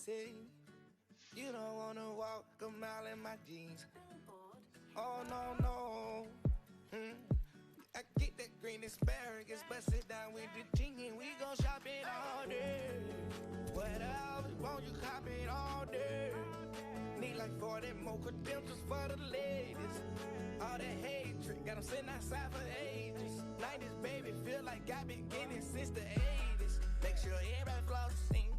city. You don't wanna walk a mile in my jeans. Oh no, no. I get that green asparagus, bust it down with the chicken. We gon' shop it all day. Whatever, won't you cop it all day? Need like 40 more credentials for the ladies. All that hatred, got them sitting outside for ages. 90s, baby, feel like I've been getting since the 80s. Make sure everybody flossing,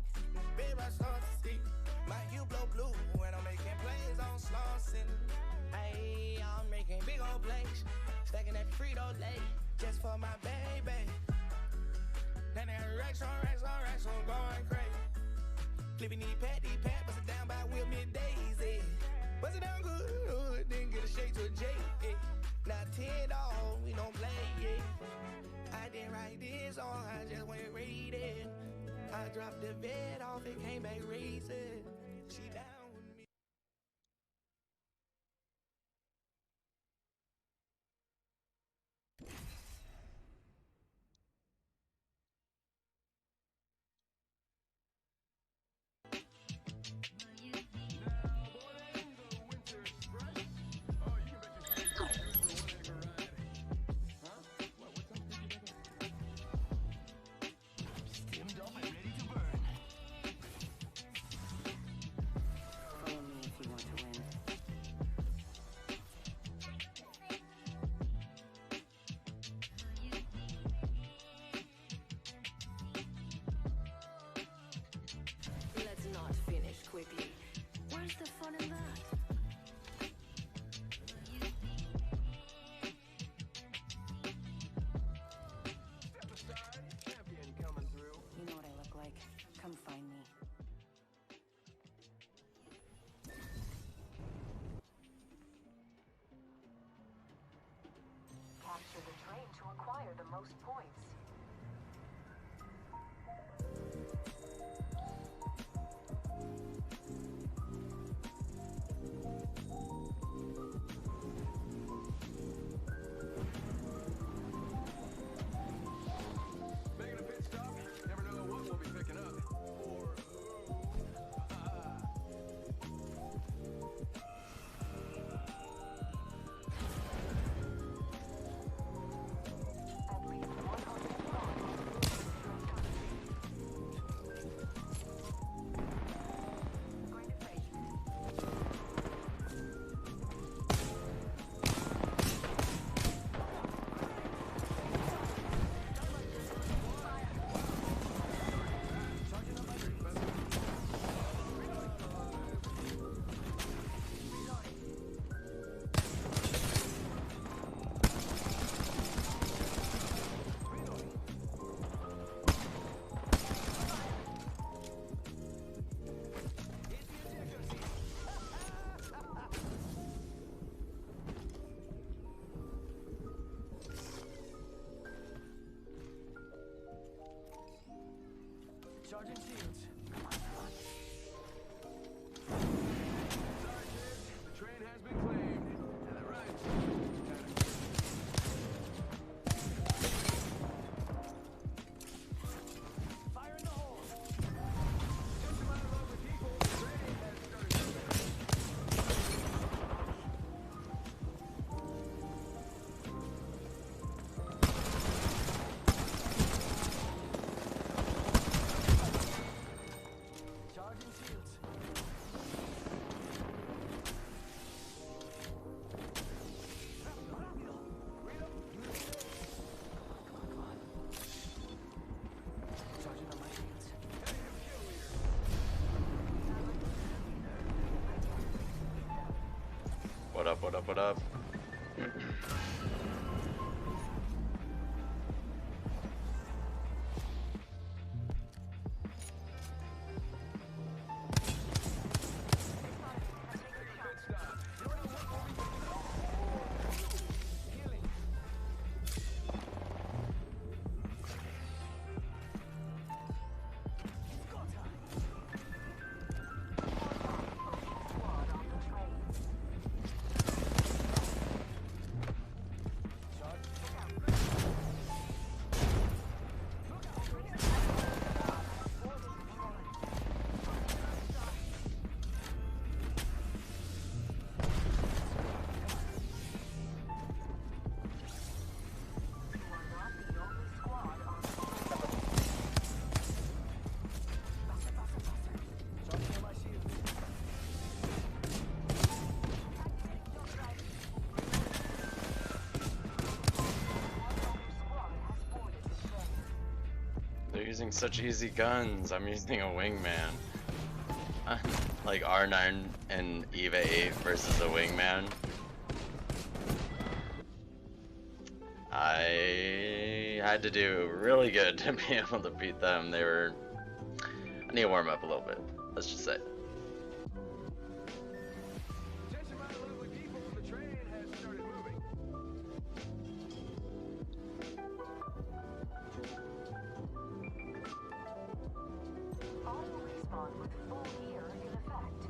everybody starts to see. My you blow blue when I'm making plays on Slauson. Hey, I'm making big old plays, stacking that Frito-Lay just for my baby. Then that racks on racks on racks on going crazy. Flipping these pat, bust it down by Will me Daisy. Bust it down good, then get a shake to a J. Now 10 dog, we don't play, yeah. I didn't write this song, I just went read it. I dropped the bed off, it came back racing. She down with me. Quickly. Where's the fun in that? Step aside, champion coming through. You know what I look like. Come find me. Capture the train to acquire the most points. Charging shields. Come on, come on. Sorry, kids. The train has been claimed. And the ride's kind of... Fire in the hole. Just a matter of over people. The train has started. Charging shields. Charging on my shields. What up, what up, what up? using such easy guns. I'm using a wingman. Like R9 and EVA 8 versus a wingman. I had to do really good to be able to beat them. They were... I need to warm up a little bit, let's just say. Attention, my lovely people, the train has started moving. Auto respawn with full gear in effect.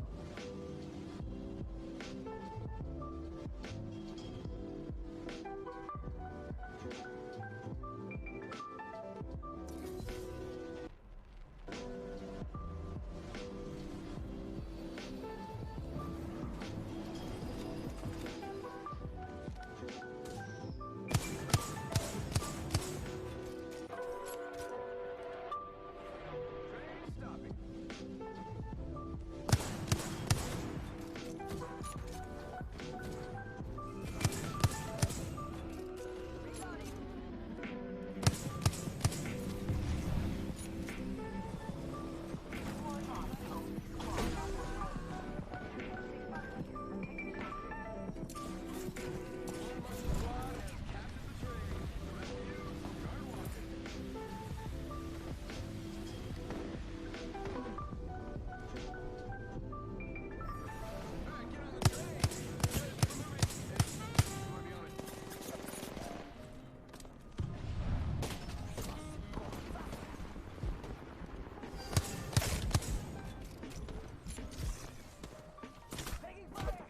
Train stopping.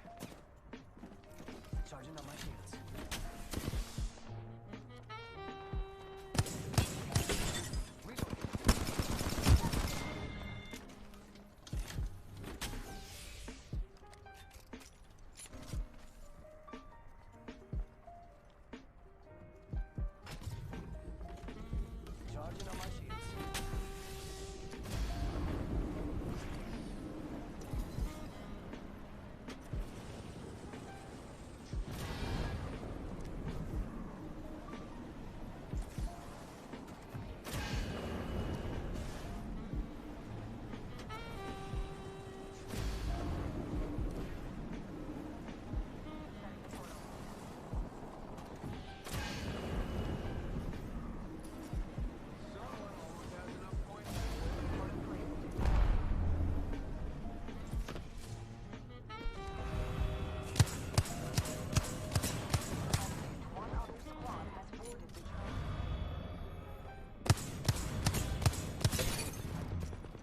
Charging on my shields. Charging on my shields. Someone always has enough points. One other squad has boarded the train.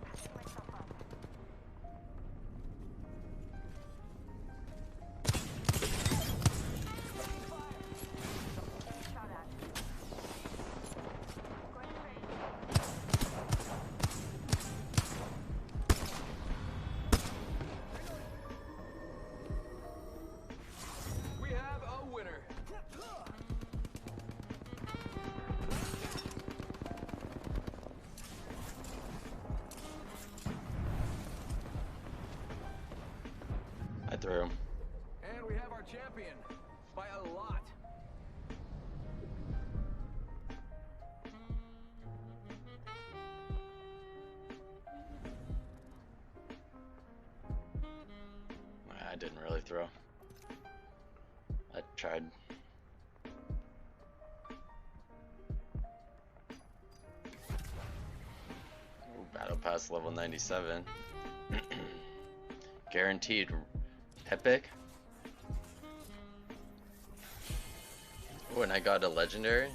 Patching myself up. Shot at. Going to range. We have a winner. I threw him. And we have our champion by a lot. I didn't really throw. I tried. Ooh, Battle Pass level 97. Guaranteed epic. Oh, and I got a legendary.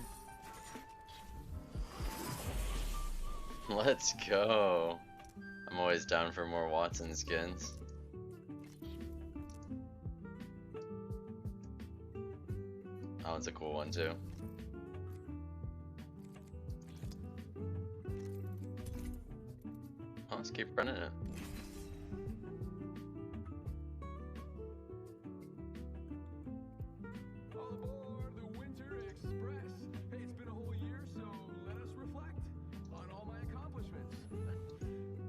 Let's go. I'm always down for more Watson skins. That one's a cool one too. Oh, let's keep running it. All aboard the Winter Express. Hey, it's been a whole year, so let us reflect on all my accomplishments.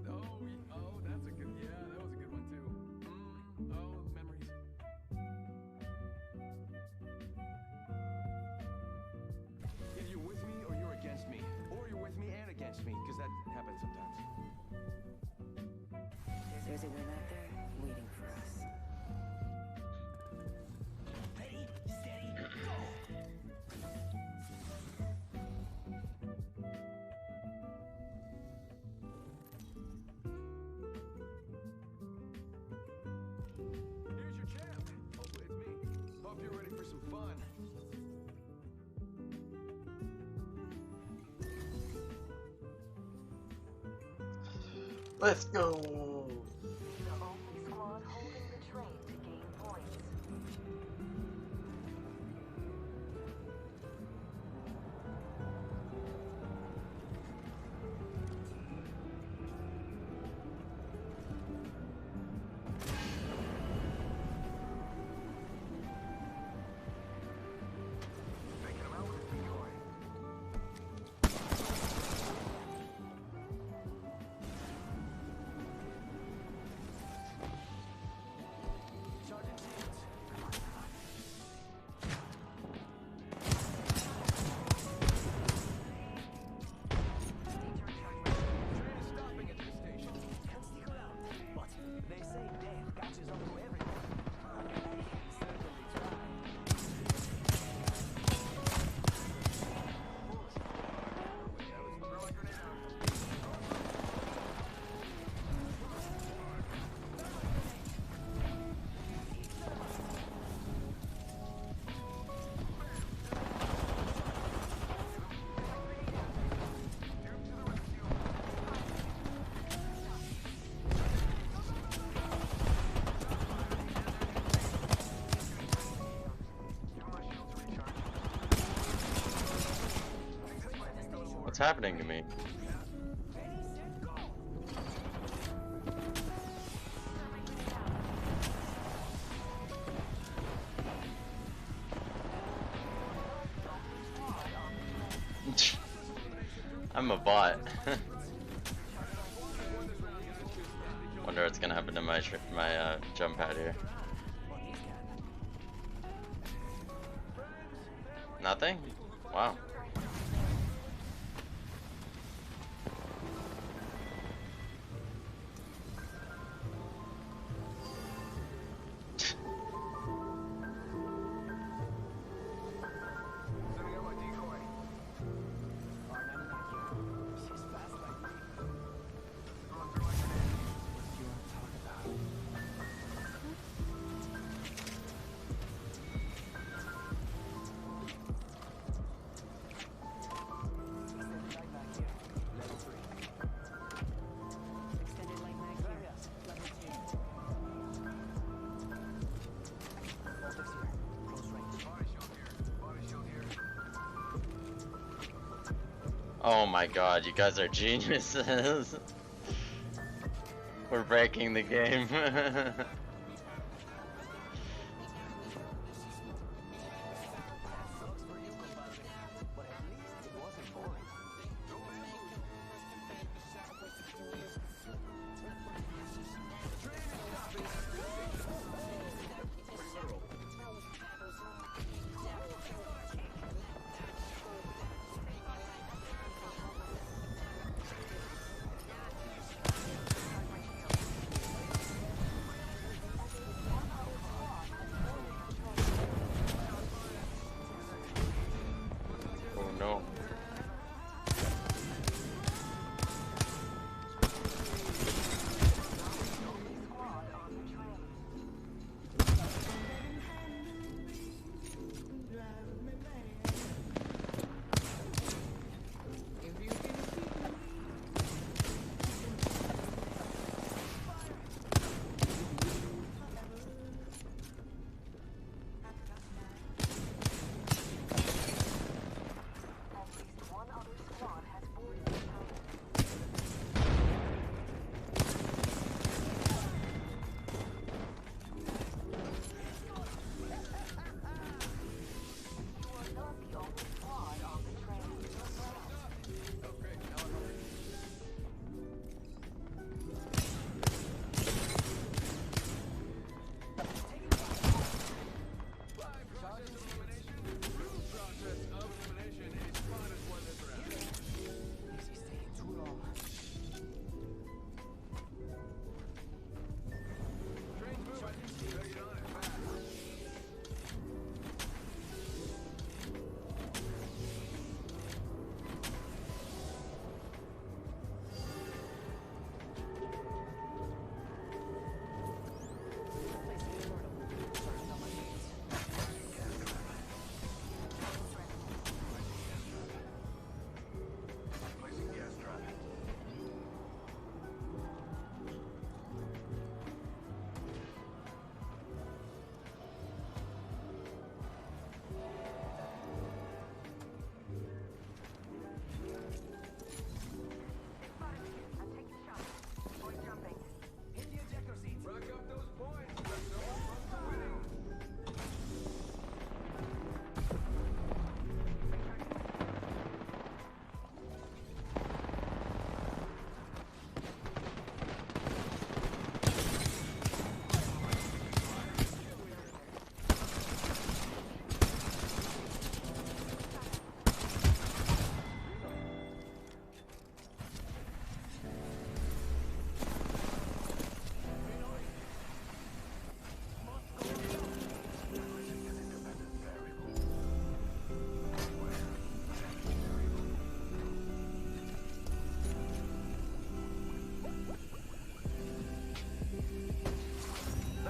Oh, that's a good, yeah, that was a good one too. Oh, memories. Either you're with me or you're against me. Or you're with me and against me, because There's a win out there waiting for us. Ready, steady, go! Here's your champ. Hopefully it's me. Hope you're ready for some fun. Let's go. The only squad holding the train to gain points. Taking him out with a decoy. Charging shields. Train is stopping at this station. Can't stick around, but they say death catches up to everyone. Certainly try. Throw a grenade out. What's happening to me? I'm a bot. Wonder what's gonna happen to my jump pad here. Nothing? Wow. Setting up my decoy. She's fast like me. Throwing through my grenade. What do you want to talk about? Extended light mag here. Level 3. Extended light mag here. Gracias. Level 2. Optics here. Close range. Body shield here. Body shield here. Oh my god, you guys are geniuses. We're breaking the game. Sucks for you, compadre. But at least it wasn't boring.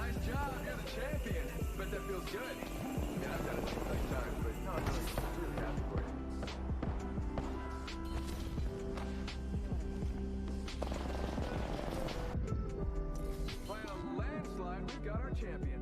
Nice job, you're the champion. Bet that feels good. Yeah, I've got a few nice times, but no, I'm really happy for you. By a landslide, we've got our champion.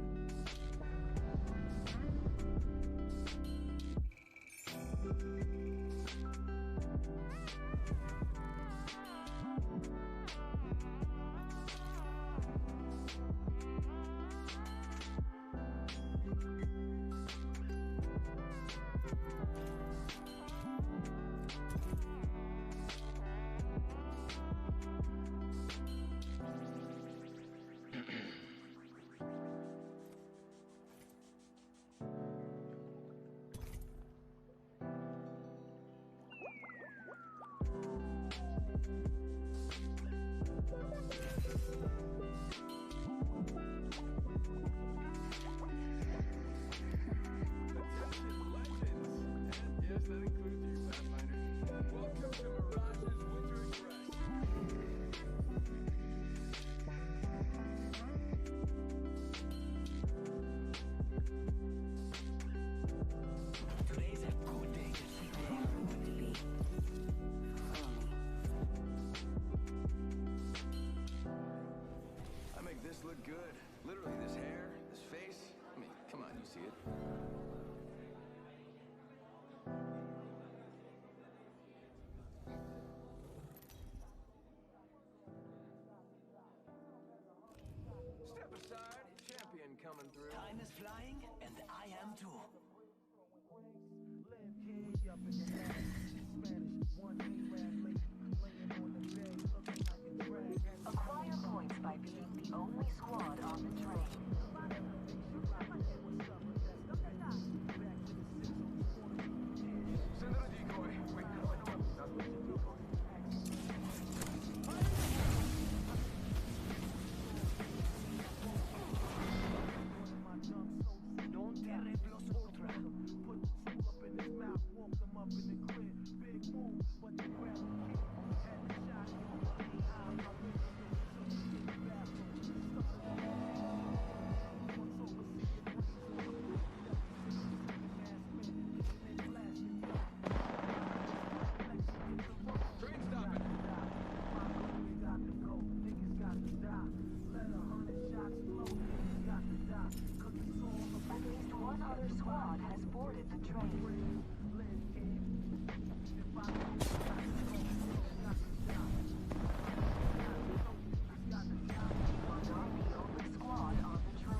Look good. Literally, this hair, this face. I mean, come on, you see it. Step aside, champion coming through. Time is flying, and I am too. Acquire points by being the only squad on the train. Send out a decoy. Wait, how do I know I'm not with the decoy? Non terre plus ultra. Put the two up in his mouth, walk him up in the crib. Big move, but the ground kick. Had the shot, you money, I'm a winner. Train stopping. At least one other squad has boarded the train. You are not the only squad on the train.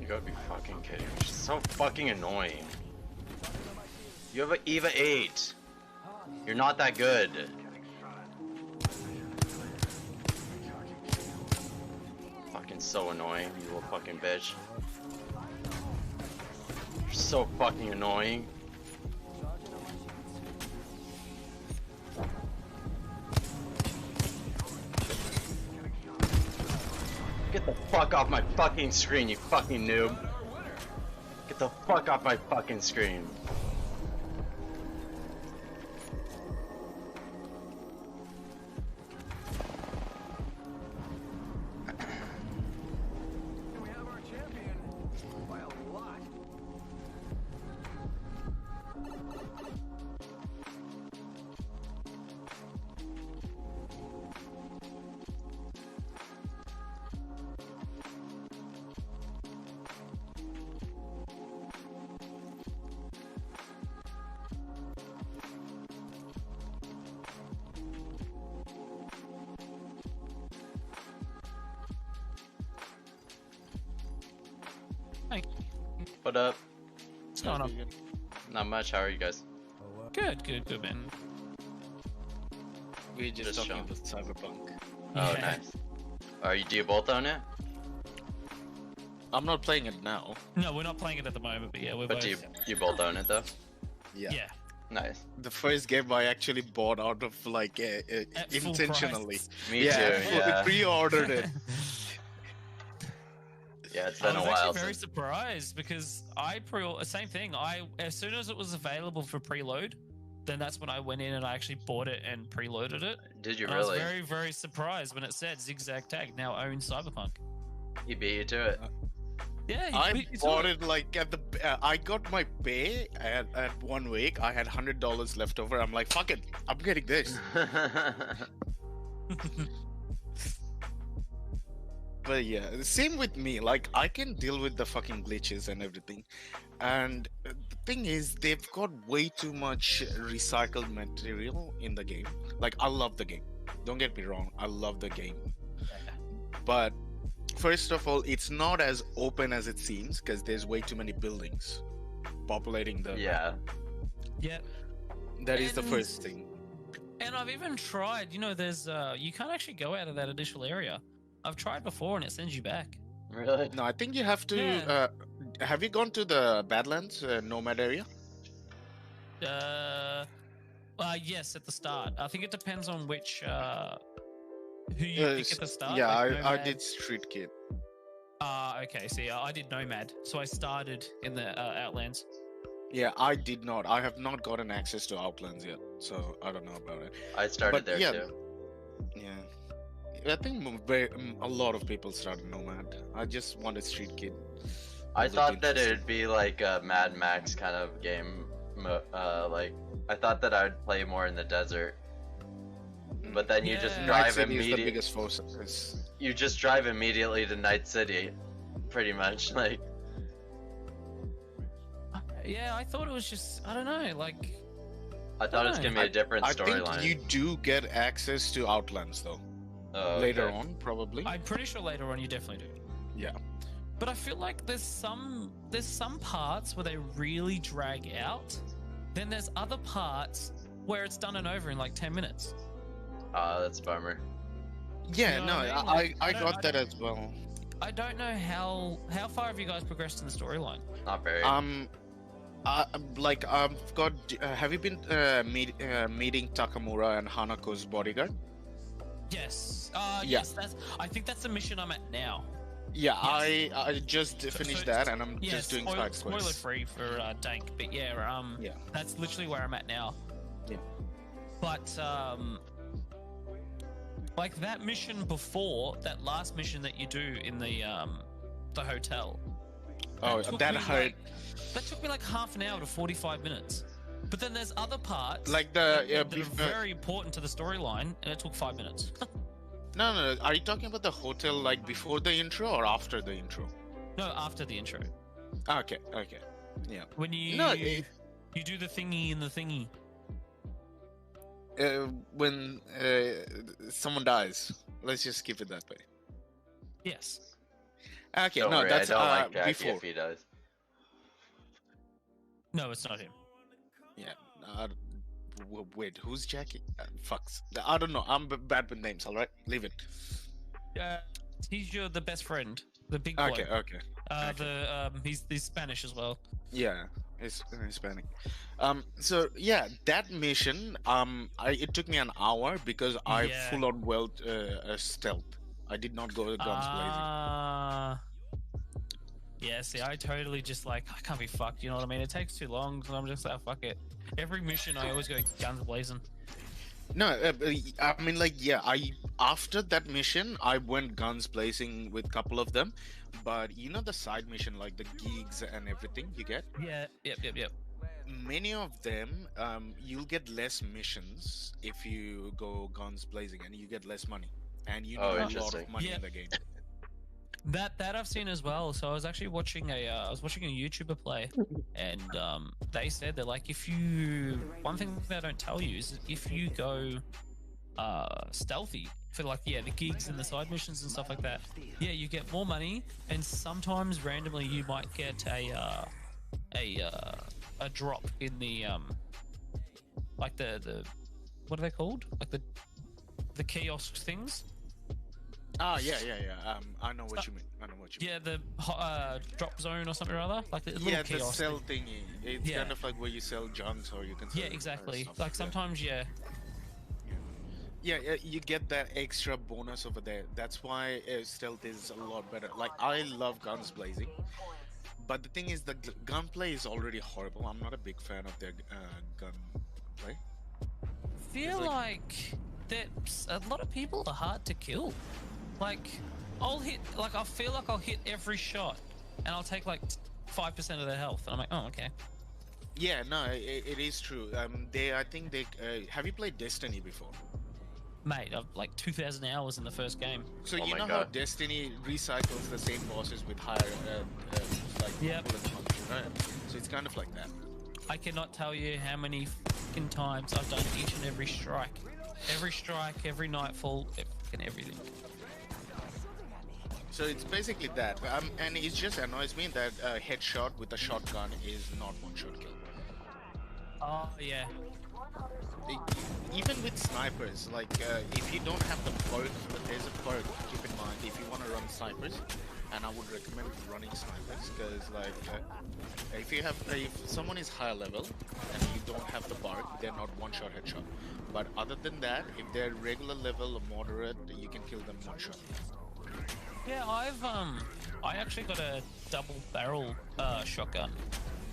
You gotta be fucking kidding me. She's so fucking annoying. You have an Eva 8. You're not that good. Fucking so annoying, you little fucking bitch. You're so fucking annoying. Get the fuck off my fucking screen, you fucking noob. Get the fuck off my fucking screen. And we have our champion by a lot. What up? What's going on? Not much, how are you guys? Good, man. We're just Just talking chilling. about Cyberpunk. Oh, Yeah. nice. Do you both own it? I'm not playing it now. No, we're not playing it at the moment, but yeah, we're But both. you both own it though? Yeah. Nice. The first game I actually bought out of like At full intentionally. price. Me yeah, too, yeah. pre-ordered it. Yeah, it's I been was a while actually very since. surprised because same thing. As soon as it was available for preload, then that's when I went in and I actually bought it and preloaded it. Did you And really? I was very, very surprised when it said Zigzag Tag now owns Cyberpunk. He beat you to it. Yeah, I beat me to bought it like at the. I got my pay at 1 week. I had $100 left over. I'm like, fuck it, I'm getting this. But yeah, same with me. Like, I can deal with the fucking glitches and everything. And the thing is, they've got way too much recycled material in the game. Like, I love the game. Don't get me wrong, I love the game. But first of all, it's not as open as it seems because there's way too many buildings populating the. Yeah. Yeah. That is the And- first thing. And I've even tried, there's you can't actually go out of that initial area. I've tried before and it sends you back. Really? No, I think you have to. Yeah. Have you gone to the Badlands Nomad area? Yes, at the start. I think it depends on which who you pick at the start. Yeah, like I Nomad. did Street Kid. Okay. See, I did Nomad, so I started in the Outlands. Yeah, I did not. I have not gotten access to Outlands yet, so I don't know about it. I started But there yeah, too. Yeah, I think a lot of people started Nomad. I just wanted Street Kid. I It looked thought that interesting. it'd be like a Mad Max kind of game. Like, I thought that I'd play more in the desert. But then you just Yeah. Night drive City is the immediately. biggest force. You just drive immediately to Night City, pretty much. Like, Yeah, I thought it was just I don't know, like I thought it was gonna be a different I think storyline. you do get access to Outlands though. Oh, Later okay. on, probably. I'm pretty sure later on you definitely do. Yeah. But I feel like there's some parts where they really drag out. Then there's other parts where it's done and over in like 10 minutes. That's a bummer. Yeah, know no, what I mean? Like, I I don't- got I that don't- as well. I don't know how far have you guys progressed in the storyline? Not very. I've got. Have you been meeting Takamura and Hanako's bodyguard? Yes. Yeah. Yes, I think that's the mission I'm at now. Yeah, Yes. I just finished so- that, and I'm Yeah, just doing spoiler, side quests. free for Dank, but yeah, Yeah. that's literally where I'm at now. Yeah. But like that mission before, that last mission that you do in the hotel. Oh, took that me, hurt. like- that took me like half an hour to 45 minutes. But then there's other parts Like the that are very important to the storyline, and it took 5 minutes. no. Are you talking about the hotel like before the intro or after the intro? No, after the intro. Okay. Yeah. When you No, you do the thingy in the thingy. when someone dies, let's just keep it that way. Yes. Okay, Don't no, worry, that's I don't like Jackie before. if he does. No, it's not him. Yeah. Wait, who's Jackie? Fucks. I don't know. I'm bad with names. All right, leave it. He's the best friend, the big boy. Okay, okay. He's Spanish as well. Yeah, it's Hispanic. So yeah, that mission, it took me an hour because I Yeah. full on stealth. I did not go guns blazing. Yeah, see, I totally just like, I can't be fucked, you know what I mean? It takes too long, so I'm just like, fuck it. Every mission, I always go guns blazing. No, I mean, like, yeah, after that mission, I went guns blazing with a couple of them, but you know the side mission, like the gigs and everything you get. Yeah, yep. Many of them, you'll get less missions if you go guns blazing, and you get less money, and you need a lot interesting. of money Yeah. in the game. That I've seen as well. So I was actually watching a YouTuber play, and they said that like one thing they don't tell you is if you go stealthy for like the gigs and the side missions and stuff like that, you get more money, and sometimes randomly you might get a drop in the like the what are they called, like the kiosk things. Yeah. I know what you mean. Yeah, the drop zone or something or other, like the little Yeah, the kiosk. sell thingy. It's Yeah. kind of like where you sell junks or you can sell. Yeah, exactly. stuff Like that. sometimes, Yeah, you get that extra bonus over there. That's why stealth is a lot better. Like, I love guns blazing, but the thing is, the gunplay is already horrible. I'm not a big fan of their gunplay. feel It's like that a lot of people are hard to kill. Like, I feel like I'll hit every shot, and I'll take like 5% of their health, and I'm like, oh, okay. Yeah, no, it is true. I think they. Have you played Destiny before? Mate, I've like 2,000 hours in the first game. So Oh you my know how God. Destiny recycles the same bosses with higher, like Yep. bullet punch, right? So it's kind of like that. I cannot tell you how many fucking times I've done each and every strike. Every strike, every nightfall, fucking everything. So it's basically that, and it just annoys me that a headshot with a shotgun is not one-shot kill. Oh, yeah. E- Even with snipers, like if you don't have the perk, there's a perk. Keep in mind if you want to run snipers, and I would recommend running snipers because if someone is higher level and you don't have the perk, they're not one-shot headshot. But other than that, if they're regular level or moderate, you can kill them one-shot. Yeah, I actually got a double barrel shotgun,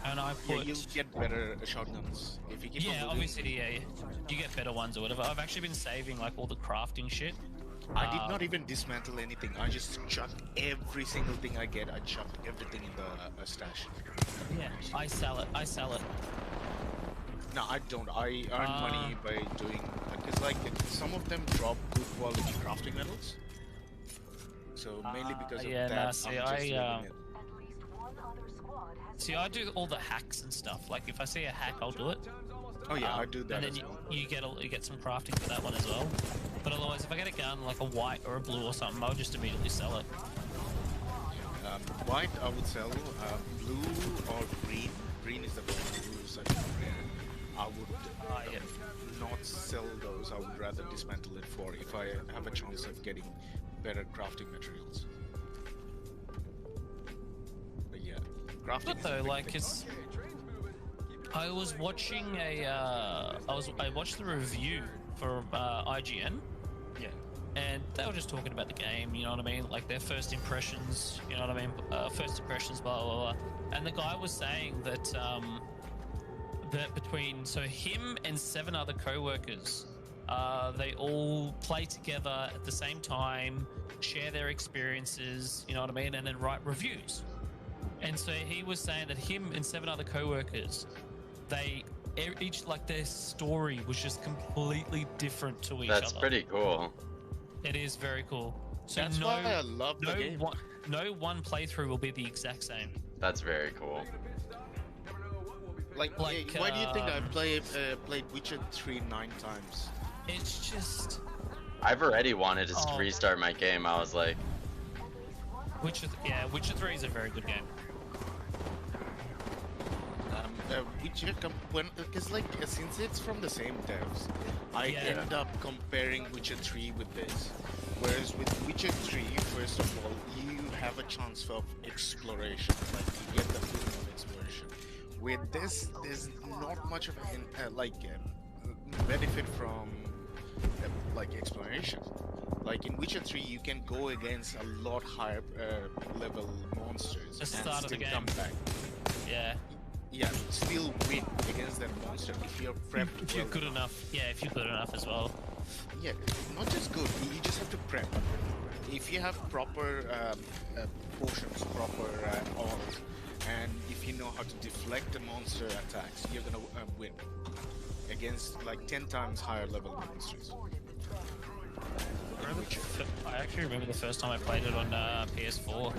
and I Yeah, put. you'll get better shotguns if you keep on Yeah, moving. obviously, yeah, you get better ones or whatever. I've actually been saving like all the crafting shit. I did not even dismantle anything. I just chucked every single thing I get. I chucked everything in the stash. Yeah, I sell it. No, I don't. I earn money by doing because like some of them drop good quality crafting metals. So mainly because of yeah, that, nah, I'm see, just I, leaving it. At least one other squad has See, I do all the hacks and stuff. Like if I see a hack, I'll do it. Oh yeah, I do that And as then well. you get some crafting for that one as well. But otherwise, if I get a gun like a white or a blue or something, I'll just immediately sell it. White, I would sell. Blue or green. Green is the best. Blue is such a rare. I would Yeah. not sell those. I would rather dismantle it for if I have a chance of getting better crafting materials. But yeah, crafting But is a though, big like thing. it's. I was watching I watched the review for IGN, Yeah. and they were just talking about the game. You know what I mean? Like their first impressions. You know what I mean? First impressions, blah blah blah. And the guy was saying that that between him and 7 other co-workers, they all play together at the same time, share their experiences. You know what I mean? And then write reviews. And so he was saying that him and 7 other co-workers, they each like their story was just completely different to each other. That's pretty cool. It is very cool. So That's why I love the game. No one playthrough will be the exact same. That's very cool. Like, Like, why do you think I played Witcher 3 9 times? It's just I've already wanted to Oh. restart my game. I was like, Witcher 3 is a very good game. Witcher, because like since it's from the same devs, I Yeah. end up comparing Witcher 3 with this. Whereas with Witcher 3, first of all, you have a chance of exploration, like you get the feeling of exploration. With this, there's not much of benefit from like exploration. Like in Witcher 3, you can go against a lot higher level monsters The and start of the still game. come back. Yeah. Yeah, still win against that monster if you're prepped. If you're well good enough. Yeah, if you're good enough as well. Yeah, not just good. You just have to prep. If you have proper potions, proper ores, and if you know how to deflect the monster attacks, you're gonna win against like 10 times higher level monsters. I actually remember the first time I played it on PS4.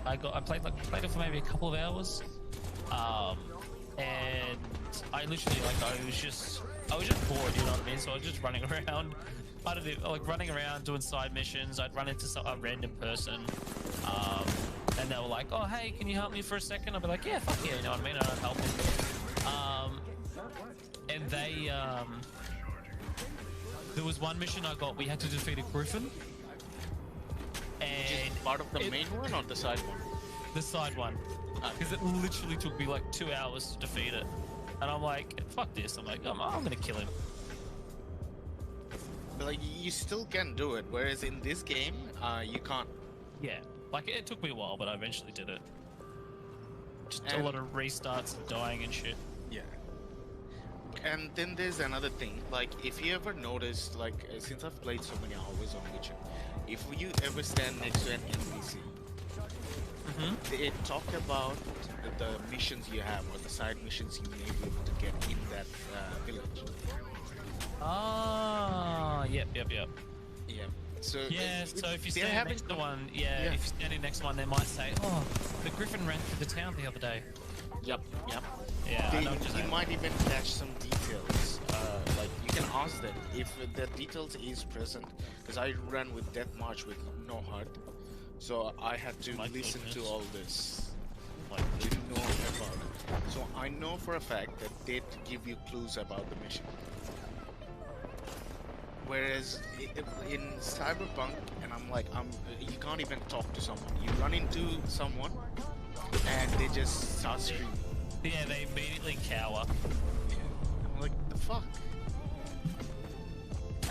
I played it for maybe a couple of hours, and I literally I was just bored, you know what I mean? So I was just running around. I don't know, like running around doing side missions. I'd run into a random person, and they were like, "Oh, hey, can you help me for a second?" I'd be like, "Yeah, fuck yeah," you know what I mean? And I'd help them. And they there was one mission I got. We had to defeat a griffin. Which is And part of the main one or the side one? the side one, because it literally took me like 2 hours to defeat it, and I'm like, fuck this. I'm like, I'm gonna kill him. But like you still can do it, whereas in this game, you can't. Yeah, like it took me a while, but I eventually did it. Just a And- lot of restarts and dying and shit. Yeah. And then there's another thing, like if you ever noticed, like since I've played so many hours on Witcher, if you ever stand next to an NPC, they talk about the missions you have or the side missions you may be able to get in that village. Ah, yep. Yeah. So Yeah, so if you they're stand having next to one, Yeah. if you're standing next to one, they might say, "Oh, the griffin ran through the town the other day." Yep. Yeah, I know what you're You saying. might even catch some details. Like you can ask them if the details is present. Because I ran with Death March with no HUD, so I had to My listen to goodness. all this Like, to know about it. So I know for a fact that they give you clues about the mission. Whereas in Cyberpunk, and you can't even talk to someone. You run into someone, and they just start screaming. yeah, they immediately cower. I'm like, the fuck?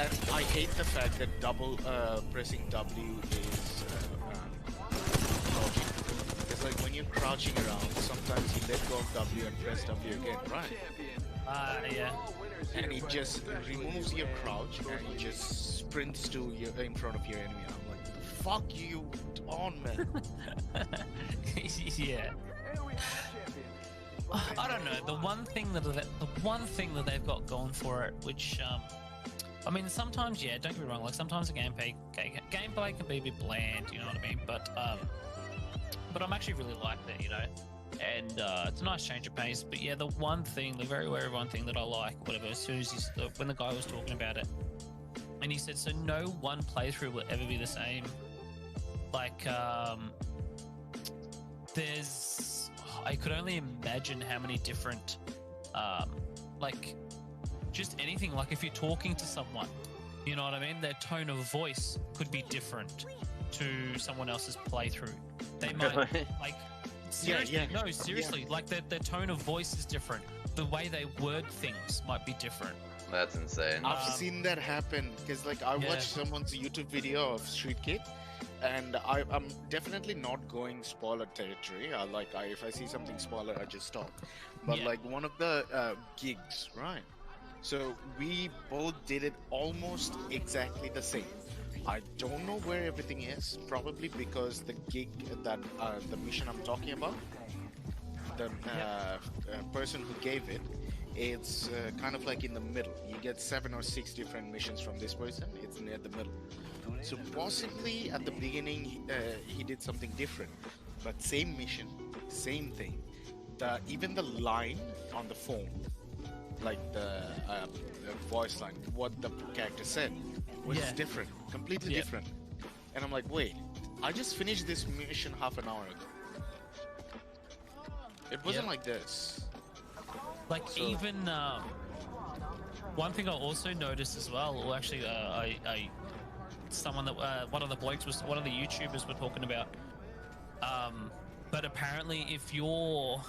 And I hate the fact that pressing W is crouching. It's like when you're crouching around, sometimes you let go of W and press W again, right? Yeah. And it just removes your crouch and it just sprints to in front of your enemy. I'm like, fuck you on, man. Yeah. I don't know. The one thing that they've got going for it, which I mean, sometimes don't get me wrong. Like sometimes the gameplay can be a bit bland, you know what I mean? But I'm actually really like that, you know. And it's a nice change of pace. But yeah, the very one thing that I like, whatever. As soon as when the guy was talking about it, and he said, so no one playthrough will ever be the same. Like I could only imagine how many different, like, just anything. Like, if you're talking to someone, you know what I mean? Their tone of voice could be different to someone else's playthrough. They might, like, seriously, no, seriously, like, their tone of voice is different. The way they word things might be different. That's insane. I've seen that happen because, like, I watched someone's YouTube video of Street Kid, and I'm definitely not going spoiler territory. If I see something spoiler, I just stop. But like one of the gigs, right? So we both did it almost exactly the same. I don't know where everything is. Probably because the gig that the mission I'm talking about, the person who gave it, it's kind of like in the middle. You get 7 or 6 different missions from this person. It's near the middle. So possibly at the beginning he did something different, but same mission, same thing. Even the line on the phone, like the voice line, what the character said was different, completely different. And I'm like, wait, I just finished this mission half an hour ago. It wasn't Yep. like this. Like So- even one thing I also noticed as well, or actually, someone that one of the blokes was one of the YouTubers were talking about. But apparently, if you're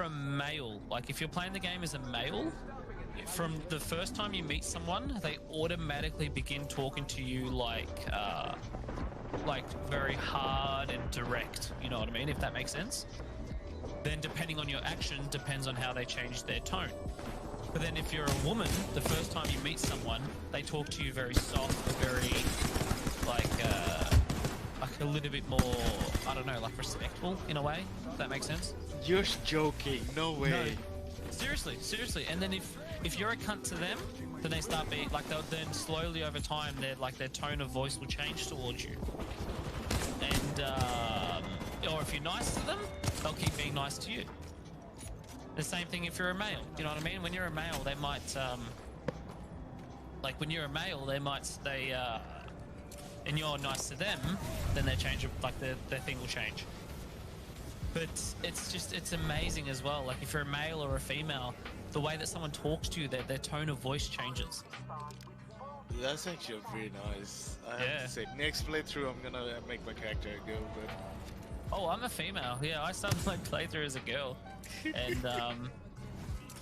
a male, like if you're playing the game as a male, from the first time you meet someone, they automatically begin talking to you like very hard and direct. You know what I mean? If that makes sense. Then depending on your action depends on how they change their tone. But then if you're a woman, the first time you meet someone, they talk to you very soft, very like a little bit more, I don't know, like respectful in a way. If that makes sense. You're joking. No way. No. Seriously. And then if you're a cunt to them, then they start being like then slowly over time their tone of voice will change towards you. And or if you're nice to them, they'll keep being nice to you. The same thing if you're a male. You know what I mean? When you're a male, they might and you're nice to them, then they change. Like their thing will change. But it's amazing as well. Like if you're a male or a female, the way that someone talks to you, their tone of voice changes. That's actually very nice. I have Yeah. to say, next playthrough, I'm gonna make my character a girl, but Oh, I'm a female. Yeah, I started my playthrough as a girl, and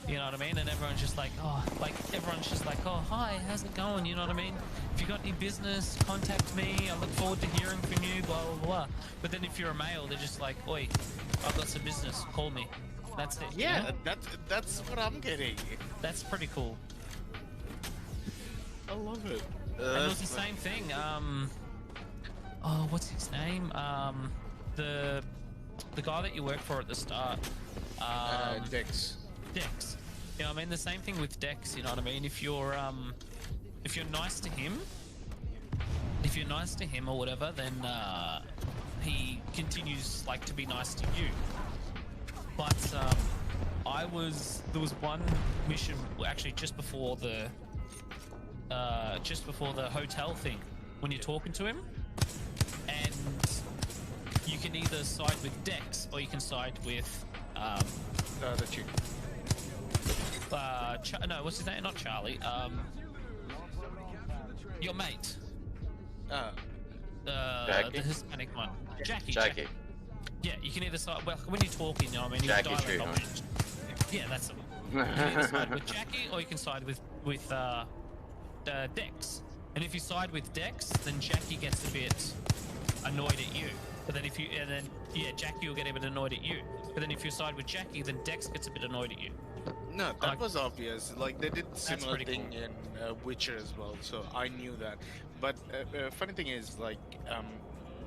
you know what I mean. And everyone's just like, oh, hi, how's it going? You know what I mean? If you got any business, contact me. I look forward to hearing from you. Blah blah blah. But then if you're a male, they're just like, oi, I've got some business. Call me. That's it. you yeah, know? that's what I'm getting. That's pretty cool. I love it. And it was the same thing. Oh, what's his name? The guy that you work for at the start. Dex. Dex. You know what I mean? The same thing with Dex, you know what I mean? If you're nice to him, or whatever, then he continues like to be nice to you. But there was one mission actually just before the hotel thing when you're talking to him, and you can either side with Dex or you can side with The chick. no, what's his name? Not Charlie. Your mate. Jackie? The Hispanic one. Jackie. Jackie. Yeah, you can either side. Well, when you're talking, you know what I mean. Jackie Dialect Tree, huh? options. Yeah, that's the one. You can either side with Jackie or you can side with Dex. And if you side with Dex, then Jackie gets a bit annoyed at you. But then Jackie will get a bit annoyed at you. But then if you side with Jackie, then Dex gets a bit annoyed at you. No, that was obvious. Like they did similar pretty thing in Witcher as well, so I knew that. But funny thing is, like,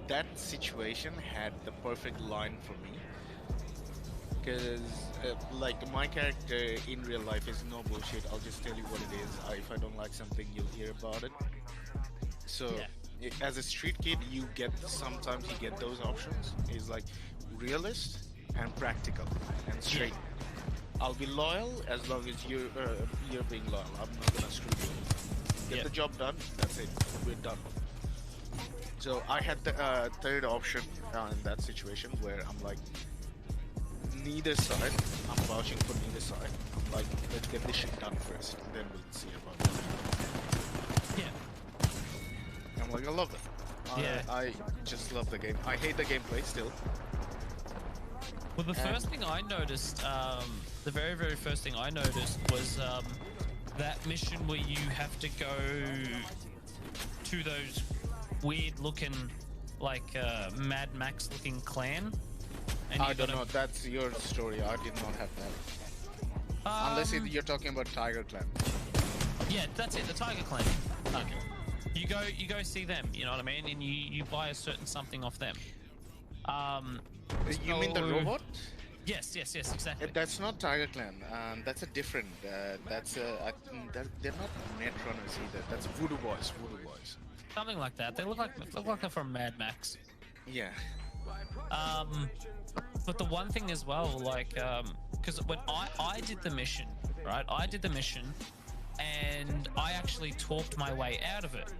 that situation had the perfect line for me. Because, like, my character in real life is no bullshit. I'll just tell you what it is. If I don't like something, you'll hear about it. So, as a street kid, sometimes you get those options. It's like realist and practical and straight. I'll be loyal as long as you're being loyal. I'm not gonna screw you. Get the job done. That's it. We're done. So I had the third option in that situation where I'm like, neither side. I'm vouching for neither side. I'm like, let's get this shit done first, then we'll see about that. Yeah. I'm like, I love it. Yeah. I just love the game. I hate the gameplay still. Well, the first thing I noticed, the very, very first thing I noticed was that mission where you have to go to those weird-looking, like Mad Max-looking clan. And I don't know. That's your story. I did not have that. Unless you're talking about Tiger Clan. Yeah, that's it. The Tiger Clan. Okay. You go see them. You know what I mean? And you buy a certain something off them. You mean the robot? Yes, exactly. That's not Tiger Clan. That's a different. They're not Netrunners either. That's Voodoo Boys. Something like that. They look like they're from Mad Max. Yeah. But the one thing as well, like, because when I did the mission, right? I did the mission, and I actually talked my way out of it,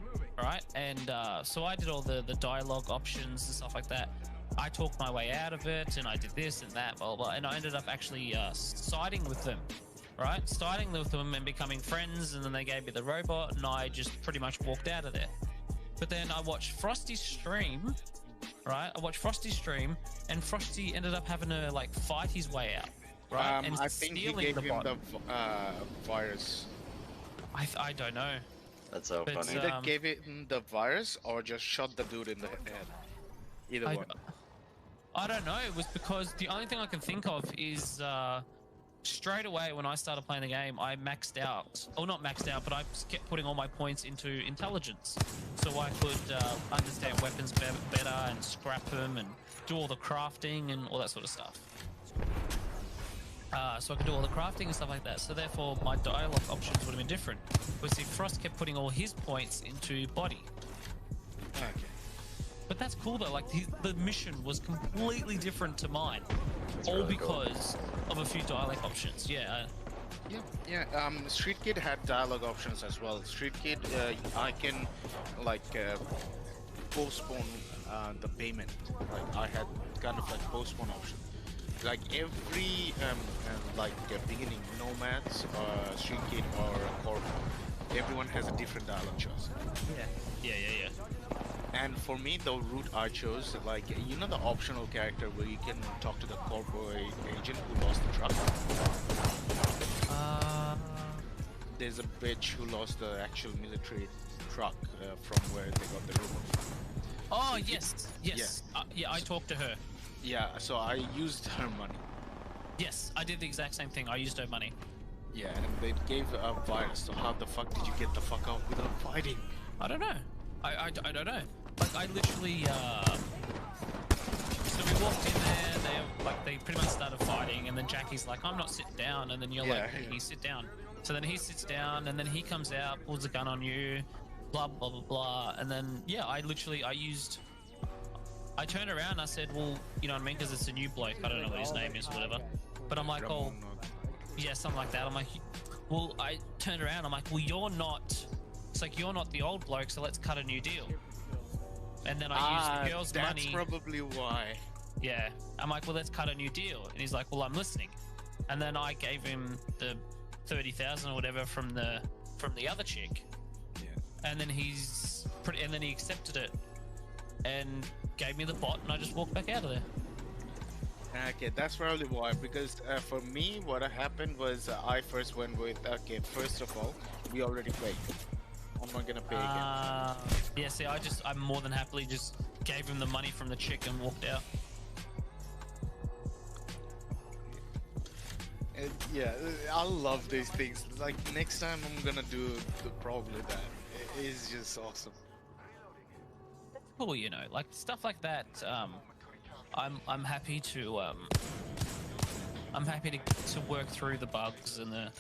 right? And so I did all the dialogue options and stuff like that. I talked my way out of it, and I did this and that, blah, blah, blah, and I ended up actually siding with them, right? Siding with them and becoming friends, and then they gave me the robot, and I just pretty much walked out of there. But then I watched Frosty's stream, right? I watched Frosty's stream, and Frosty ended up having to like fight his way out, right? And I think he stealing gave the him bot. the virus. I don't know. That's so But, funny. Either gave him the virus or just shot the dude in the head. Either one. I don't know. It was because the only thing I can think of is straight away when I started playing the game, I maxed out. Or not maxed out, but I just kept putting all my points into intelligence. So I could understand weapons better and scrap them and do all the crafting and all that sort of stuff. So I could do all the crafting and stuff like that. So therefore, my dialogue options would have been different. But see, Frost kept putting all his points into body. Okay. But that's cool though. Like the mission was completely different to mine, That's all really cool. because of a few dialect options. Yeah. Yeah. Street Kid had dialogue options as well. Street Kid, I can like postpone the payment. Like I had kind of like postpone option. Like every beginning nomads, Street Kid or Corvo, everyone has a different dialogue choice. Yeah. And for me, the route I chose, like, you know, the optional character where you can talk to the corporate agent who lost the truck. There's a bitch who lost the actual military truck from where they got the robot. Oh yes. Yeah, I talked to her. Yeah, so I used her money. Yes, I did the exact same thing. I used her money. Yeah, and they gave a virus. So how the fuck did you get the fuck out without fighting? I don't know. I don't know. Like I literally. So we walked in there. They pretty much started fighting, and then Jackie's like, "I'm not sitting down," and then you're like, Yeah. "Hey, sit down." So then he sits down, and then he comes out, pulls a gun on you, blah blah blah blah, and then yeah, I used. I turned around and I said, well, you know what I mean? Because it's a new bloke. I don't know what his name is or whatever. But I'm like, oh, yeah, something like that. I'm like, well, I turned around. I'm like, well, you're not. It's like, you're not the old bloke, so let's cut a new deal. And then I used the girl's that's money. probably why. Yeah. I'm like, well, let's cut a new deal. And he's like, well, I'm listening. And then I gave him the 30,000 or whatever from the other chick. Yeah. And then he accepted it and gave me the bot, and I just walked back out of there. Okay, that's probably why. Because for me, what happened was I first went with, okay, first of all, we already played. I'm not gonna pay again. Yeah, see, I more than happily just gave him the money from the chick and walked out. Yeah, I love these things. Like next time I'm gonna do probably that. It is just awesome. Cool, you know, like stuff like that. I'm happy to work through the bugs and the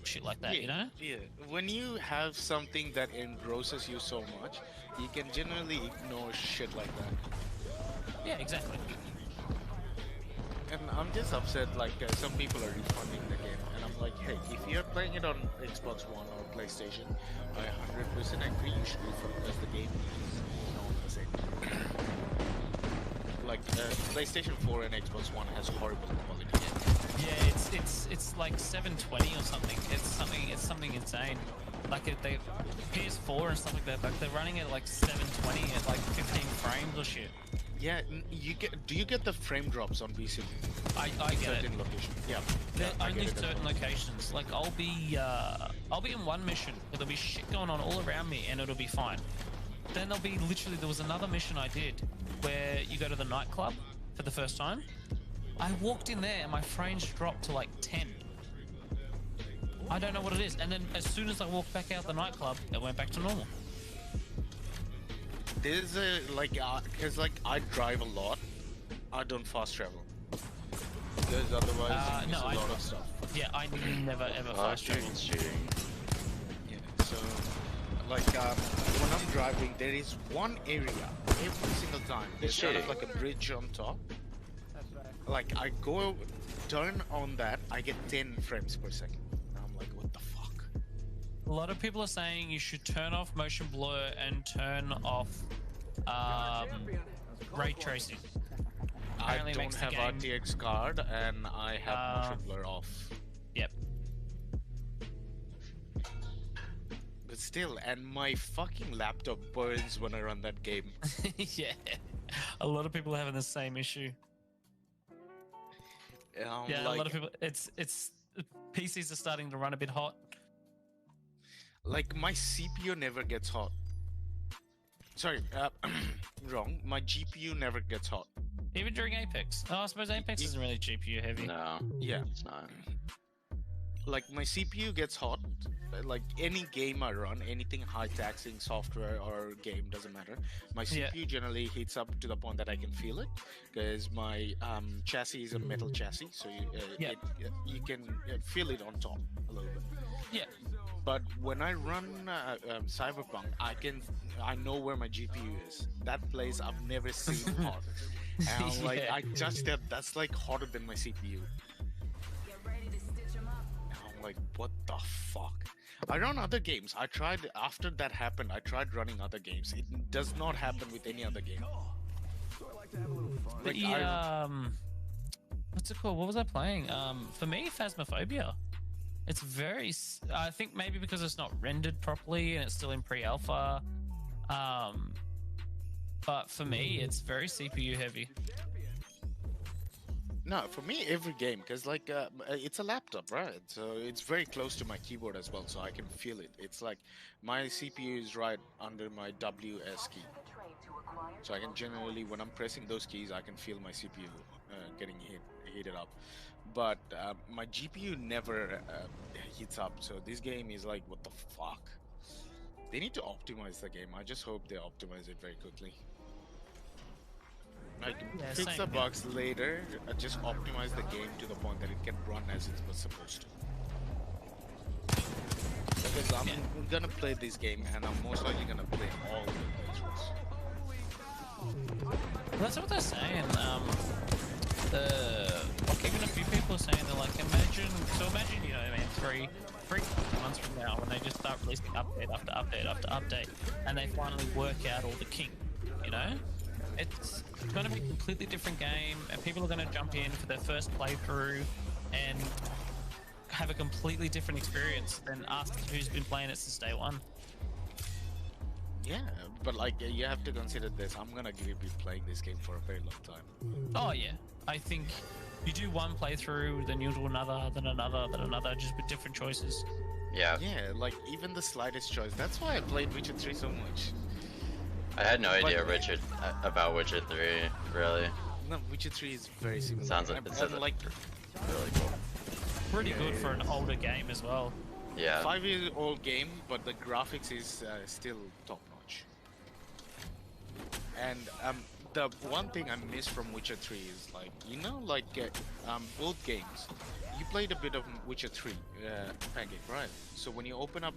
shit like that, you know? Yeah. When you have something that engrosses you so much, you can generally ignore shit like that. Yeah, exactly. And I'm just upset, like, some people are refunding the game, and I'm like, hey, if you're playing it on Xbox One or PlayStation, I 100% agree you should refund because the game is not the same. Like, PlayStation 4 and Xbox One has horrible quality. Yeah, it's like 720 or something. It's something insane. Like they PS4 and stuff like that. Like they're running at like 720 at like 15 frames or shit. Yeah, do you get the frame drops on PC? I get it. Certain locations. Yeah. They're I only get it as certain well. locations. Like I'll be in one mission where there'll be shit going on all around me and it'll be fine. Then there'll be literally, there was another mission I did where you go to the nightclub for the first time. I walked in there and my frames dropped to like 10. I don't know what it is. And then as soon as I walked back out the nightclub, it went back to normal. There's a, like, cause like I drive a lot, I don't fast travel. Because otherwise you miss no, a lot of stuff. Yeah, I never ever Oh, fast travel. shooting. Yeah, so, like, when I'm driving, there is one area, every single time, there's kind of shooting. like a bridge on top. Like, I turn on that, I get 10 frames per second. And I'm like, what the fuck? A lot of people are saying you should turn off motion blur and turn off ray tracing. I Apparently don't makes the have game- RTX card and I have motion blur off. Yep. But still, and my fucking laptop burns when I run that game. Yeah. A lot of people are having the same issue. Yeah, a lot of people. It's PCs are starting to run a bit hot. Like my CPU never gets hot. Sorry, wrong. My GPU never gets hot. Even during Apex. Oh, I suppose Apex isn't really GPU heavy. No. Yeah. It's not. Like my CPU gets hot. Like any game I run, anything high taxing software or game doesn't matter. My Yeah. CPU generally heats up to the point that I can feel it, because my chassis is a metal chassis, so Yeah. you can feel it on top a little bit. Yeah. But when I run Cyberpunk, I know where my GPU is. That place I've never seen hot. And I'm like, Yeah. I touched that. That's like hotter than my CPU. Get ready to stitch 'em up. And I'm like, what the fuck? I run other games. I tried after that happened. I tried running other games. It does not happen with any other game. Like, what's it called? What was I playing? For me, Phasmophobia. It's very. I think maybe because it's not rendered properly and it's still in pre-alpha. But for me, it's very CPU heavy. No, for me, every game, because like it's a laptop, right? So it's very close to my keyboard as well, so I can feel it. It's like my CPU is right under my WS key, The trade to acquire so I can generally, when I'm pressing those keys, I can feel my CPU getting heated up. But my GPU never heats up, so this game is like, what the fuck? They need to optimize the game. I just hope they optimize it very quickly. Like, Yeah, fix same, the yeah. bugs later, just optimize the game to the point that it can run as it was supposed to. Because I'm gonna play this game and I'm most likely gonna play all the playthroughs. That's what they're saying. Even a few people are saying they're like, imagine, you know, I mean, three months from now when they just start releasing update after update after update, and they finally work out all the kinks, you know? It's going to be a completely different game, and people are going to jump in for their first playthrough and have a completely different experience than us who's been playing it since day one. Yeah, but like you have to consider this. I'm gonna be playing this game for a very long time. Oh yeah, I think you do one playthrough, then you'll do another, then another, then another, just with different choices. Yeah. Yeah, like even the slightest choice. That's why I played Witcher 3 so much. I had no idea about Witcher 3, really. No, Witcher 3 is very similar. Sounds like And- it says and, like Really cool. Pretty Yeah, good yeah, for an older game as well. Yeah. 5-year-old game, but the graphics is still top notch. And the one thing I miss from Witcher 3 is like, you know, like both games. You played a bit of Witcher 3, Pancake, right? So when you open up,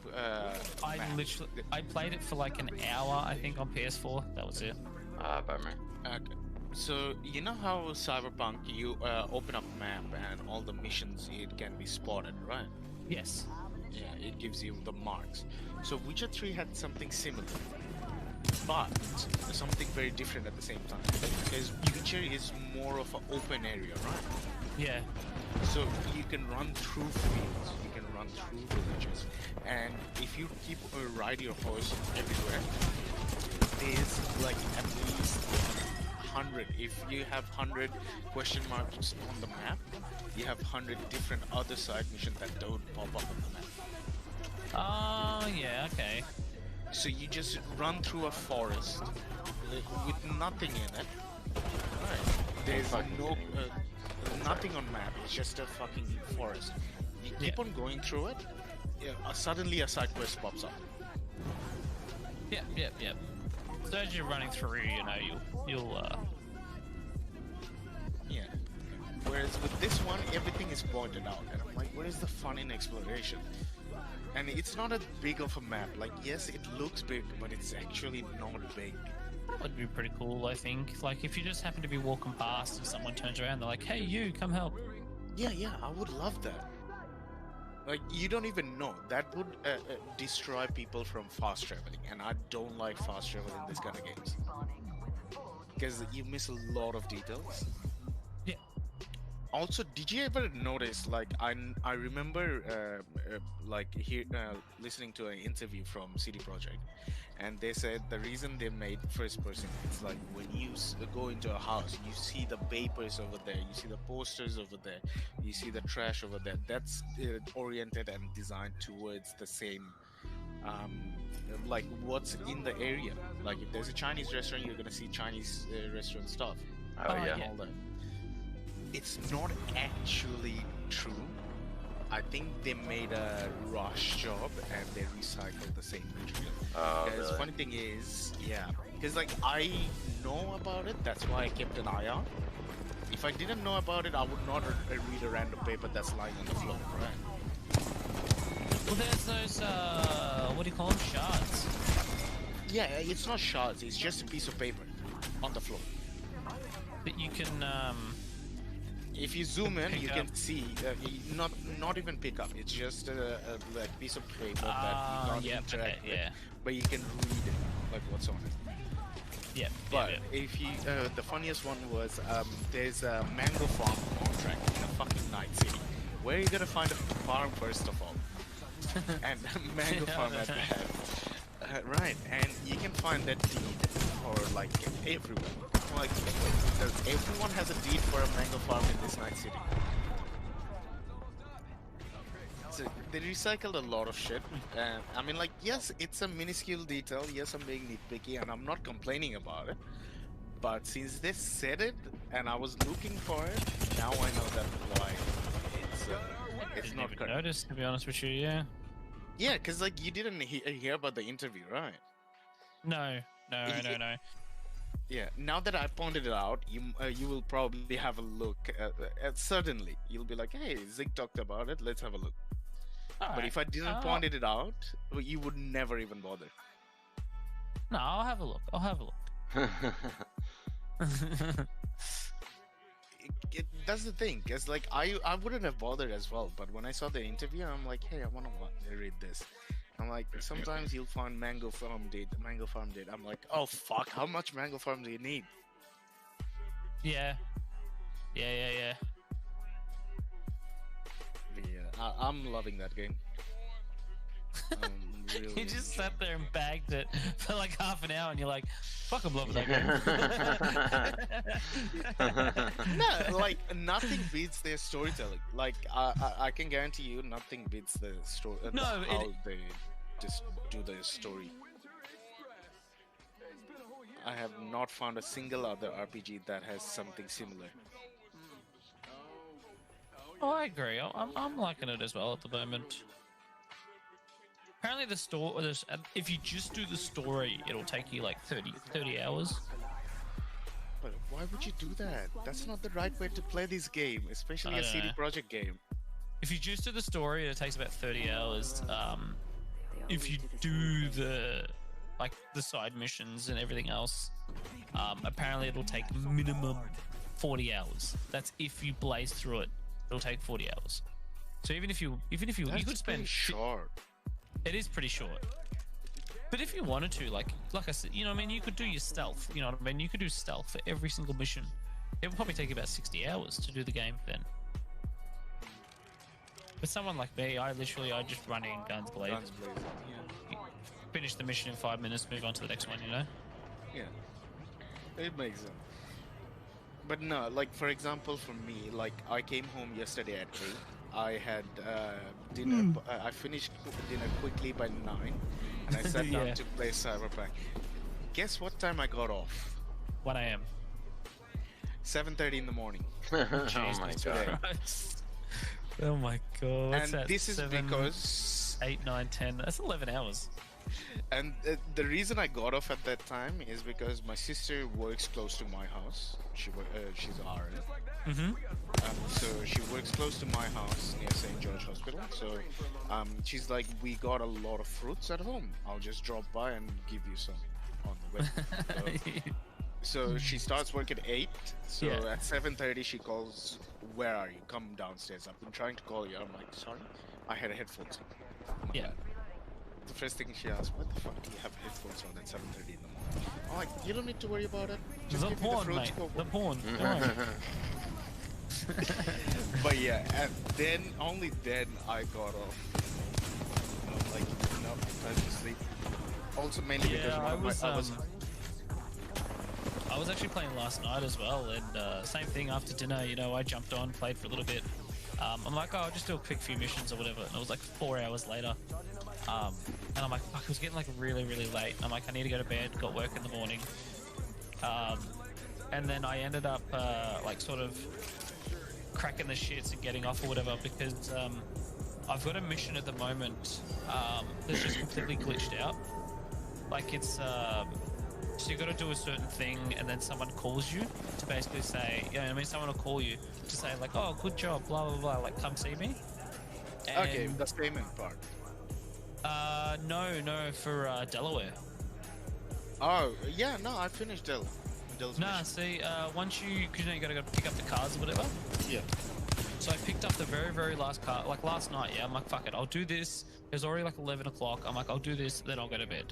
I played it for like an hour, I think, on PS4. That was it. Bummer. Okay. So you know how Cyberpunk, you open up map and all the missions it can be spotted, right? Yes. Yeah, it gives you the marks. So Witcher 3 had something similar, but something very different at the same time. Because Witcher is more of an open area, right? Yeah. So you can run through fields, you can run through villages, and if you keep ride your horse everywhere, there's like at least 100. If you have 100 question marks on the map, you have 100 different other side missions that don't pop up on the map. Oh, yeah, okay. So you just run through a forest with nothing in it. Right. There's no nothing on map. It's just a fucking forest. You keep on going through it. Yeah, suddenly a side quest pops up. Yep. So as you're running through, you know, you'll Yeah. Whereas with this one, everything is pointed out, and I'm like, where is the fun in exploration? And it's not as big of a map. Like, yes, it looks big, but it's actually not big. That would be pretty cool, I think. Like, if you just happen to be walking past and someone turns around, they're like, hey, you, come help. Yeah, I would love that. Like you don't even know. That would destroy people from fast traveling, and I don't like fast travel in this kind of games because you miss a lot of details. Yeah. Also, did you ever notice? Like I remember like listening to an interview from CD Projekt, and they said the reason they made first person is like when you go into a house, you see the papers over there, you see the posters over there, you see the trash over there. That's oriented and designed towards the same. Like what's in the area. Like if there's a Chinese restaurant, you're gonna see Chinese restaurant stuff. Oh yeah. And all that. It's not actually true. I think they made a rush job and they recycled the same material. Oh, Because really? funny thing is, yeah, because like I know about it, that's why I kept an eye out. If I didn't know about it, I would not read a random paper that's lying on the floor, right? Well, there's those what do you call them? Shards. Yeah, it's not shards, it's just a piece of paper on the floor. That you can If you zoom in, Pick you up. can see not even pick up. It's just a like piece of paper that you can't yeah, interact okay, with, yeah. but you can read it, like what's on it. Yeah. But yeah. if you, the funniest one was there's a mango farm contract in a fucking night city. Where are you gonna find a farm first of all? And a mango farm at that. Right, and you can find that deed or like everywhere. Like, does everyone has a deed for a mango farm in this night city? So they recycled a lot of shit. I mean, like, yes, it's a minuscule detail. Yes, I'm being nitpicky, and I'm not complaining about it. But since they said it, and I was looking for it, now I know that why it's Didn't not even correct. notice, to be honest with you. Yeah. Yeah, because like you didn't hear about the interview, right? No. He- No. Yeah. Now that I pointed it out, you will probably have a look. Certainly, you'll be like, "Hey, Zig talked about it. Let's have a look." But if I didn't pointed it out, you would never even bother. No, I'll have a look. That's the thing, cause like I wouldn't have bothered as well. But when I saw the interview, I'm like, "Hey, I wanna read this." I'm like, sometimes you'll find mango farm date. I'm like, "Oh fuck, how much mango farm do you need?" Yeah. Yeah, I'm loving that game. Really You just enjoying sat there and bagged it for like half an hour, and you're like, "Fuck, I'm loving that game." No, like nothing beats their storytelling. Like I can guarantee you, nothing beats the story. No, how they just do the story. I have not found a single other RPG that has something similar. Oh, I agree. I'm liking it as well at the moment. Apparently, if you just do the story, it'll take you like 30 hours. But why would you do that? That's not the right way to play this game, especially I a don't CD know. Projekt game. If you just do the story, it takes about 30 hours. If you do the side missions and everything else, apparently it'll take minimum 40 hours. That's if you blaze through it. It'll take 40 hours. So even if you That's you could pretty spend short. It is pretty short. But if you wanted to, like I said, you know what I mean, you could do your stealth. You know what I mean? You could do stealth for every single mission. It would probably take about 60 hours to do the game then. But someone like me, I just run in, guns blazing, Guns blazing. Yeah. finish the mission in 5 minutes, move on to the next one, you know? Yeah, it makes sense. But no, like for example, for me, like I came home yesterday at 8. I had dinner. I finished dinner quickly by 9, and I sat down Yeah. to play Cyberpunk. Guess what time I got off? 1 a.m. 7:30 in the morning. Oh my Jesus god. Christ. Oh my god. What's And that? this is 7, because 8, 9, 10. That's 11 hours. And the reason I got off at that time is because my sister works close to my house. She's an RN. Mm-hmm. So she works close to my house near St. George Hospital. So she's like, we got a lot of fruits at home. I'll just drop by and give you some on the way. So she starts work at 8. So Yeah. at 7:30 she calls, where are you? Come downstairs. I've been trying to call you. I'm like, sorry? I had headphones on. My Yeah. bad. The first thing she asked, "What the fuck do you have headphones on at 7:30 in the morning?" I'm like, "You don't need to worry about it. Just The give me porn, fruits mate. for The work." porn. Don't worry. But yeah, and then only then I got off. You know, like enough time to sleep. Also mainly because Yeah, one of I was actually playing last night as well, and same thing after dinner. You know, I jumped on, played for a little bit. I'm like, oh, I'll just do a quick few missions or whatever, and it was like 4 hours later. And I'm like, fuck, it was getting like really, really late. I'm like, I need to go to bed. Got work in the morning. And then I ended up like sort of cracking the shits and getting off or whatever because I've got a mission at the moment that's just completely glitched out. Like it's so you got to do a certain thing and then someone calls you to basically say, you know what I mean, someone will call you to say like, oh, good job, blah blah blah, like come see me. And, Okay, the payment part. no, for Delaware. Oh yeah, no, I finished Dell's Nah, mission. see, once you, cause you know you gotta go pick up the cars or whatever. Yeah. So I picked up the very, very last car, like last night. Yeah, I'm like, fuck it, I'll do this. It was already like 11 o'clock. I'm like, I'll do this, then I'll go to bed.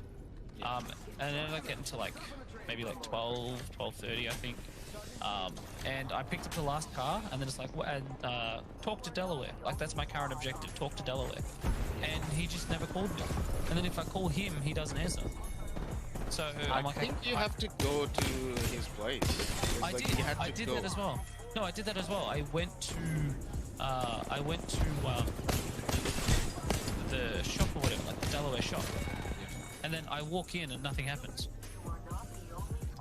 And then I get into like maybe like 12:30, I think. And I picked up the last car, and then it's like, talk to Delaware. Like that's my current objective, talk to Delaware. And he just never called me. And then if I call him, he doesn't answer. So I'm I like, think you have to go to his place. It's I like did. you had I to did go. that as well. No, I did that as well. I went to the shop or whatever, like the Delaware shop, and then I walk in and nothing happens.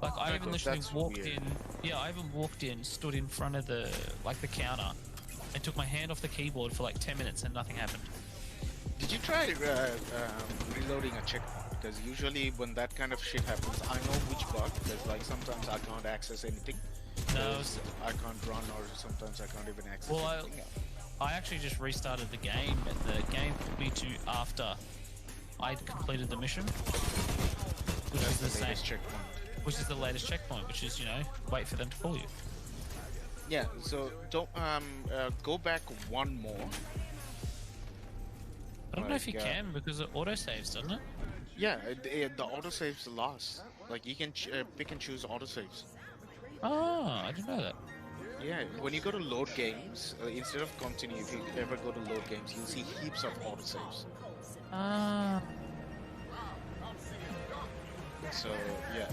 Like I even literally That's walked weird. in. Yeah, I even walked in, stood in front of the counter, and took my hand off the keyboard for like 10 minutes and nothing happened. Did you try reloading a checkpoint? Because usually when that kind of shit happens, I know which bug. Because like sometimes I can't access anything. No, 'Cause I can't run, or sometimes I can't even access well, anything. I actually just restarted the game, and the game took me to after I'd completed the mission, which is the same. latest checkpoint. Which is the latest checkpoint, which is, you know, wait for them to call you. Yeah. So don't go back one more. I don't know if you Like, can because it auto saves, doesn't it? Yeah, the autosaves last. Like you can pick and choose autosaves. Oh, I didn't know that. Yeah, when you go to load games, instead of continue, if you ever go to load games, you'll see heaps of autosaves. Ah, So yeah,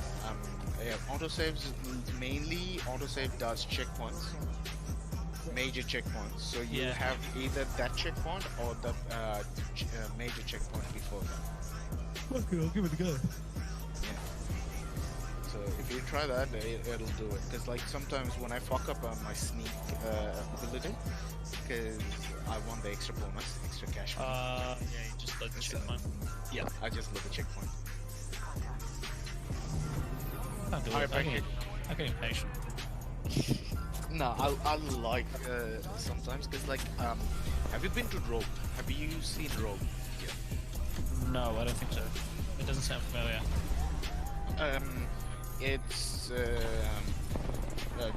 autosaves mainly autosave does checkpoints, major checkpoints. So you Yeah. have either that checkpoint or the major checkpoint before that. okay, I'll give it a go. So if you try that, it'll do it. Because like sometimes when I fuck up on my sneak ability, because I want the extra bonus, extra cash money. Yeah, you just load the checkpoint. Yeah, I just love the checkpoint. Can't do Alright, it. I get impatient. No, I like sometimes because like have you been to Rogue? Have you seen Rogue? No, I don't think so. It doesn't sound familiar. It's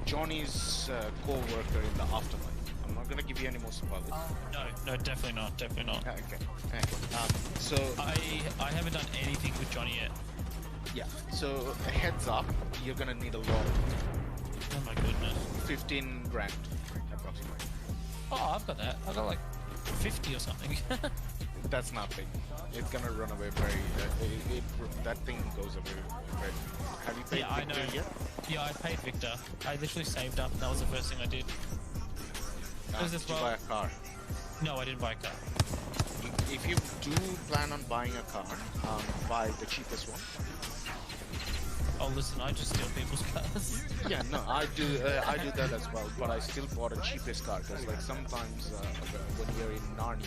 Johnny's co-worker in the afterlife. I'm not gonna give you any more spoilers. No, definitely not. Definitely not. Okay. So I haven't done anything with Johnny yet. yeah. So heads up, you're gonna need a lot. Oh my goodness. 15 grand approximately. Oh, I've got that. I've got like 50 or something. That's nothing. It's gonna run away very. That thing goes away very. Have you paid Yeah, I Victor know. yet? Yeah, I paid Victor. I literally saved up, and that was the first thing I did. Was this Did you well? buy a car? No, I didn't buy a car. If you do plan on buying a car, buy the cheapest one. Oh, listen, I just steal people's cars. Yeah, no, I do that as well. But I still bought a cheapest car because like sometimes when you're in Narnia,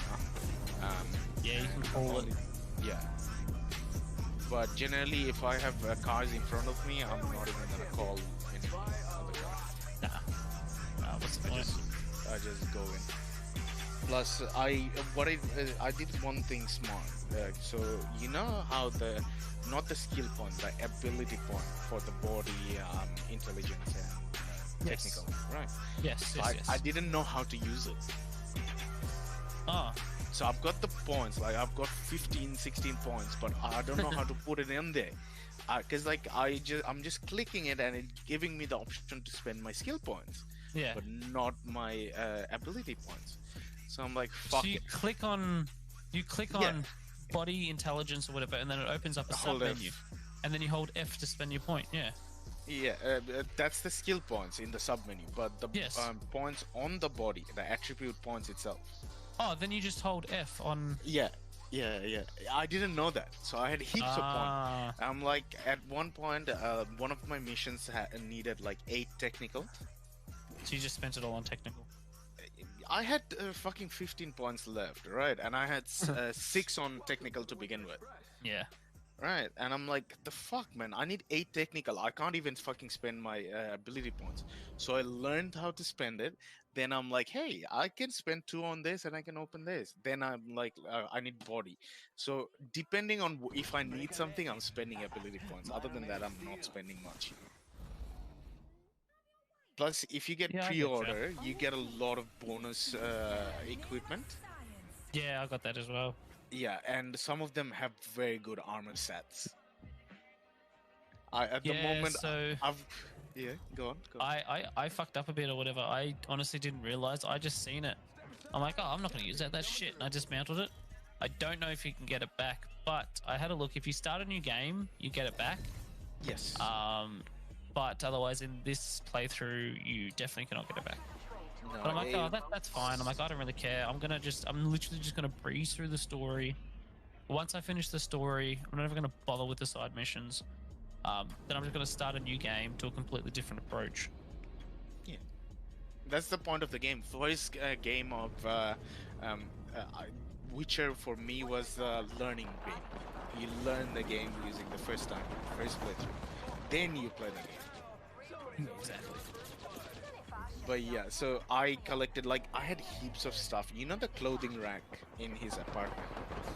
Yeah, you can call it. yeah. But generally, if I have cars in front of me, I'm not even gonna call any other car. Nah. What's the point? I just go in. Plus, I did one thing smart. So you know how not the skill point, the ability point for the body, intelligence and Yes. technical, right? Yes, So yes, yes. I didn't know how to use it. Ah, So I've got the points, like I've got 15, 16 points, but I don't know how to put it in there. Cause like I'm just clicking it and it's giving me the option to spend my skill points, Yeah. but not my ability points. So I'm like, So fuck you it. click on body intelligence or whatever, and then it opens up a sub Hold F. menu, and then you hold F to spend your point. Yeah. Yeah, that's the skill points in the sub menu, but the Yes. points on the body, the attribute points itself. Oh, then you just hold F on. Yeah. I didn't know that, so I had heaps of Ah. points. I'm like, at one point, one of my missions needed like 8 technical. So you just spent it all on technical. I had fucking 15 points left, right? And I had 6 on technical to begin with. Yeah. Right, and I'm like, the fuck, man, I need 8 technical. I can't even fucking spend my ability points. So I learned how to spend it. Then I'm like, hey, I can spend 2 on this and I can open this. Then I'm like, I need body. So depending on if I need something, I'm spending ability points. Other than that, I'm not spending much. Plus, if you get Yeah, I getcha. pre-order, you get a lot of bonus equipment. Yeah, I got that as well. Yeah, and some of them have very good armor sets. At the Yeah, moment, so- yeah, go on. I fucked up a bit or whatever. I honestly didn't realize. I just seen it. I'm like, oh, I'm not going to use that. That's shit. And I dismantled it. I don't know if you can get it back, but I had a look. If you start a new game, you get it back. Yes. But otherwise, in this playthrough, you definitely cannot get it back. No, But I'm like, oh, that's fine. I'm like, I don't really care. I'm literally just gonna breeze through the story. Once I finish the story, I'm never gonna bother with the side missions. Then I'm just gonna start a new game to a completely different approach. Yeah. That's the point of the game. First game of Witcher for me was the learning game. You learn the game using the first playthrough. Then you play the game. Exactly. But yeah, so I collected, like, I had heaps of stuff. You know the clothing rack in his apartment?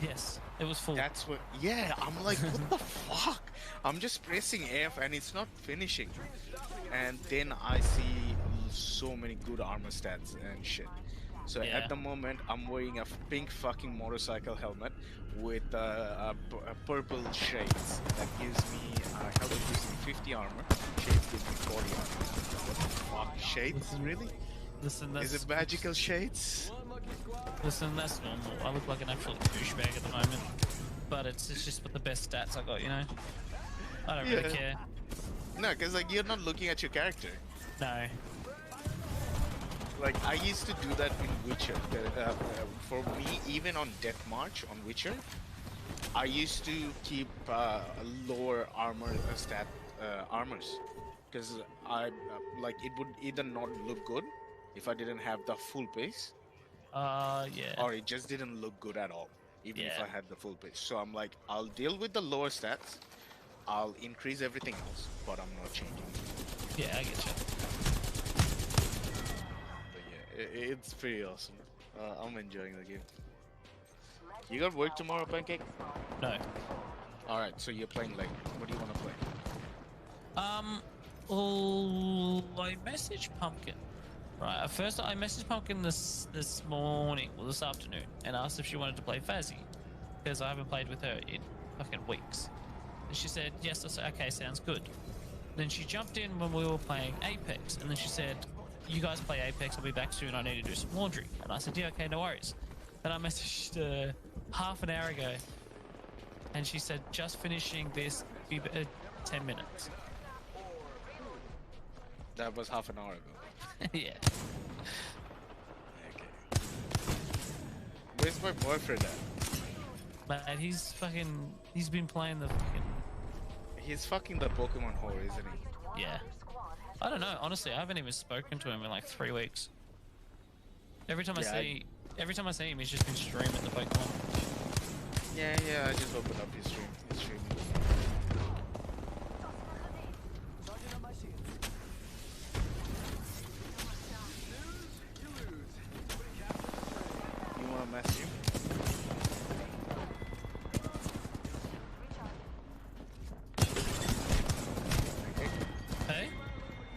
Yes, it was full. That's what, yeah, I'm like, what the fuck? I'm just pressing F and it's not finishing. And then I see so many good armor stats and shit. So Yeah. at the moment, I'm wearing a pink fucking motorcycle helmet with purple shades. That gives me, helmet gives me 50 armor, shades gives me 40 armor. What the fuck? Shades? Really? Listen, that's Is it magical shades? Listen, that's normal. I look like an absolute douchebag at the moment, but it's just with the best stats I got, you know. I don't really Yeah. care. No, because like you're not looking at your character. No. Like I used to do that in Witcher. For me, even on Death March on Witcher, I used to keep lower armor armors, because I like it would either not look good if I didn't have the full pace, Yeah. or it just didn't look good at all, even if Yeah. I had the full pace. So I'm like, I'll deal with the lower stats, I'll increase everything else, but I'm not changing. Yeah, I get you. But yeah, it's pretty awesome. I'm enjoying the game. You got work tomorrow, Pancake? No. Alright, so you're playing late. What do you want to play? I messaged Pumpkin. Right, at first I messaged Pumpkin this morning, or this afternoon, and asked if she wanted to play Fazzy, because I haven't played with her in fucking weeks. And she said, yes. I said, okay, sounds good. Then she jumped in when we were playing Apex, and then she said, you guys play Apex, I'll be back soon, I need to do some laundry. And I said, yeah, okay, no worries. Then I messaged her half an hour ago, and she said, just finishing this, be 10 minutes. That was half an hour ago. Yeah. Okay. Where's my boyfriend at? Man, he's been playing the fucking... He's fucking the Pokemon whore, isn't he? Yeah. I don't know, honestly, I haven't even spoken to him in like 3 weeks. Every time I see him, he's just been streaming the Pokemon. Yeah, I just opened up his stream. He's streaming. You wanna message him? Okay. Hey?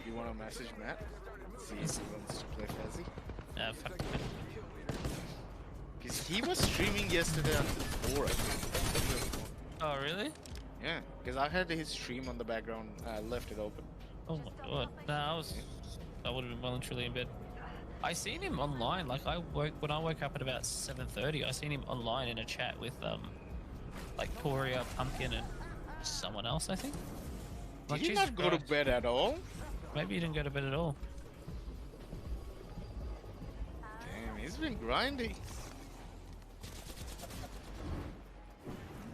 You wanna message Matt? See if he wants to play Fuzzy? Fuck. He's He was streaming yesterday until 4, I think. Oh, really? Yeah, because I had his stream on the background. I left it open. Oh my god. Nah, I would have been well and truly in bed. I seen him online. Like when I woke up at about 7:30. I seen him online in a chat with like Poria, Pumpkin, and someone else. I think. Did he Jesus not go to Christ. bed at all? Maybe he didn't go to bed at all. Damn, he's been grinding.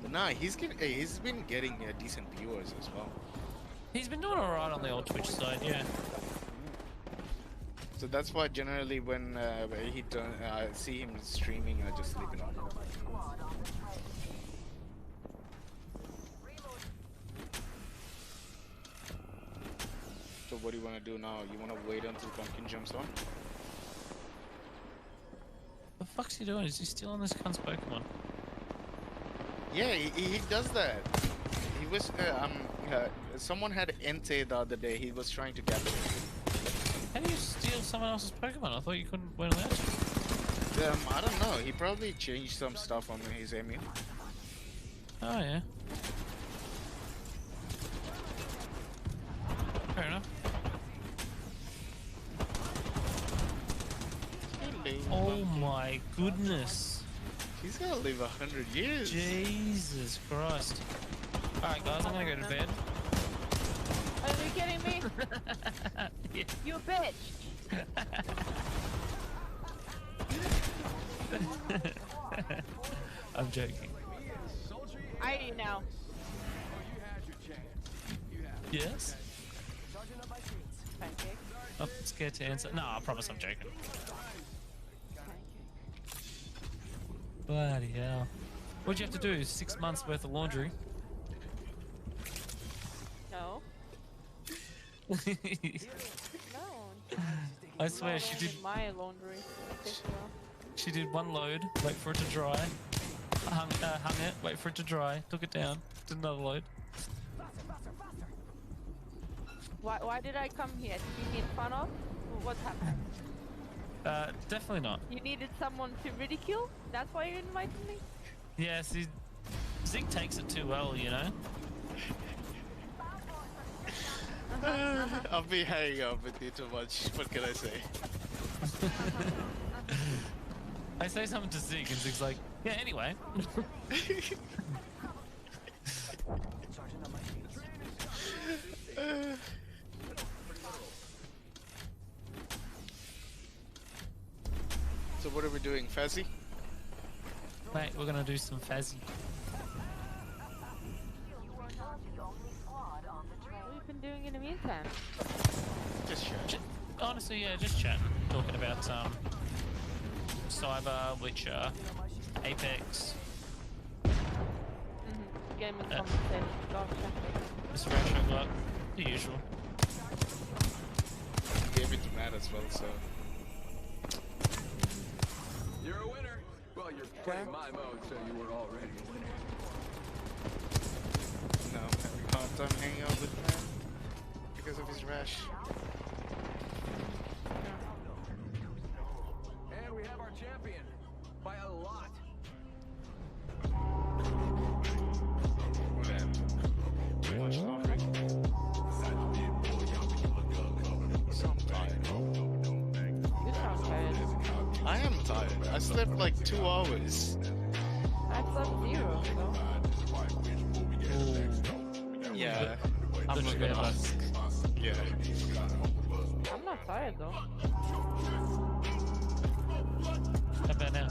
But nah, he's been getting decent viewers as well. He's been doing alright on the old Twitch side, yeah. So that's why generally when I see him streaming, I just leave it on. So what do you want to do now? You want to wait until Pumpkin jumps on? The fuck's he doing? Is he still on this cunt's Pokemon? Yeah, he does that. He was someone had Entei the other day. He was trying to capture it. How do you steal someone else's Pokemon? I thought you weren't allowed to. I don't know. He probably changed some stuff on his emu. Oh yeah. Fair enough. Oh my goodness. He's gonna live 100 years. Jesus Christ. Alright guys, I'm gonna go to bed. Are you kidding me? Yeah. You bitch! I'm joking. I do now. Yes? Pancake. I'm scared to answer. No, I promise I'm joking. Bloody hell. What'd you have to do? 6 months worth of laundry? No. No. I swear she did. My laundry. It takes a while. She did one load, wait for it to dry, hung it, wait for it to dry, took it down, did another load. Why did I come here? Did you need fun of? What happened? Definitely not. You needed someone to ridicule? That's why you invited me? Yeah, see, Zig takes it too well, you know? I'll be hanging out with you too much. What can I say? I say something to Zig and Zig's like, yeah, anyway. So what are we doing, Fazzy? Mate, we're gonna do some Fazzy. What have you been doing in the meantime? Just chat. Honestly, yeah, just chatting, talking about Cyber, Witcher, Apex, Game and conversation. Gotcha. Mr. Rash got the usual. Gave it to Matt as well, so. You're a winner. Well, you're playing my mode, so you were already a winner. No, I'm having a hard time hanging out with Matt because of his rash. And we have our champion by a lot. What happened? Too much laughing. So I'm tired. You sound tired. I am tired. I slept like 2 hours. I slept 0, so. Yeah. I'm Good not to gonna hear. ask. Yeah. I'm not tired though. How about now?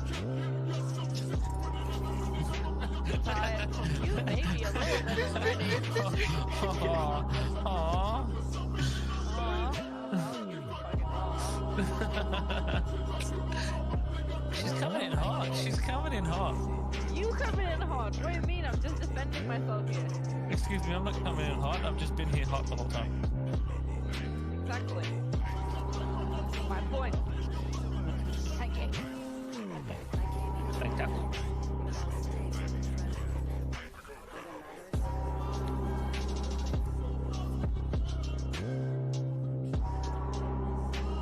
Tired. You maybe a little bit already. Aww. She's coming in hot. She's coming in hot. You coming in hot. What do you mean? I'm just defending myself here. Excuse me, I'm not coming in hot. I've just been here hot the whole time. Exactly. My point. Pancake. Thank you.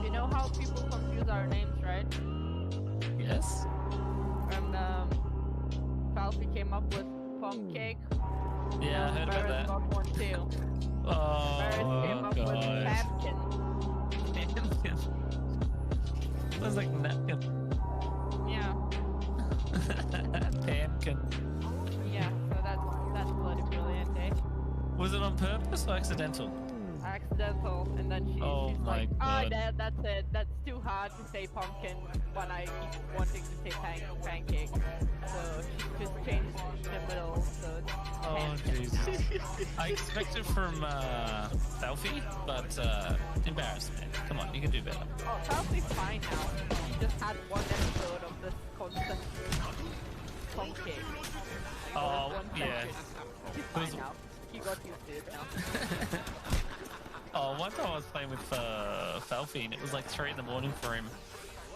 You know how people confuse our names, right? Yes? heard about Barrett's that. got one too. Barrett came Oh up with god. napkin. Sounds like napkin. Yeah, Pamkin. yeah. So that's bloody brilliant, eh? Was it on purpose or accidental? Accidental, and then Oh she's my like, God. that's it. That's too hard to say pumpkin when I keep wanting to say pancake. So she just changed in the middle. So it's Oh pancake. Jesus. I expected from Falfy, but embarrassed, man. Come on, you can do better. Oh, Kelsey's fine now. She just had one episode of this constant pumpkin. Like, Oh, one yeah. session. She's It was- fine now. He got used to it now. Oh, one time I was playing with Falfy and it was like 3 in the morning for him.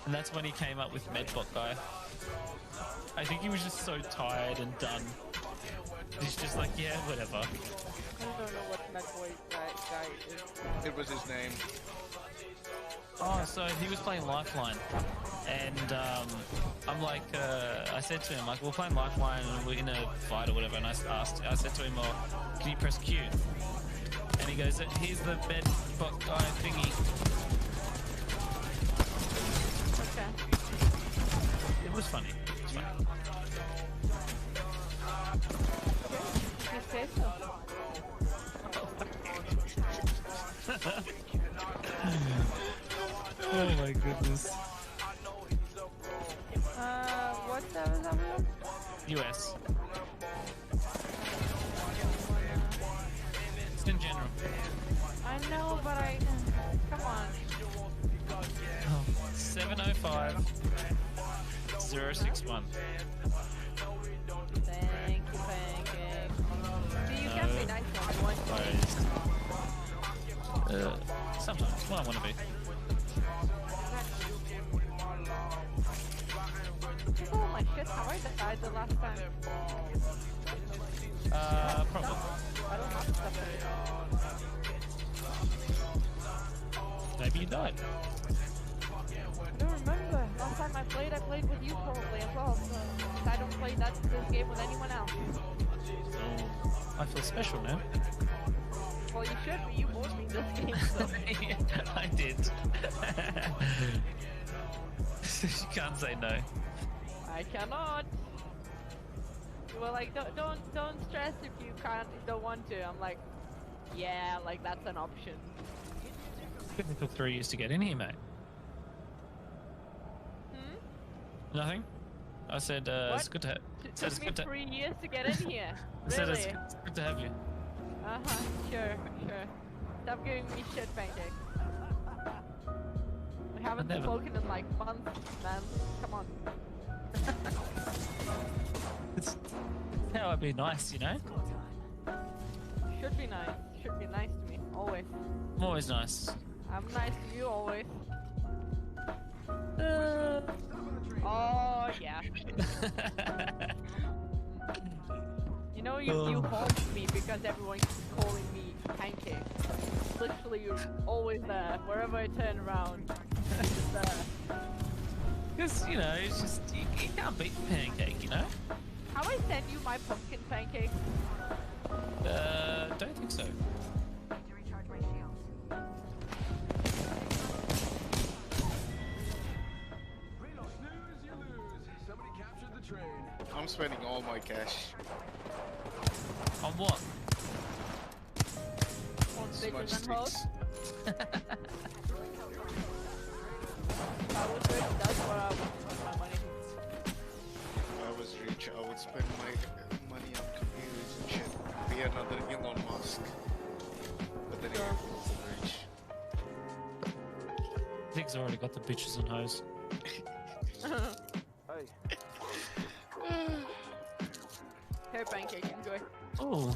And that's when he came up with Medbot guy. I think he was just so tired and done. He's just like, yeah, whatever. I don't know what Medboy guy is. It was his name. Oh, so he was playing Lifeline. And I'm like, I said to him, like, we're playing Lifeline and we're in a fight or whatever. And I said to him, oh, can you press Q? And he goes, here's the Medbot guy thingy. Okay. It was funny. It was funny. You say so. Oh my goodness. What servers are we on? US. Just in general. I know, but come on. 705 061. Thank you, Pancake. See, you can be nice when you want to. Sometimes. Well, I want to be. Oh my shit, how I died the last time? Probably. I don't have stuff Maybe you died. I don't remember. Last time I played with you probably as well. So I don't play this game with anyone else. I feel special now. Well, you should be. You bought me this game, so. Yeah, I did. You can't say no. I cannot. You were like, don't stress if you don't want to. I'm like, yeah, like that's an option. It took 3 years to get in here, mate. Nothing? I said, it's good to have. It Said it's took me good to. 3 years to get in here. I said Really? it's good to have you. Sure. Stop giving me shit, Pancake. We haven't Never. spoken in like months, man. Come on. It's how I'd be nice, you know? Should be nice. Should be nice to me. Always. I'm always nice. I'm nice to you always. Oh, yeah. You know, you haunt me because everyone keeps calling me Pancake. Literally, you're always there, wherever I turn around. Just there. Because, you know, it's just, you can't beat the pancake, you know? How I send you my pumpkin pancake? Don't think so. To recharge my shields. Snooze, you lose. Somebody captured the train. I'm spending all my cash. On what? On Smudge bitches and hoes? sticks. I was rich, that's where I would spend my money. If I was rich, I would spend my money on computers and shit. Be another Elon Musk. But then again, I'm rich. Zig's already got the bitches and hoes. Here, Pancake, enjoy. Oh,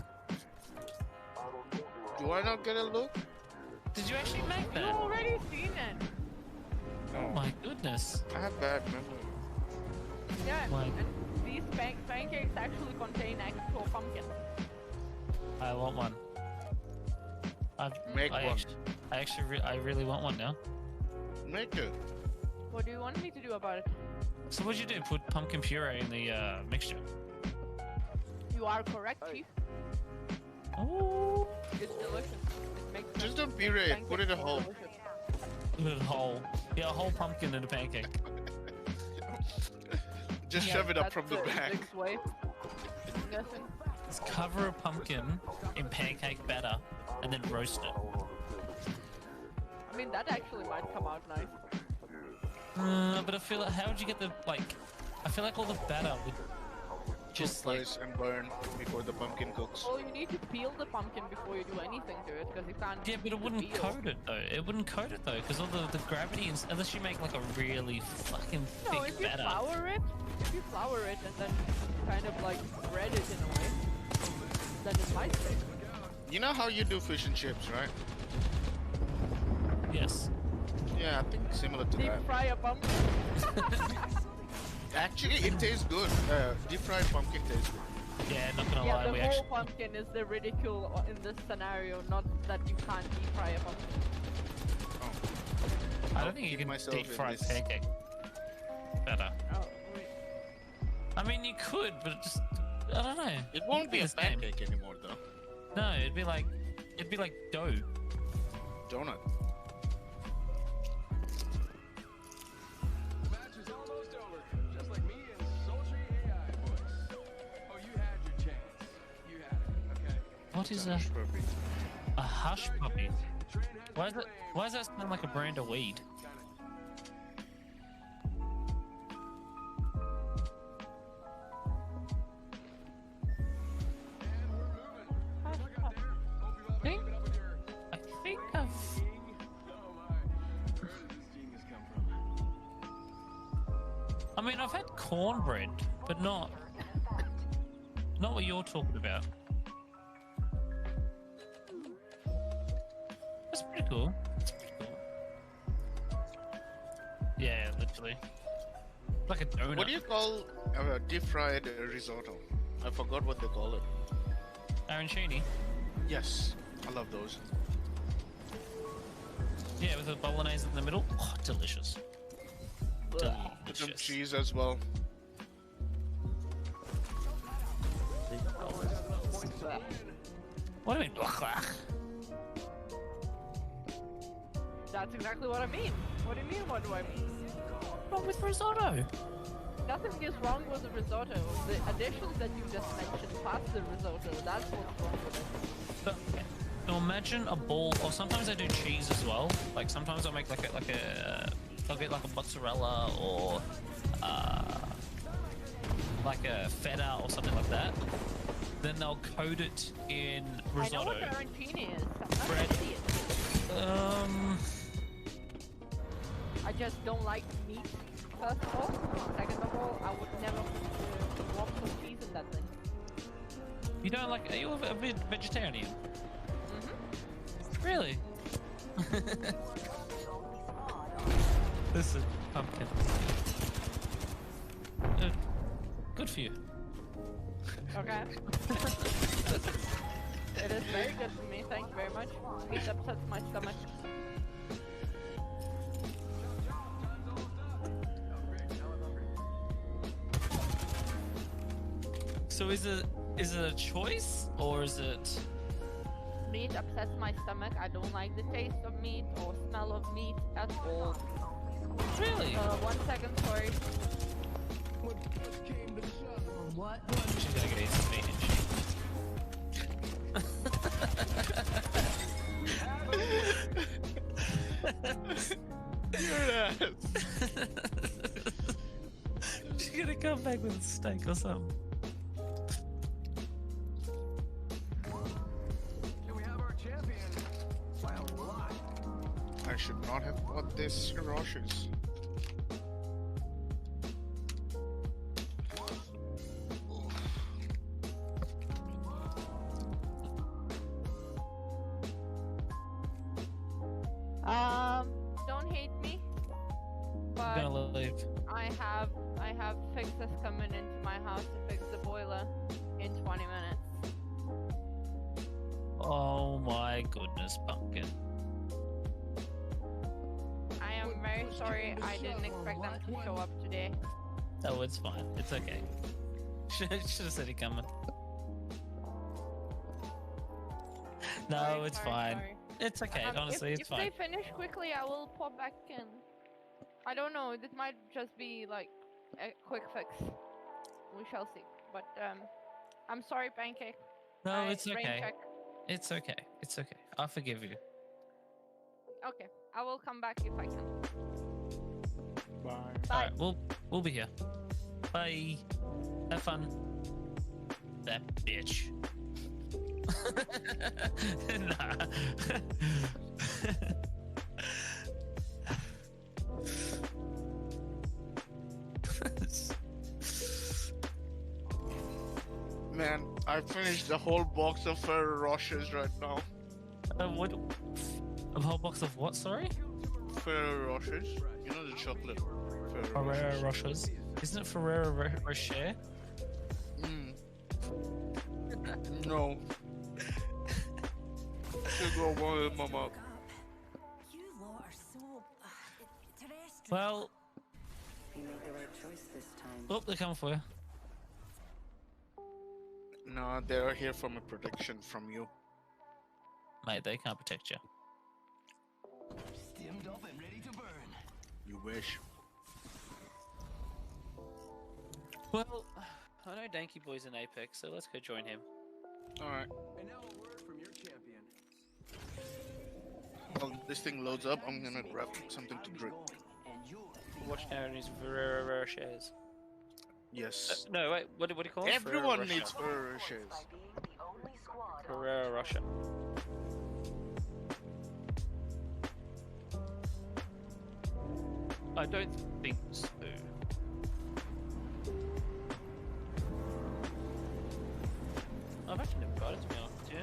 Do I not get a look? did you actually make You that? already seen it. Oh No. my goodness. I have bad memory. Yeah, Like- and these pancakes actually contain actual pumpkin. I want one. Make one. I really want one now. Make it. What do you want me to do about it? So what'd you do? Put pumpkin puree in the mixture? You are correct, Chief. Oh, It's delicious. It makes Just them- don't puree it. pancakes Put it in a more hole. delicious. a whole, yeah, a whole pumpkin in a pancake. Just Yeah, shove it up that's from the back. Zig's way. I'm guessing. Just cover a pumpkin in pancake batter and then roast it. I mean, that actually might come out nice. But I feel like, how would you get the, like, I feel like all the batter would just like, Slice and burn before the pumpkin cooks. Well, you need to peel the pumpkin before you do anything to it, because you can't. yeah, but it wouldn't peel. coat it though. It wouldn't coat it though, because all the gravity, unless you make like a really fucking No, thick if you batter. flour it, and then kind of like bread it in a way, then it might stick. You know how you do fish and chips, right? Yes. Yeah, I think similar to Deep that. fry a pumpkin. Actually, it tastes good. Deep fried pumpkin tastes good. Yeah, not gonna Yeah, lie, the we whole actually. pumpkin is the ridicule in this scenario, not that you can't deep fry a pumpkin. I I'll don't think you keep can myself deep in fry this. pancake batter. Oh, wait. I mean, you could, but it just, I don't know. It won't be a This game. pancake anymore, though. No, it'd be like dough. Donut. The match is almost over, just like me and sultry AI voice. Oh, you had your chance. You had it. Okay. What is a hush puppy? Why does that sound like a brand of weed? Think? I think I've. I mean, I've had cornbread, but not what you're talking about. That's pretty cool. That's pretty cool. Yeah, literally. Like a donut. What do you call deep fried risotto? I forgot what they call it. Arancini? Yes, I love those. Yeah, with a bolognese in the middle. Oh, delicious. Put some Delicious. cheese as well. What do you mean? That's exactly what I mean. What do you mean, what do I mean? Wrong with risotto? Nothing is wrong with the risotto. The additions that you just mentioned past the risotto, that's what's wrong with it. But, so imagine a ball, or sometimes I do cheese as well. Like sometimes I'll make I'll get like a mozzarella or like a feta or something like that. Then they'll coat it in I know what risotto. arancini is. I'm not Bread. an idiot. I just don't like meat, first of all. Second of all, I would never put drop some cheese in that thing. You don't like? Are you a vegetarian? Mm-hmm. Really? This is pumpkin. Good for you. Okay. It is very good for me, thank you very much. Meat upsets my stomach. So is it a choice or is it? Meat upsets my stomach. I don't like the taste of meat or smell of meat at all. Really? 1 second, sorry. What? She's gonna get eaten meat, isn't You're an ass. she? She's gonna come back with a steak or something. And we have our champion by a lot. I should not have bought this Roshes. Don't hate me, I'm but gonna leave. I have fixers coming into my house to fix the boiler in 20 minutes. Oh my goodness, pumpkin. I am very sorry. I didn't expect them to show up today. Oh, it's fine. It's okay. Should have said it coming. No, Sorry, it's sorry, fine. sorry. It's okay. Honestly, if it's fine. they finish quickly, I will pop back in. I don't know. This might just be like a quick fix. We shall see. But I'm sorry, Pancake. No, it's brain okay. check. It's okay. It's okay. I forgive you. Okay, I will come back if I can. Bye. Bye. Alright, we'll be here. Bye. Have fun. That bitch. Nah. Man, I finished the whole box of Ferrero Rochers right now. What? A whole box of what? Sorry. Ferrero Rochers, you know the chocolate. Ferrero Rochers. Isn't it Ferrero Rocher? No. Still got one in my mouth. You lot are so terrestrial. Well, You made the right choice this time. oh, they're coming for you. No, they're here for my protection from you. Mate, they can't protect you. Stimmed up and ready to burn. You wish. Well, I know Danky Boy's in Apex, so let's go join him. Alright. And now a word from your champion. While this thing loads up, I'm gonna grab something to drink. Watch now and his Ferrero Rochers. Yes. No, wait, what do you call it? Everyone Ferrero needs Rocher. Ferrero Rochers. By being the only squad on Ferrero Rocher. I don't think so. I've actually never got it, to be honest with you.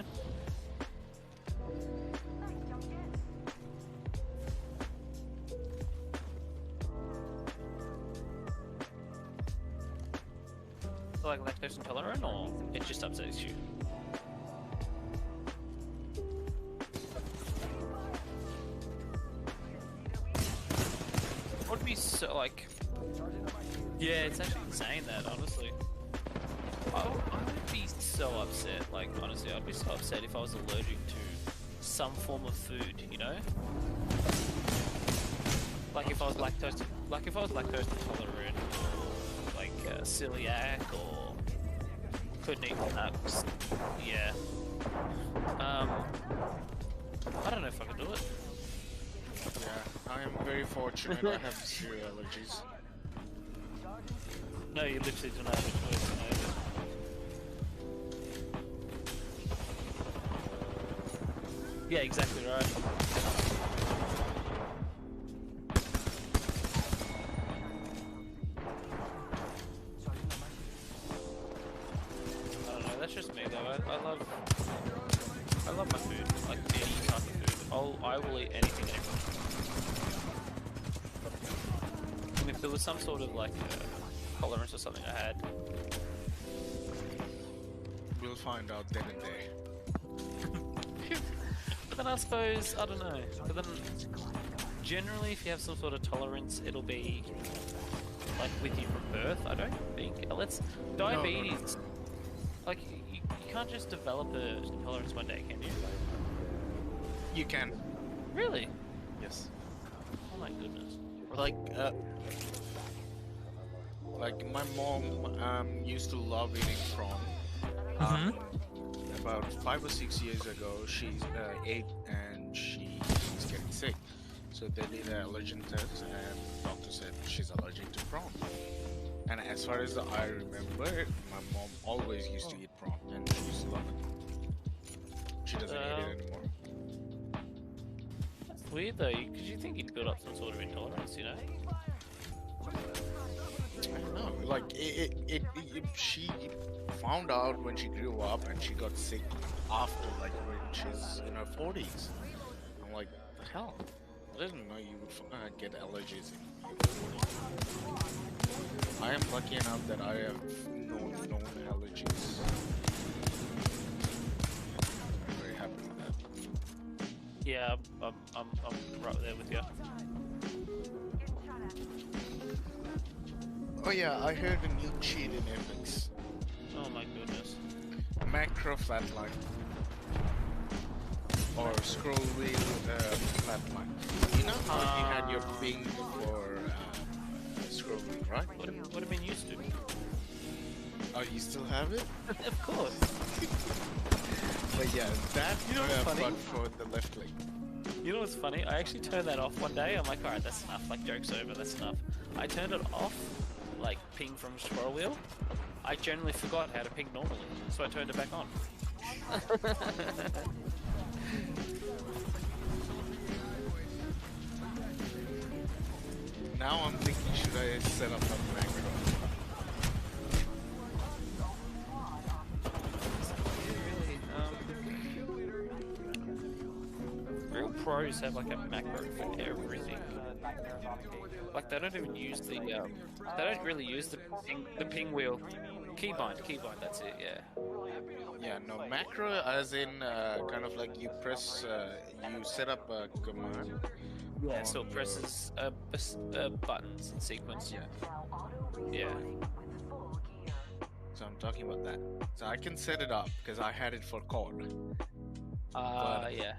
Like lactose intolerant, or it just upsets you? Would be so like. Yeah, it's actually insane that honestly. I would be so upset. Like honestly, I'd be so upset if I was allergic to some form of food. You know, like if I was lactose intolerant, or like celiac, or couldn't eat nuts. Yeah. I don't know if I could do it. Yeah, I am very fortunate. I have zero allergies. No, you literally do not have a choice. Yeah, exactly right. I don't know, that's just me though. I love my food, like any type of food. I will eat anything and everything. And if there was some sort of like tolerance or something I had, We'll find out then and there. but then I suppose, I don't know, but then generally if you have some sort of tolerance, it'll be like with you from birth, I don't think. Diabetes, like you can't just develop a tolerance one day, can you? You can. Really? Yes. Oh my goodness. Like my mom used to love eating prawn. About 5 or 6 years ago, she ate and she was getting sick. So they did an allergen test, and the doctor said she's allergic to prawn. And as far as I remember, my mom always used to eat prawn, and she used to love it. She doesn't eat it anymore. That's weird though, because you think you'd build up some sort of intolerance, you know? I don't know. Like she found out when she grew up, and she got sick after, like when she's in her 40s. I'm like, the hell? I didn't know you would get allergies in your 40s. I am lucky enough that I have no known allergies. I'm very happy with that. Yeah, I'm right there with you. Oh yeah, I heard a new cheat in Apex. Oh my goodness. Macro flatline. scroll wheel flatline. You know how you had your ping for scroll wheel, right? Would have been used to. Oh, you still have it? Of course. But yeah, that You know what's funny? but for the left leg. You know what's funny? I actually turned that off one day. I'm like, alright, that's enough. Like, joke's over, that's enough. I turned it off, like, ping from scroll wheel. I generally forgot how to ping normally, so I turned it back on. Now I'm thinking, should I set up a macro? Real pros have like a macro for everything. Like they don't even use the they don't really use the ping wheel. Keybind, that's it, yeah. Yeah, no, macro as in kind of like you press, you set up a command. Yeah, so it presses buttons in sequence. Yeah. So I'm talking about that. So I can set it up because I had it for COD. Yeah.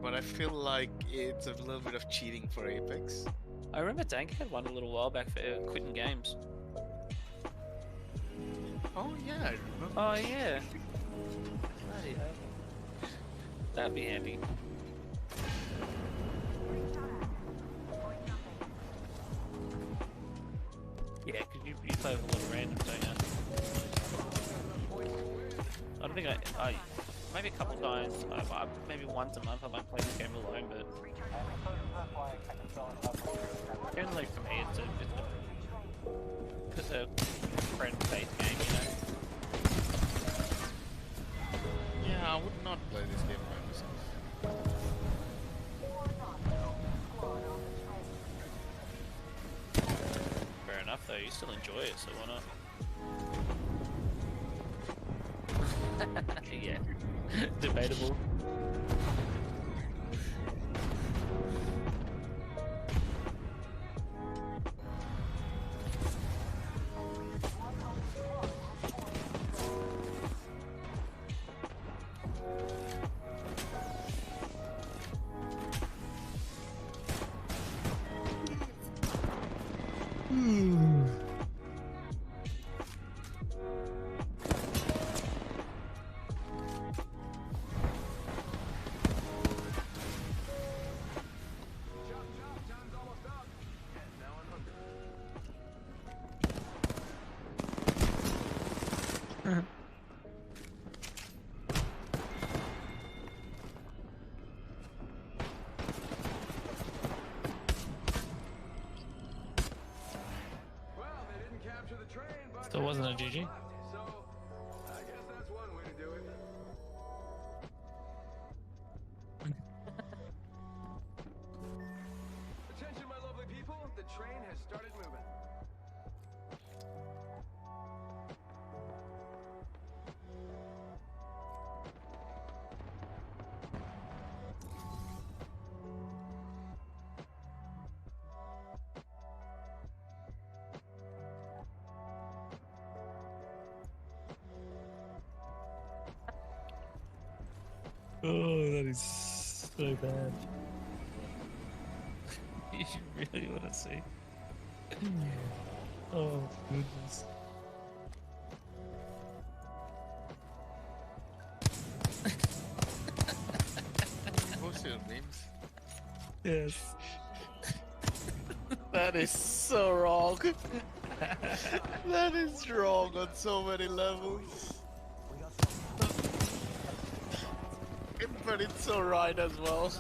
But I feel like it's a little bit of cheating for Apex. I remember Dank had one a little while back for quitting games. Oh yeah, I remember. Oh yeah. Bloody hell. That'd be handy. Yeah, because you play with a lot of randoms, don't you? I don't think I maybe a couple times, maybe once a month I might play this game alone, but generally for me it's a friend-based game, you know? Yeah, I would not play this game by myself. Fair enough though, you still enjoy it, so why not? Yeah, debatable. So it wasn't a GG? So, I guess that's one way to do it. Attention, my lovely people. The train has started moving. Oh, that is so bad. You really want to see? Oh, goodness. What's your names? Yes. That is so wrong. That is wrong on so many levels. But it's so right as well.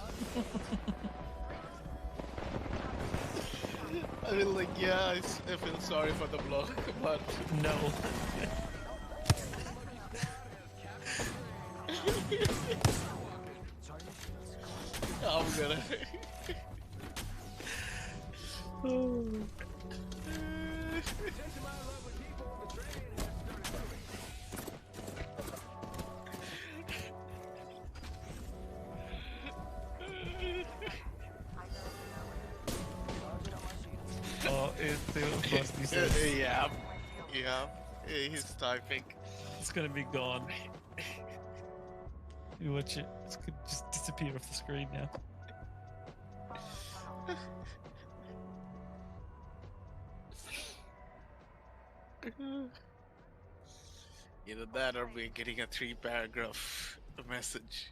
I mean, like, yeah, I feel sorry for the block, but No. I'm gonna. Oh, it must be so. Yeah, he's typing. It's gonna be gone. You watch it. It's gonna just disappear off the screen now. Either that or we're getting a 3-paragraph message.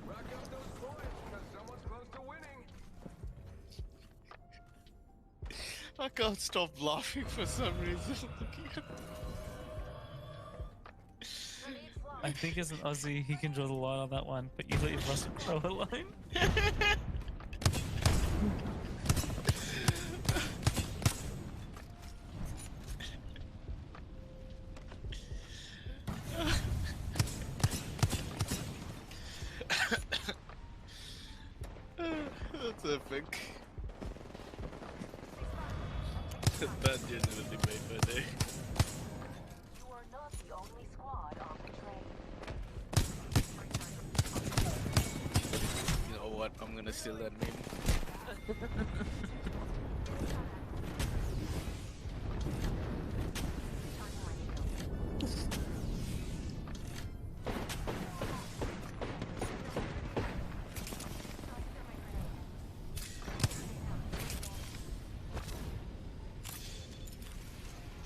Rack up those points, because someone's close to winning. I can't stop laughing for some reason. I think as an Aussie, he can draw the line on that one, but you leave Russell Crowe alone. That's epic. That genuinely made my day. You are not the only squad on the train. You know what? I'm gonna steal that meme.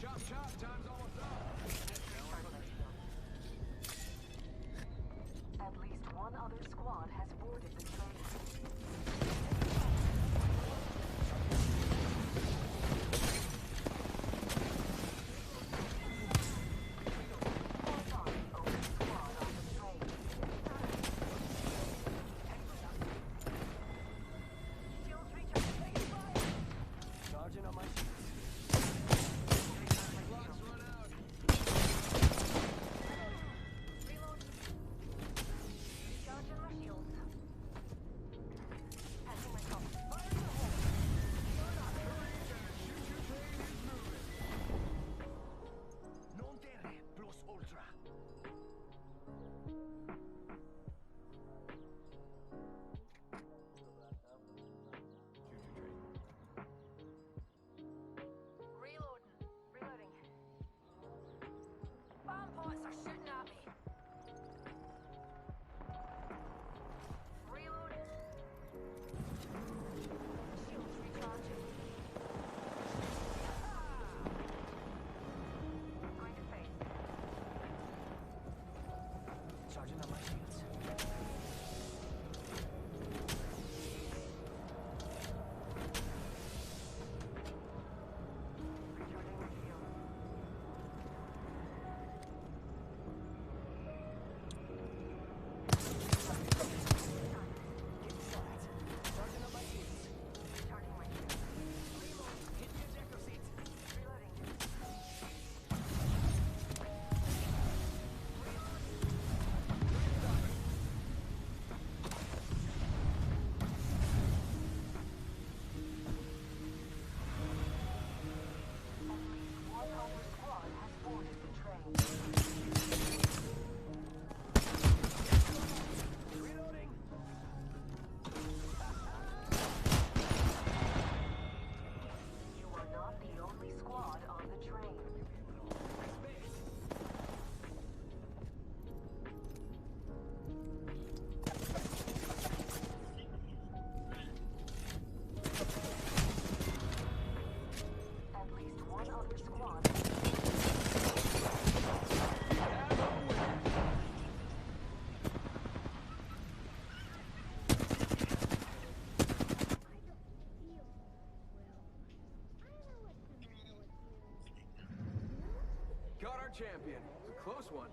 Chop, chop, time's almost up. At least one other squad has boarded the train. Charging on my Clock's run out. Charging my shields. Passing my top. Non terre plus ultra. Reloading. Bomb pots are shooting at me. Reloading. Shields recharging. Going to face. Charging on my shields. Recharging my shield. Charging on my shields. Recharging my shield. Hit the ejector seat. Reloading. At least one other squad has boarded the train. Reloading. You are not the only squad on the train. At least one other squad. Got our champion. It's a close one.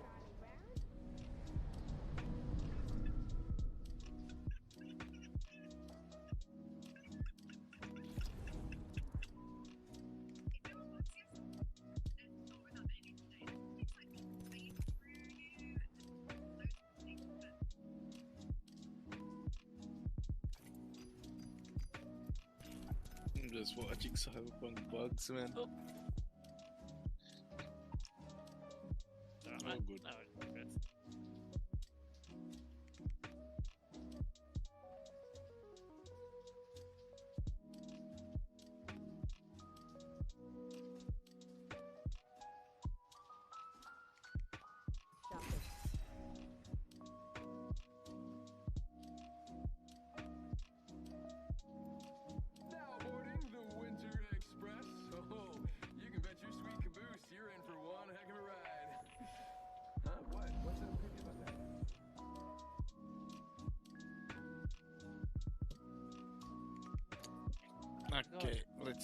I'm just watching Cyberpunk bugs, man. Oh. Oh, good.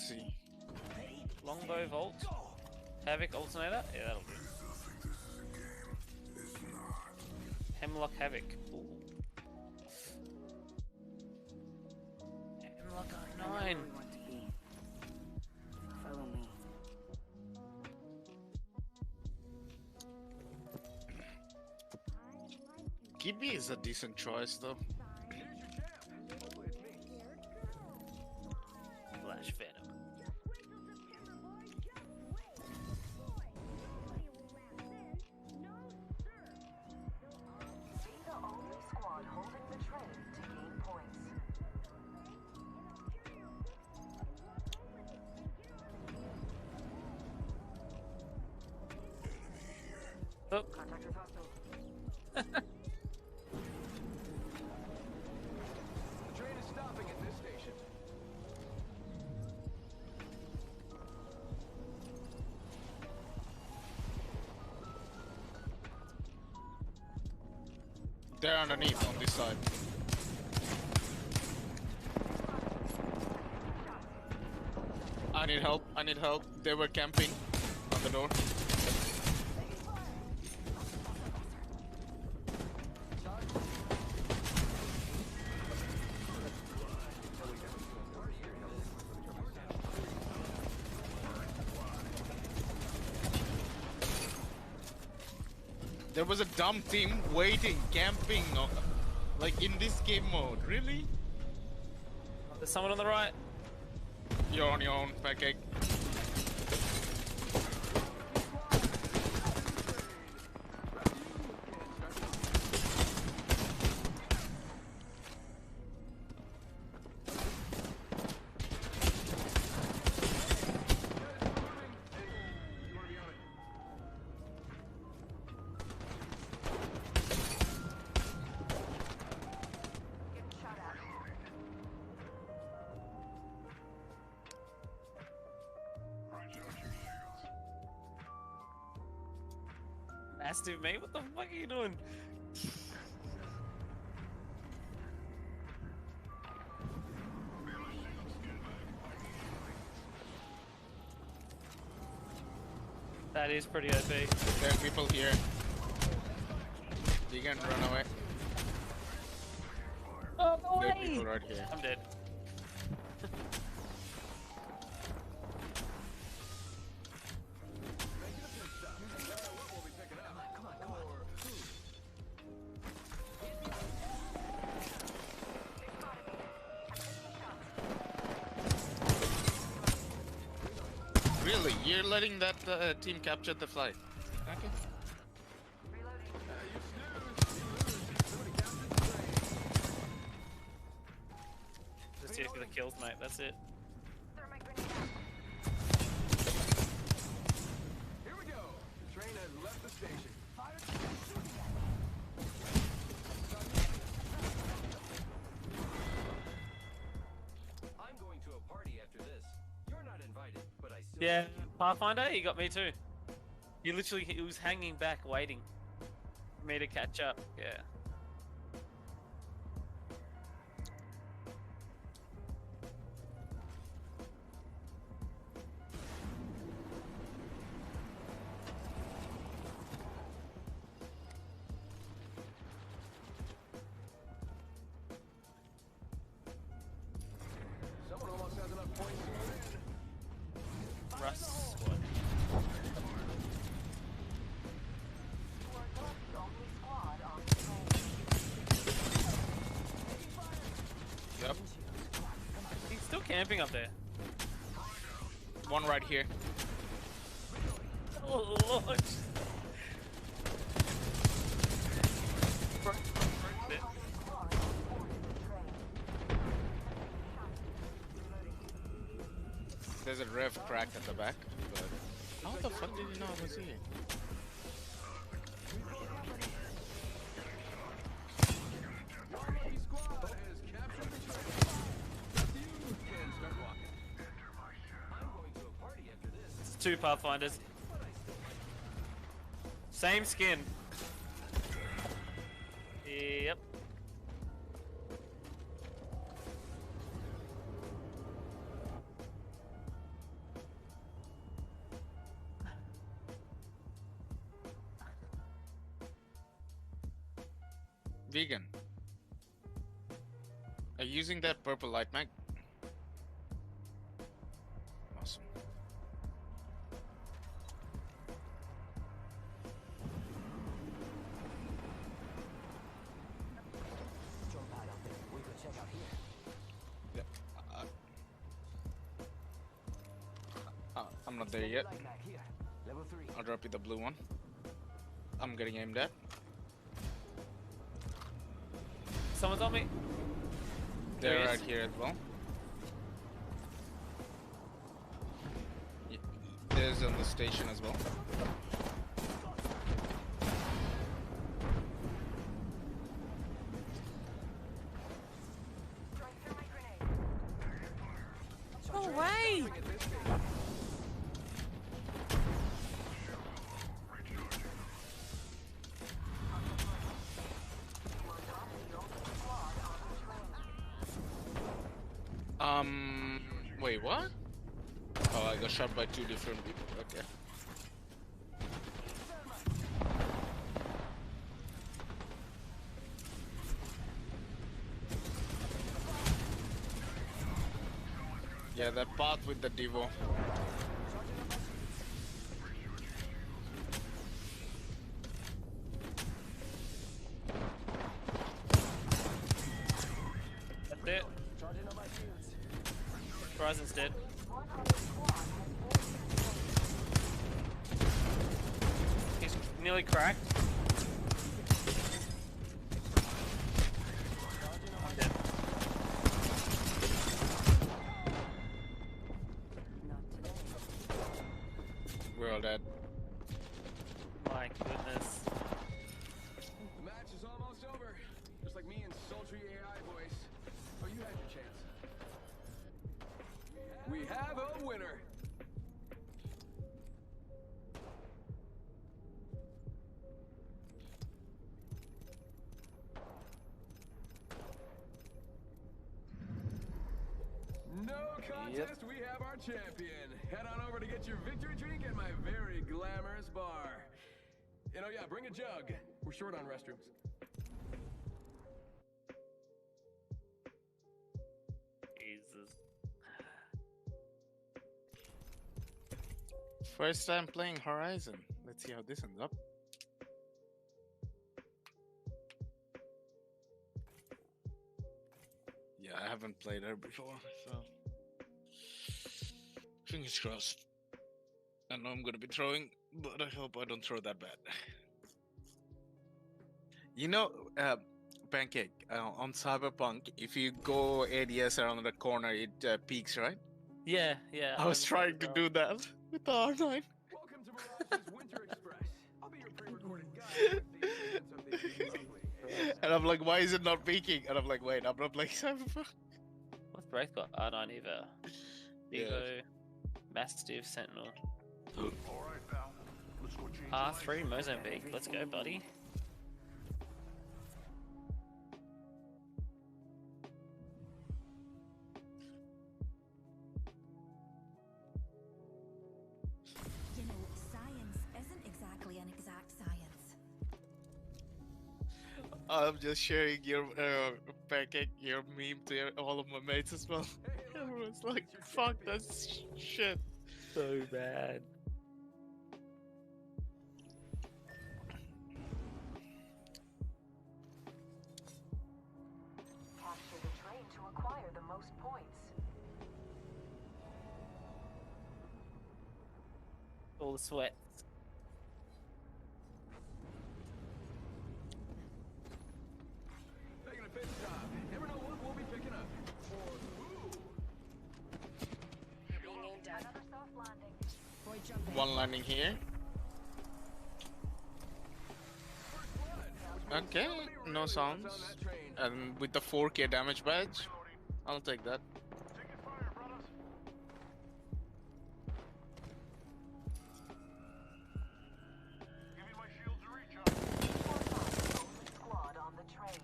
see. Longbow Vault. Havoc Alternator? Yeah, that'll do. Hemlock Havoc. Ooh. Hemlock 9. Where we want to be. Follow me. Gibby is a decent choice though. Flash Venom. Be the only squad holding the train to gain points. Oh. Contact with hostile. The train is stopping at this station. They're underneath on this side. I need help. I need help. They were camping on the door. There was a dumb team waiting, camping, like in this game mode. Really? There's someone on the right. You're on your own, pancake. Mastiff, mate, what the fuck are you doing? That is pretty OP. There are people here. You can run away. Oh, go There are away! people right here. I'm dead. Really? You're letting that team capture the flight? Okay. Just here for the kills, mate. That's it. Here we go. The train has left the station. I'm going to a party after this. You're not invited, but I still. Yeah, Pathfinder, he got me too. He was hanging back, waiting for me to catch up. Yeah. Someone almost has enough points to win. Russ squad. You are not the only squad on the train. Yep. He's still camping up there. One right here. Oh lord. There's a rev crack at the back. But how the fuck did you know I was here? Our squad has captured the train. You can start walking. I'm going to a party after this. It's two Pathfinders. Same skin. Yep. Vegan. Are you using that purple light mag? Awesome. Yeah, I'm not there yet. I'll drop you the blue one. I'm getting aimed at. Someone's on me. There They're he right is. here as well. There's on the station as well. No way! Wait, what? Oh, I got shot by two different people. Okay. Yeah, that path with the Devo. That's it. Horizon's dead. He's nearly cracked. I'm dead. We're all dead. My goodness. The match is almost over. Just like me and sultry AI voice. Oh, you had your chance. We have a winner. No contest, we have our champion. Head on over to get your victory drink at my very glamorous bar. You know, yeah, bring a jug. We're short on restrooms. Jesus. First time playing Horizon. Let's see how this ends up. Yeah, I haven't played her before, so fingers crossed. I know I'm gonna be throwing, but I hope I don't throw that bad. You know, Pancake, on Cyberpunk, if you go ADS around the corner, it peaks, right? Yeah, yeah. I was trying to do that with the R9. Welcome to Mirage's Winter Express. I'll be your pre-recorded guide with the ingredients of this lovely. And I'm like, why is it not peaking? And I'm like, wait, I'm not playing Cyberpunk. What's Wraith got? R9 Evo. Yeah. Evo. Mastiff Sentinel. Alright, pal. Let's go change R3 Mozambique. Let's go, buddy. You know, science isn't exactly an exact science. I'm just sharing your Pancake, your meme to all of my mates as well. Everyone's like, fuck that shit. So bad. Capture the train to acquire the most points. All the sweat. Taking a pit stop. Never know what we'll be picking up. Or who. Another soft landing. One landing here. Okay, no sounds. On that train. And with the 4K damage badge, I'll take that. Taking fire, brothers. Give me my shields to recharge. Only squad on the train.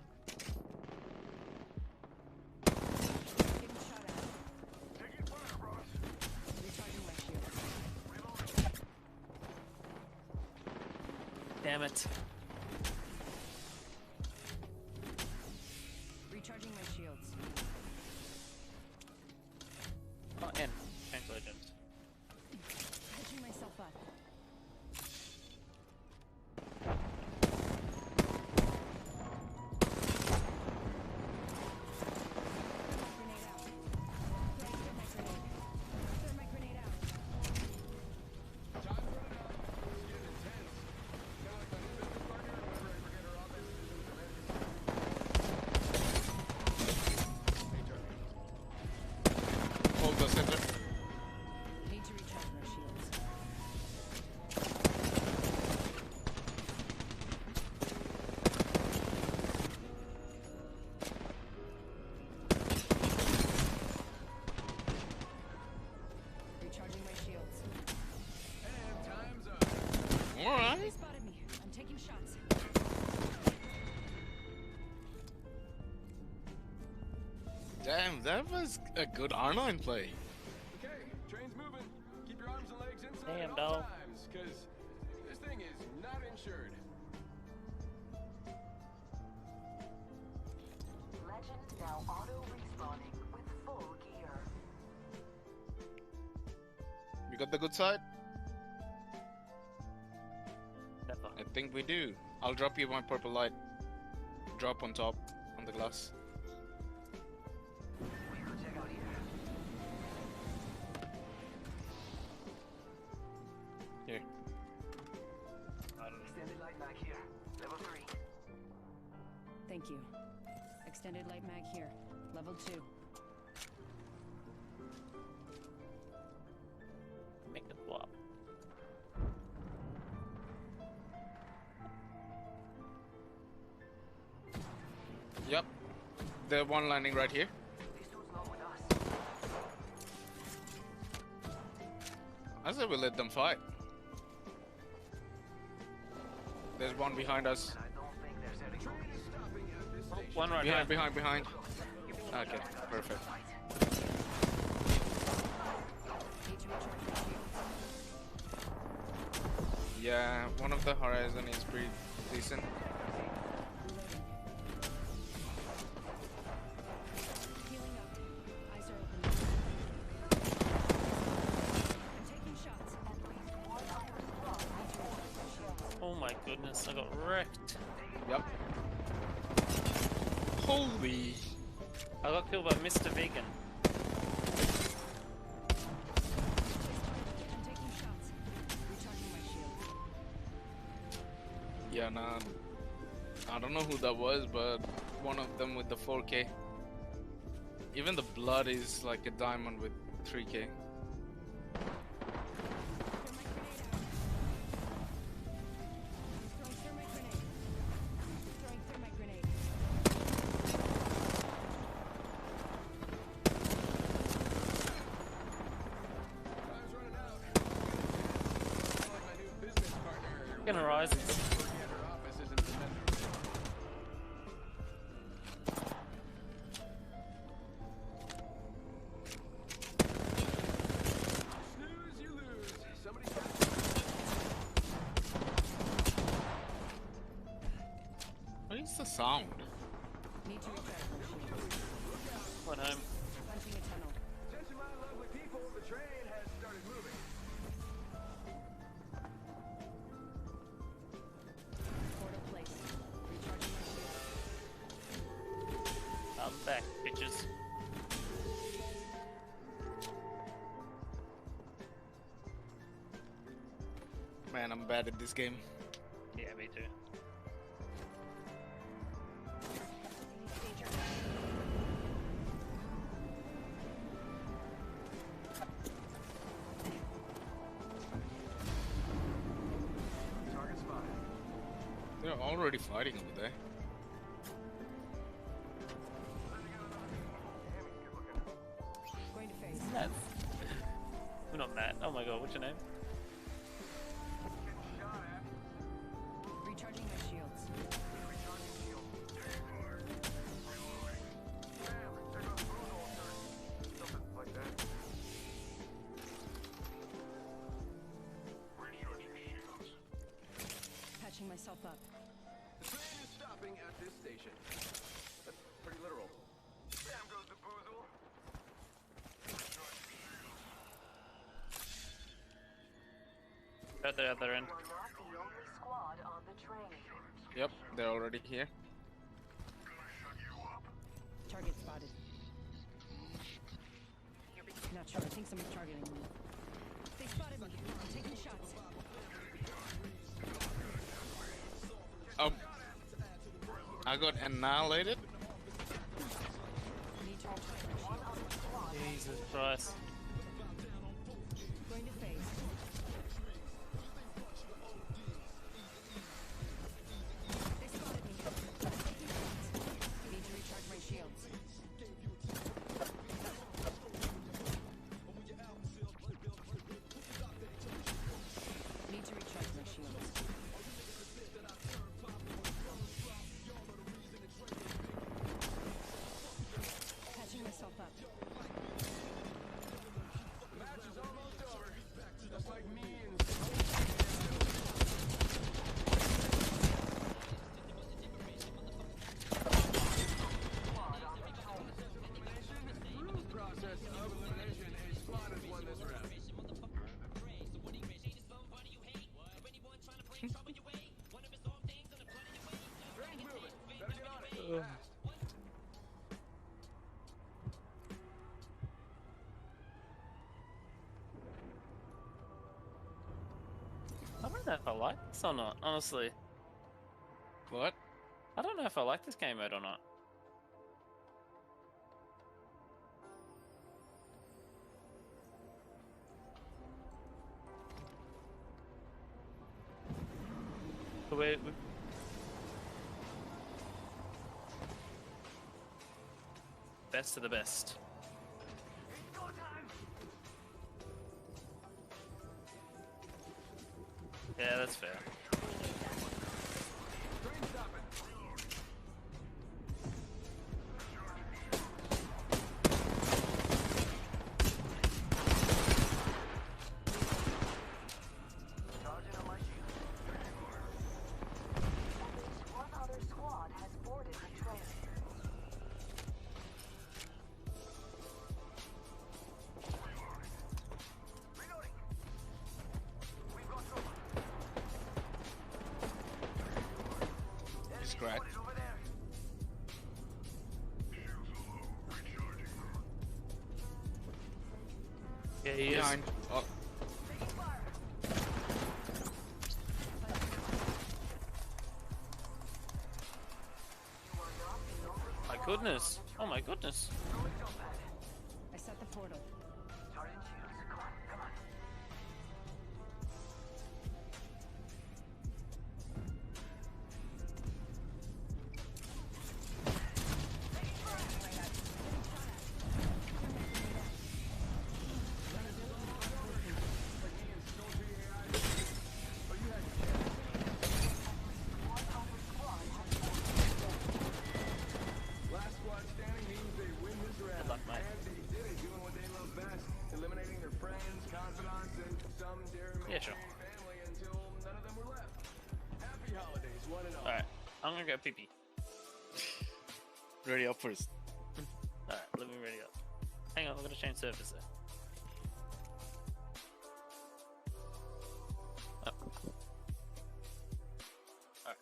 Taking fire, brothers. Damn it. Damn, that was a good R9 play. Okay, train's moving. Keep your arms and legs inside Damn, at all dog. times, because this thing is not insured. Legend now auto-respawning with full gear. You got the good side? Never. I think we do. I'll drop you my purple light. Drop on top, on the glass. Here. Extended light mag here. Level 3. Thank you. Extended light mag here. Level 2. Make it blow up. Yep. There's one landing right here. This dude's not with us. I said we let them fight. There's one behind us. And I don't think there's any Train is stopping at this station. One right Behind, behind. behind. Okay, perfect. Need to recharge my shields. Yeah, one of the horizon is pretty decent. Reloading. Healing up. Eyes are open. I'm taking shots. Oh my goodness, I got wrecked. Yep. Holy. I got killed by Mr. Vegan. I'm taking shots. Recharging my shields. Yeah, nah. I don't know who that was, but one of them with the 4K. Even the blood is like a diamond with 3K. Throwing thermite grenade. Throwing thermite grenade. Time's running out. Sound like my new business partner. Gonna rise. Working at her office isn't the best. Snooze, you lose. Somebody What is the sound? Need to recharge my shields. Went home. Punching a tunnel. Attention, my lovely people. The train has started moving. Portal place. Recharging my shields. I'm back, bitches. Man, I'm bad at this game. Yeah, me too. Target spotted. They're already fighting over there. Going to phase. Matt. We're not Matt. Oh my god, what's your name? Recharging my shields. Patching myself up. The train is stopping at this station. That's pretty literal. Damn goes the boozle. At the other end. You're not the only squad on the train. Yep, they're already here. Target spotted. Not sure. I think someone's targeting me. They spotted me. I'm taking shots. I got annihilated. Need to recharge my shields. Jesus Christ. Going to phase. They spotted me. I'm taking shots. Need to recharge my shields. Need to recharge my shields. Patching myself fast. I don't know if I like this or not, honestly. What? I don't know if I like this game mode or not. Wait, best of the best. Yeah, that's fair. Train stopping. Charging on my shield. One other squad has boarded the train. Reloading. We've got trouble. He's cracked. Spotted over there. Yeah, he is. Behind. Oh, Taking fire. You are not the only My squad goodness. Oh my goodness. throwing jump pad. I set the portal. Charging shields. Come on, come on. Last squad standing means they win this round. Good luck, mate. And they did it doing what they love best, eliminating their friends, confidants, and some dear Yeah, sure. family until none of them were left. Happy holidays, one and all. Alright, I'm gonna go pee pee. ready up first. Alright, let me ready up. Hang on, I'm gonna change surface there. Oh. Alright.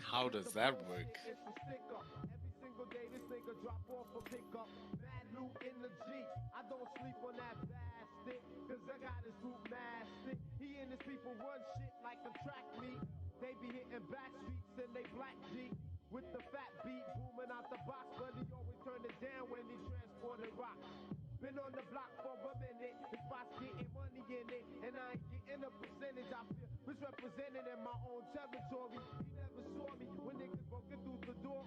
How does that work? It's the sticker. Every single day this nigga drop off a pickup. Mad loot in the Jeep. I don't sleep on that bastard. Cause I got his group mastered. He and his people run shit like a track meet. They be hitting back streets in they black Jeep. With the fat beat booming out the box. But he always turn it down when he transported rock. Been on the block for a minute. The spot's getting money in it. And I ain't getting a percentage. I feel misrepresented in my own territory. He never saw me when niggas broken through the door.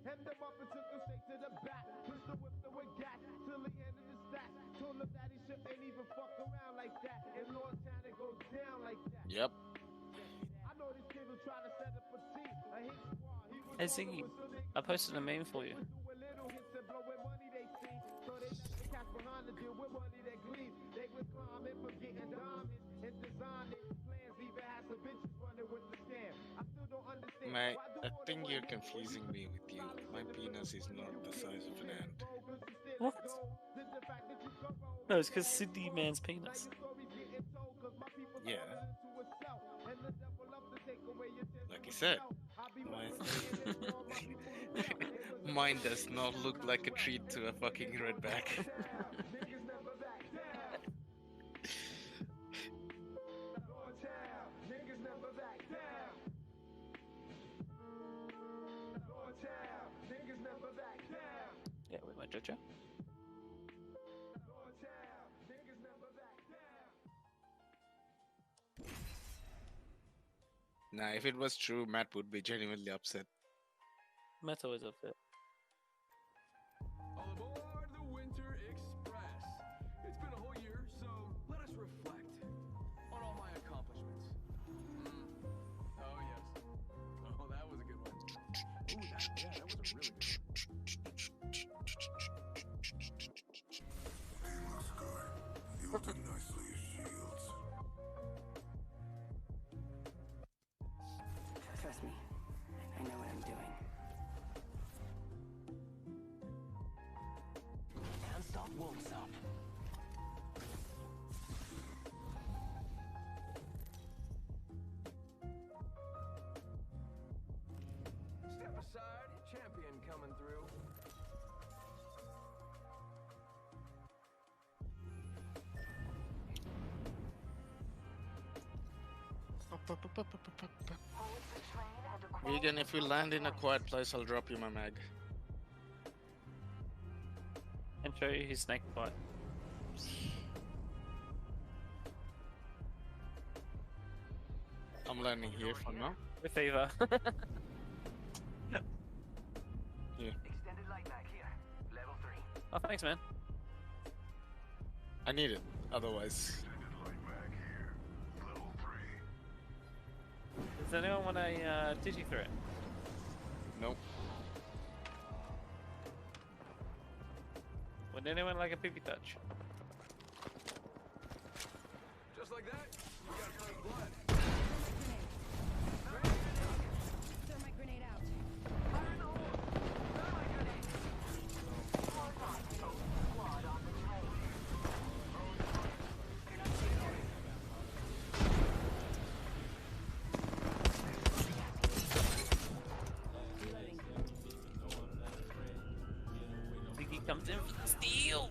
Hemmed him up and took him straight to the back. Pistol whipped him with gas till he ended the stack. Told him that he shouldn't even fuck around like that. In Lordstown it goes down like that. Yep. I know this kid will try to set up a team. A hit squad. He was Hey Ziggy, I posted a meme for you. doing little hits and blowing money they see. So they let the cats behind the deal with money that gleam. They was climbing for getting diamonds and designing plans. Even had some bitches running with the scam. I still don't understand. Mate, why do I all the think you're money confusing me with you. My penis is not the size of an ant. What? No, it's because Sydney man's penis. Yeah. Like I said, mine does not look like a treat to a fucking redback. Yeah, we went Jojo. Nah, if it was true, Matt would be genuinely upset. Matt's always up there. All aboard the Winter Express. It's been a whole year, so let us reflect Trust me, I know what I'm doing. Can't stop, won't stop. Step aside, champion coming through. Vegan, if you land in a quiet place, I'll drop you my mag. And show you his snake bite. I'm landing here for now. With fever. Yeah. Extended light mag here. Level 3. Oh, thanks, man. I need it, otherwise. Does anyone want a digi-threat? Nope. Would anyone like a pippy touch? Just like that, we got fresh blood. Thermite grenade out. Ziggy comes in for the steal!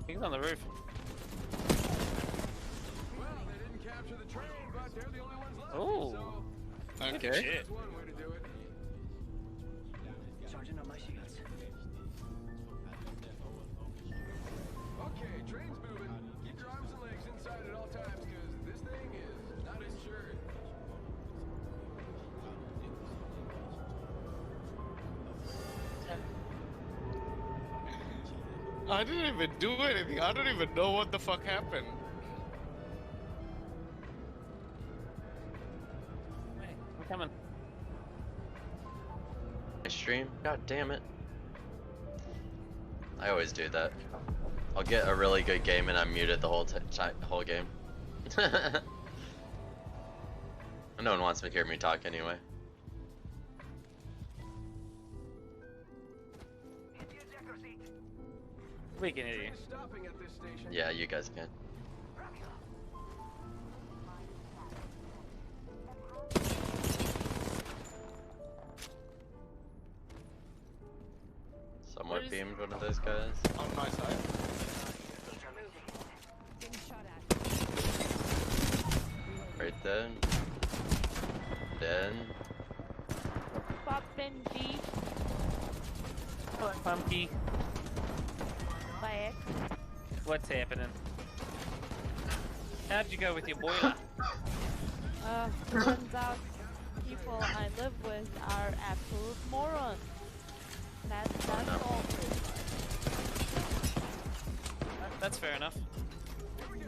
He's on the roof. Well, they didn't capture the train, but they're the only ones left. Oh. So, Okay. Shit. that's one way to do it. Charging up my shields. Okay, train's moving. Keep your arms and legs inside at all times, because this thing is not insured. I didn't even do anything. I don't even know what the fuck happened. Wait, I'm coming. My stream? God damn it. I always do that. I'll get a really good game and I'm muted the whole whole game. No one wants to hear me talk anyway. Hit the ejector seat. We can hear you. Train is stopping at this station. Yeah, you guys can. Somewhat beamed one of those guys. On my side. Getting shot at. Right there. Dead. Poppin' D. Hello, Pumpy. Back. What's happening? How'd you go with your boiler? Turns out people I live with are absolute morons. That's all. That's fair enough.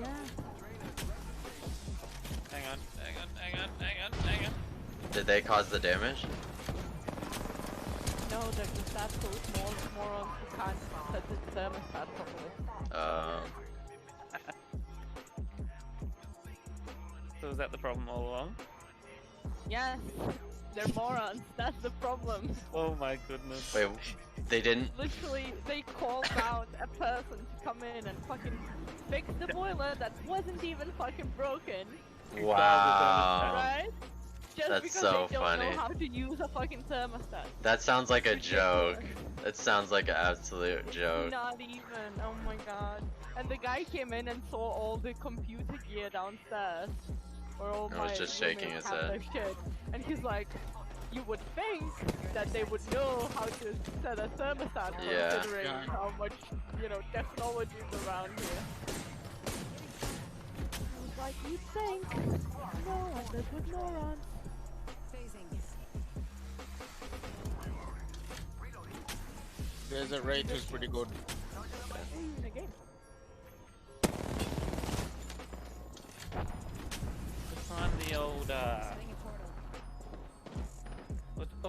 Yeah. Hang on. Did they cause the damage? No, they're just absolute morons who can't set the thermostat properly. So was that the problem all along? Yes, they're morons. That's the problem. Oh my goodness. Wait, they didn't? Literally, they called out a person to come in and fucking fix the boiler that wasn't even fucking broken. Wow. Right? Just That's because so they don't funny. know how to use a fucking thermostat. That sounds like a joke. It sounds like an absolute joke. Not even. Oh my god. And the guy came in and saw all the computer gear downstairs. Where all I my was just shaking roommates his have head. their shit. And he's like, you would think that they would know how to set a thermostat Yeah. considering how much, technology is around here. I was like, you'd think. No, I live with morons. Phasing. There's a raid who's pretty good. In a game. Let's find the old, Setting a portal.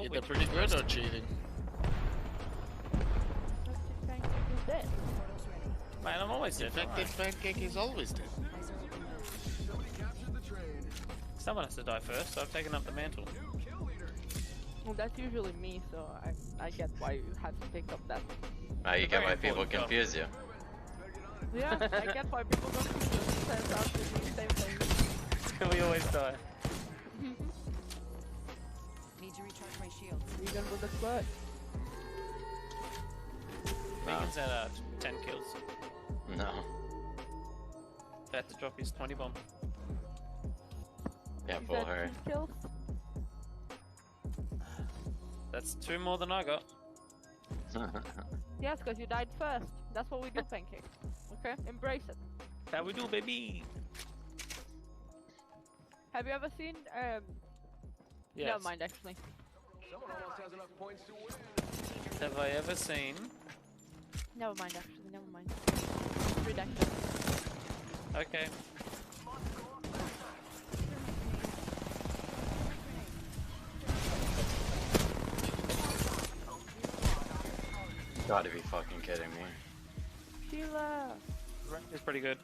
Either pretty good or cheating. Pancake is dead. Man, I'm always dead. don't Effective pancake is always dead. Somebody captured the train. Someone has to die first, so I've taken up the mantle. New kill leader. Well, that's usually me, so I get why you had to pick up that. Now you It's a get very why people important job. confuse you. Yeah, I get why people don't use it. Turns out to be the same thing. We always die. Need to recharge my shields. Even with the squirt. No. Vegan's at 10 kills. No. About to drop his 20 bomb. Can't Is fool that her. 2 kills? That's 2 more than I got. Yes, because you died first. That's what we do, Pancake. Okay? Embrace it. How we do, baby? Have you ever seen, Yes. Never mind, actually. Someone almost has enough points to win. Have I ever seen? Never mind, actually. Never mind. Redacted. Okay. Gotta be fucking kidding me. Sheila! Rank is pretty good.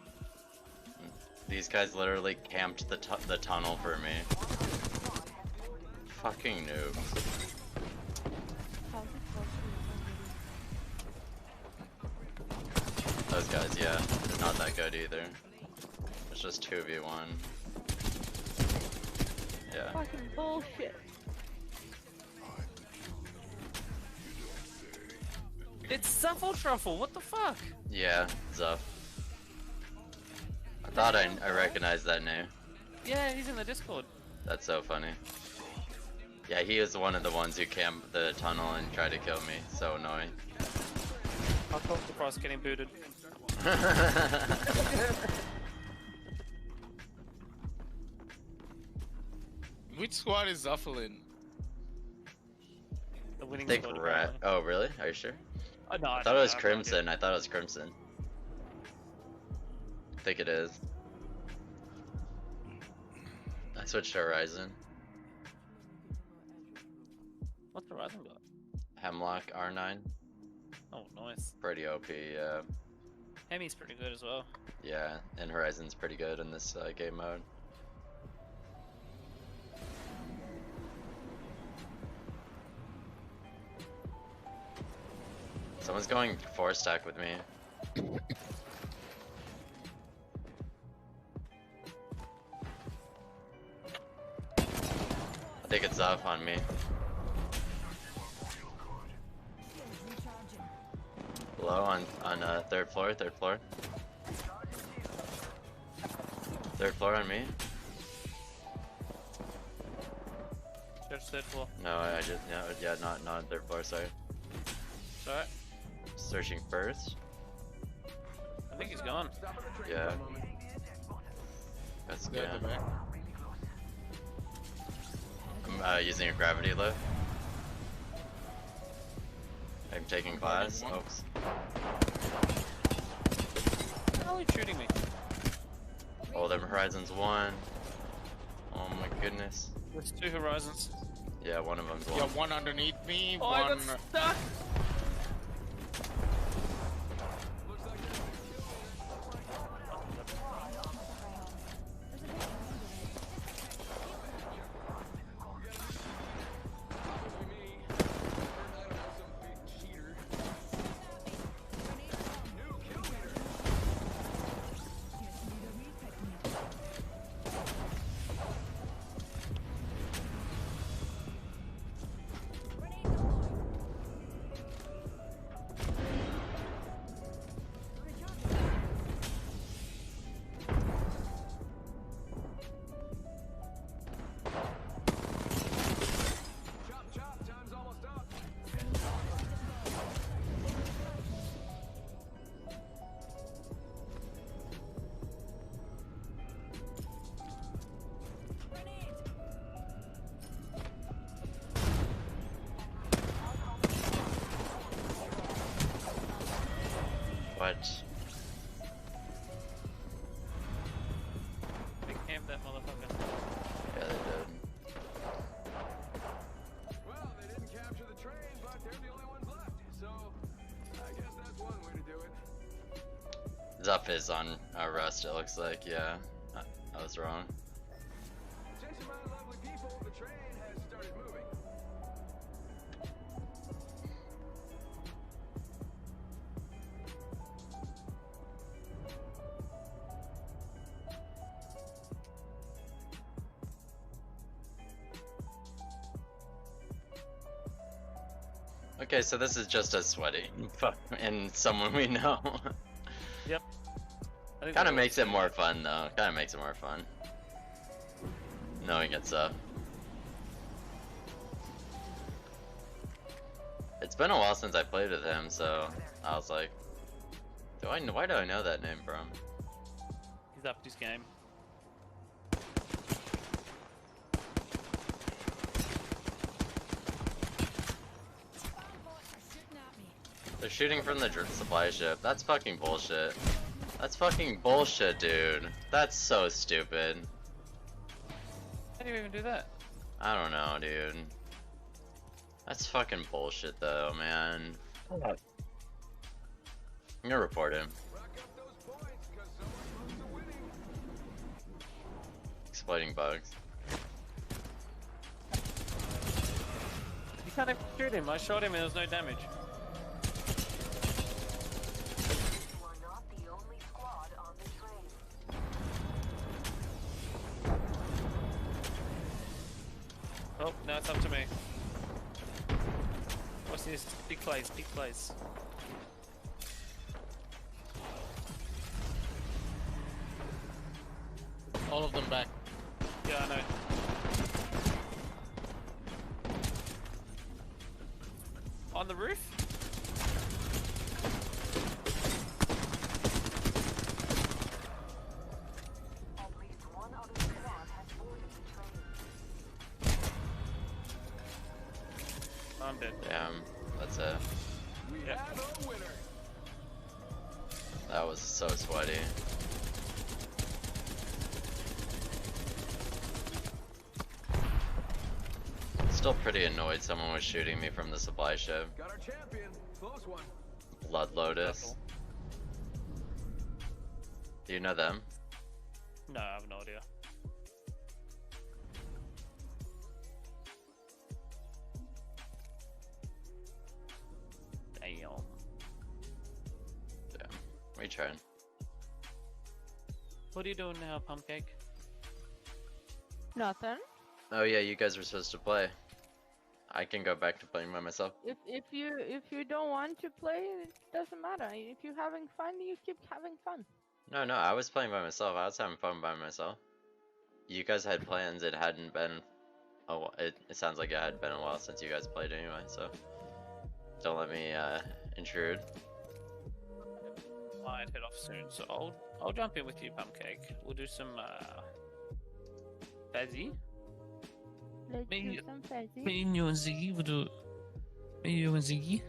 These guys literally camped the tunnel for me. Fucking noobs. Those guys, yeah, they're not that good either. It's just 2v1. Yeah. Fucking bullshit. It's Zuffle Truffle, what the fuck? Yeah, Zuff. I thought I recognized that name. Yeah, he's in the Discord. That's so funny. Yeah, he is one of the ones who camped the tunnel and tried to kill me. So annoying. I'll talk to Cross getting booted. Which squad is Zuffle in? The winning Think squad. rat. apparently. Oh, really? Are you sure? Oh, no, I thought it was Crimson. I thought it was Crimson. I think it is. I switched to Horizon. What's Horizon got? Hemlock R9. Oh, nice. Pretty OP, yeah. Hemi's pretty good as well. Yeah, and Horizon's pretty good in this game mode. Someone's going 4-stack with me. I think it's off on me. Low on third floor. Third floor on me. Judge third floor. No, I just yeah, not on third floor. Sorry. It's alright. Searching first. I think he's gone. Yeah. That's good. I'm using a gravity lift. I'm taking glass. Oops. How are you shooting me? Oh, them Horizons 1. Oh my goodness. There's 2 Horizons. Yeah, one of them's Yeah, one. one underneath me, Oh, I one. got stuck! What? Big camp that motherfucker. Yeah, they did. Well, they didn't stuff is on Rust, it looks like, yeah. I was wrong. Attention, my lovely people, the train has started moving. Okay, so this is just us sweaty. And someone we know. Yep. Kind of makes it more fun, though. Kind of makes it more fun. Knowing it's up. It's been a while since I played with him, so I was like, why do I know that name from? He's upped his game. They're shooting from the supply ship. That's fucking bullshit. That's fucking bullshit, dude. That's so stupid. How do you even do that? I don't know, dude. That's fucking bullshit, though, man. I'm gonna report him. Exploiting bugs. You can't even shoot him. I shot him and there was no damage. You are not the only squad on the train. Oh, now it's up to me. What's this? Big plays, big plays. All of them back. Yeah, I know. On the roof? At least one other squad has boarded the train. I'm dead. Damn, that's it. We have a winner. That was so sweaty. Still pretty annoyed someone was shooting me from the supply ship. Got our champion. Close one. Blood Lotus. Do you know them? No, I have no idea. Damn. Damn. We trying. What are you doing now, Pumpcake? Nothing. Oh yeah, you guys were supposed to play. I can go back to playing by myself. If you don't want to play, it doesn't matter. If you're having fun, you keep having fun. No, I was playing by myself. I was having fun by myself. You guys had plans. It hadn't been. Oh, it sounds like it had been a while since you guys played anyway. So don't let me intrude. I'd head off soon, so I'll jump in with you, Pumpcake. We'll do some Fazzy. Let's Me- do some fuzzy. Me and you and Ziggy will do. Me, you and Ziggy.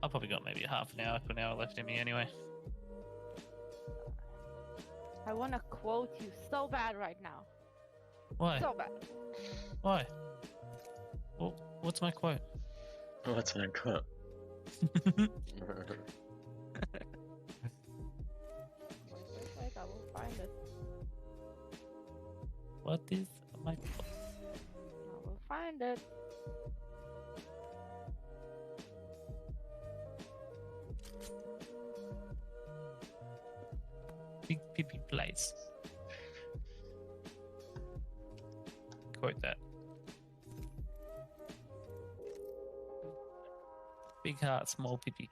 I've probably got maybe half an hour to an hour left in me anyway. I want to quote you so bad right now. Why? So bad. Why? Well, what's my quote? What's my quote? Wait, I will find it. What is my quote? I will find it. Big Pippi plays. Quote that. Big heart, small Pippi.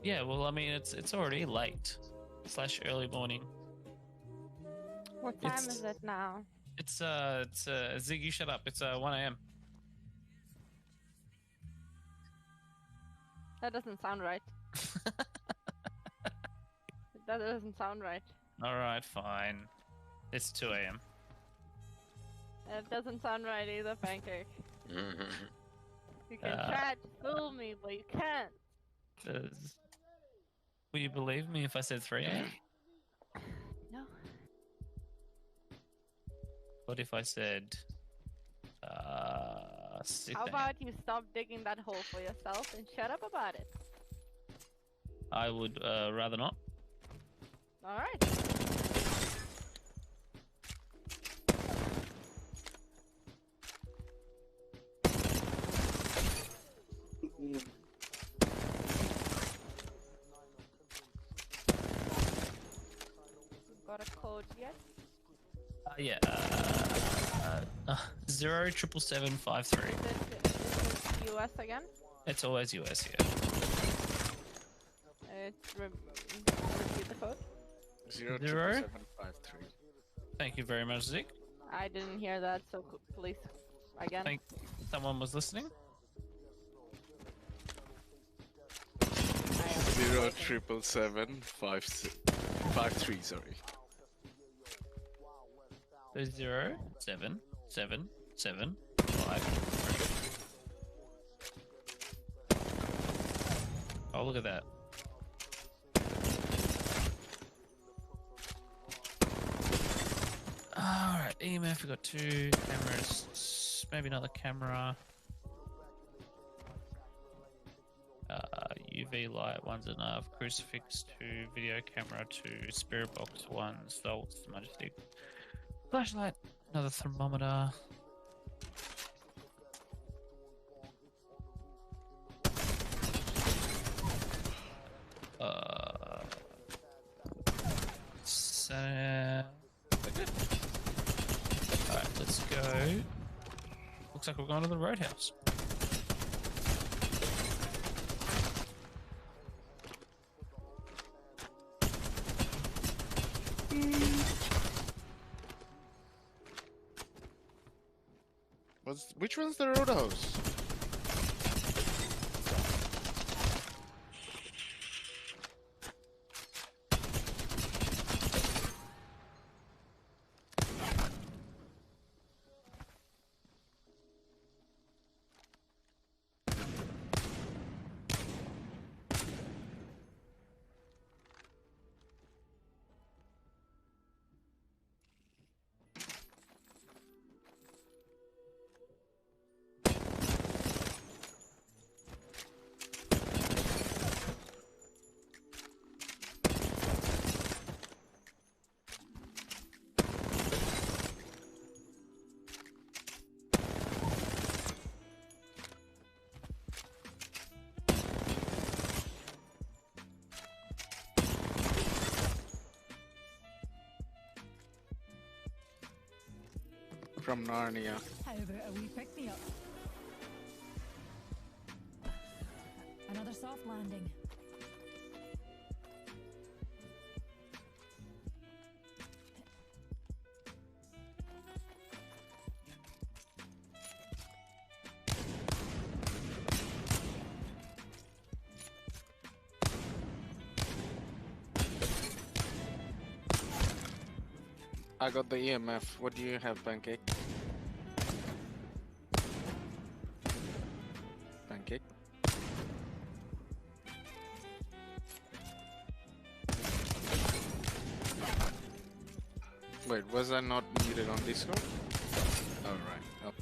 Yeah, well, I mean, it's already late / early morning. What time It's- is it now? It's Ziggy, shut up. It's 1 a.m. That doesn't sound right. That doesn't sound right. All right, fine. It's 2 a.m. That doesn't sound right either, Pancake. You can try to fool me, but you can't. Will you believe me if I said 3 a.m.? No. What if I said 6 How a.m.? about you stop digging that hole for yourself and shut up about it? I would rather not. Alright. Got a code yet? Yeah. 07753. Is it US again? It's always US, yeah. Repeat the code. 07753. Thank you very much, Zeke. I didn't hear that, so please, again. Think someone was listening? 07753. Sorry. 07775. Oh, look at that. Alright, EMF, we got 2 cameras, maybe another camera. UV light, 1's enough. Crucifix, 2. Video camera, 2. Spirit box, 1. Salt, majestic. Flashlight, another thermometer. Alright, let's go. Looks like we're going to the roadhouse. Which one's the roadhouse? From Narnia. How about a wee pick-me-up? Another soft landing. I got the EMF. What do you have, Pancake? Pancake? Wait, was I not muted on Discord? Alright. Oh.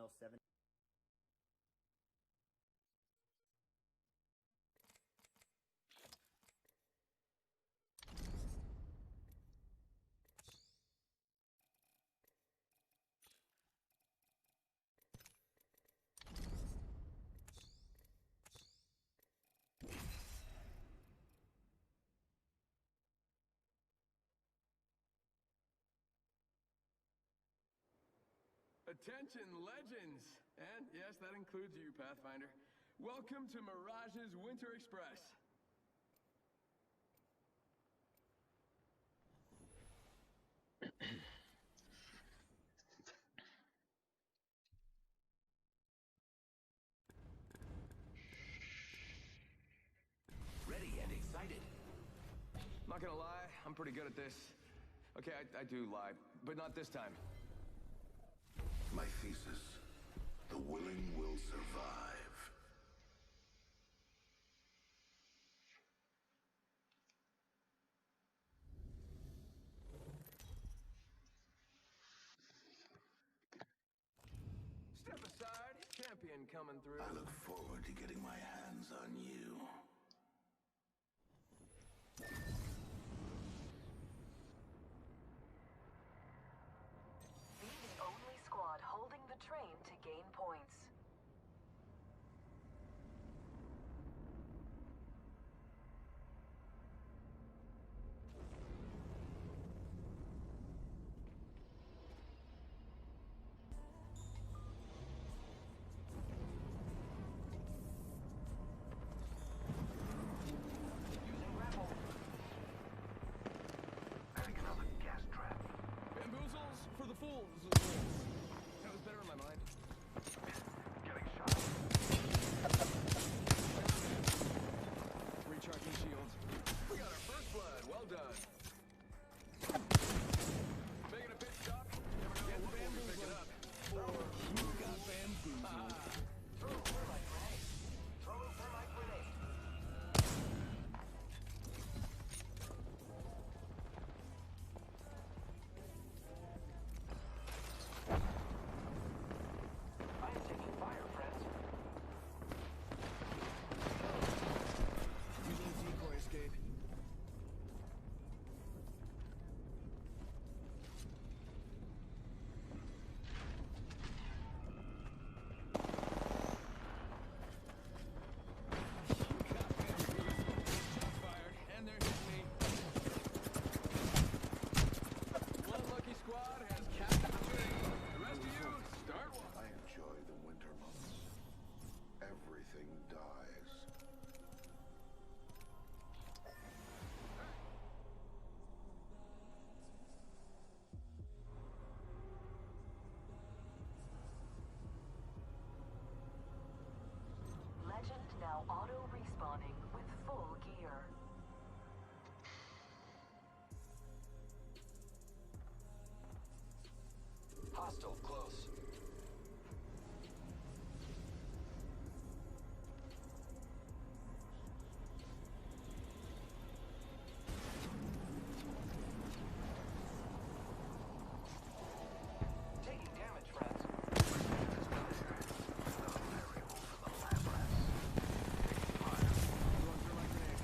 know 7. Attention, legends! And yes, that includes you, Pathfinder. Welcome to Mirage's Winter Express. Ready and excited. Not gonna lie, I'm pretty good at this. Okay, I do lie, but not this time. My thesis: the willing will survive. Step aside, champion coming through. I look forward to getting my hands on you. Be the only squad holding the train to gain points. Using grapple. Setting another gas trap. Bamboozles for the fools. That was better in my mind. Getting shot. Recharging shields. We got our first blood. Well done. Making a pit stop. Never know what we'll be picking up. You got bamboozled. Throw thermite grenade. Throw thermite grenade. I am taking fire, friends. Using a decoy escape. Fired, and they're hitting me. One lucky squad has captured the train. The rest of you, start walking. I enjoy the winter months. Everything dies. Legend now auto-respawning with full gear. Hostile close. Taking damage, friends. Throwing thermite grenade.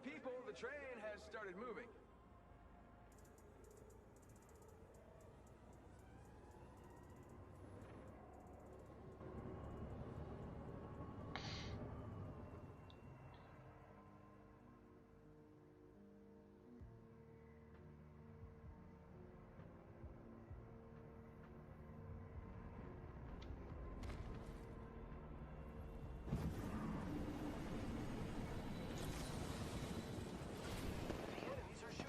people, the train has started moving. The enemies are shooting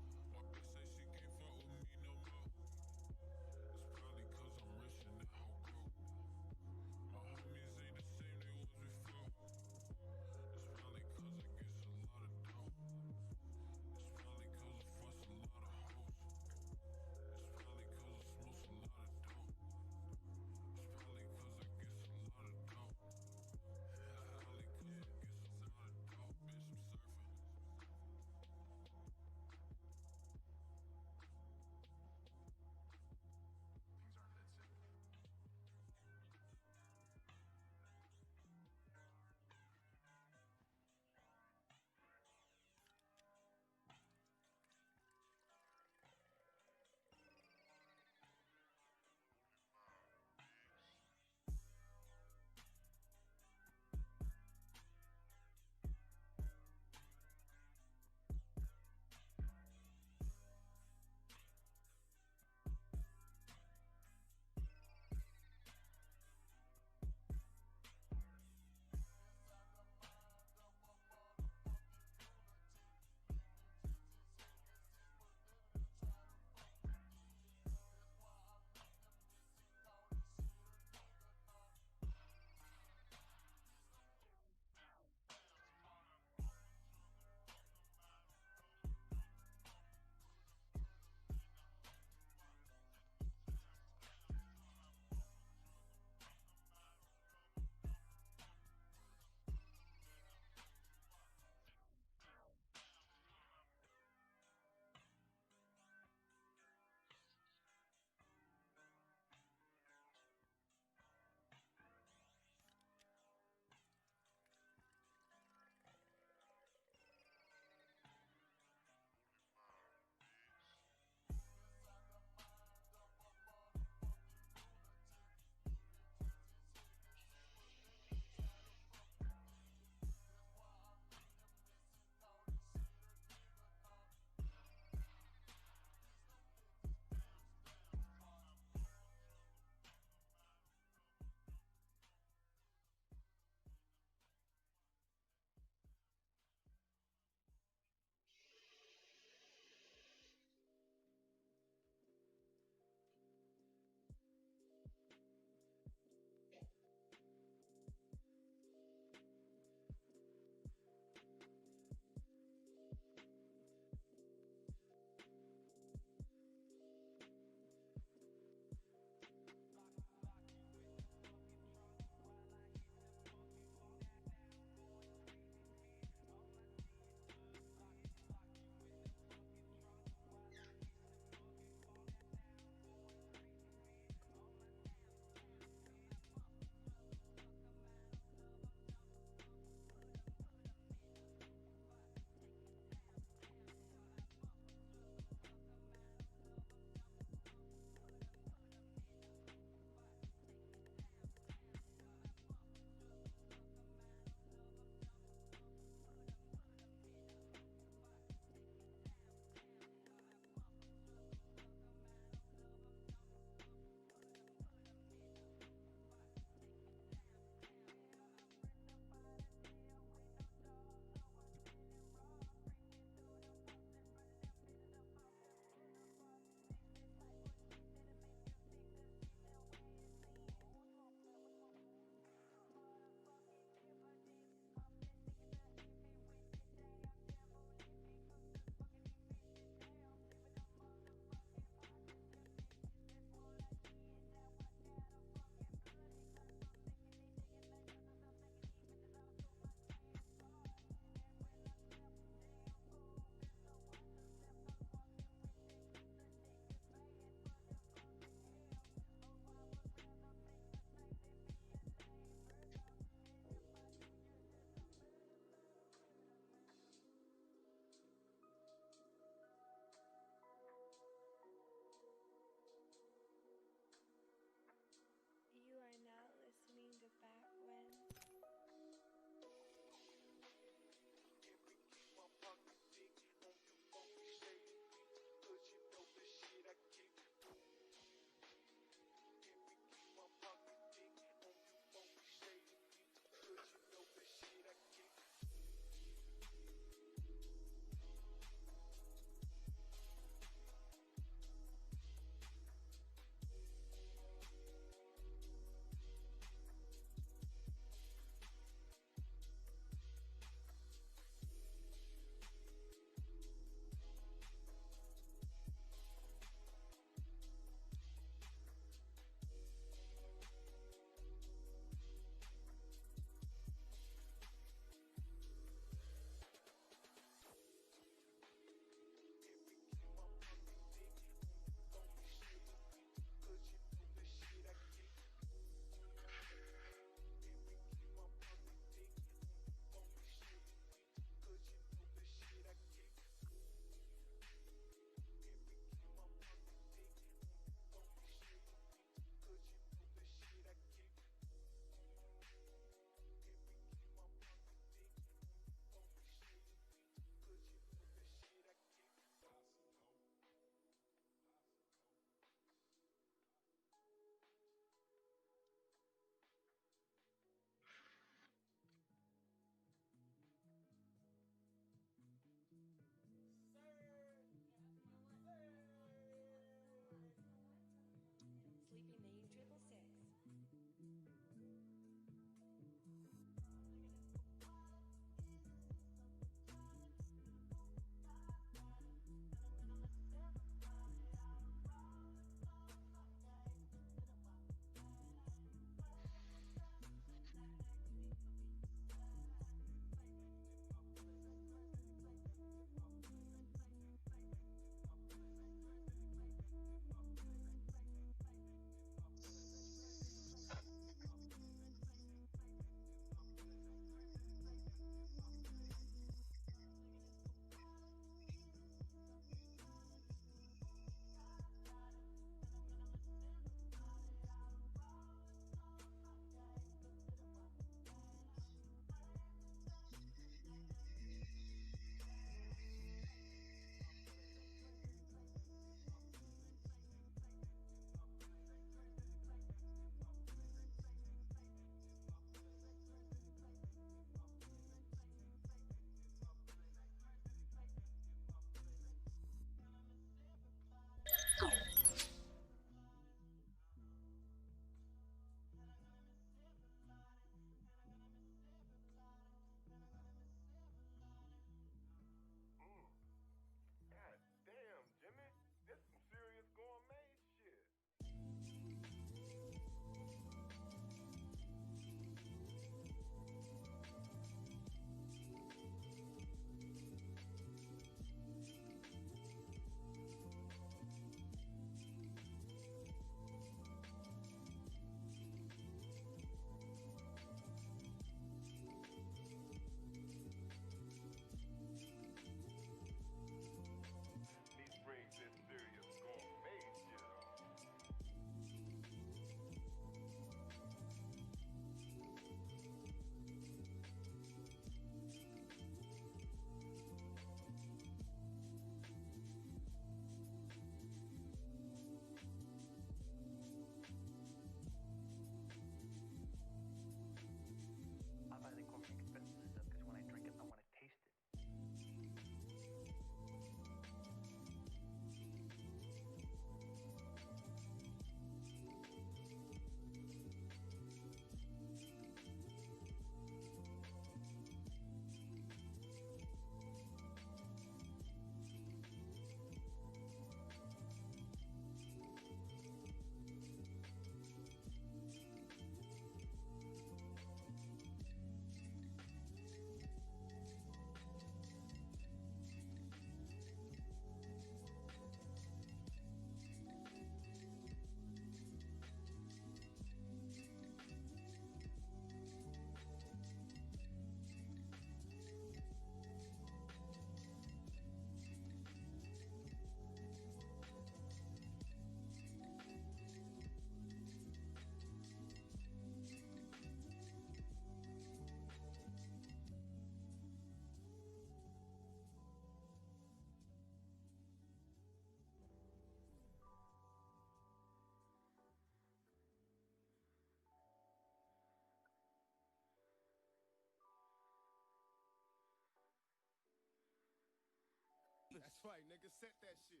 fight, nigga. Set that shit.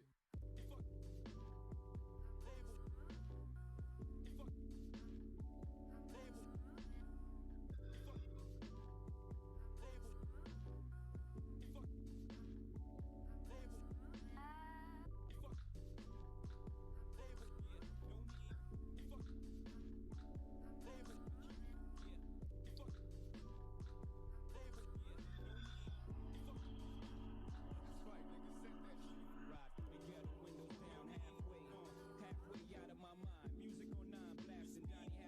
Halfway out of my mind. Music on 9 blasting. Donnie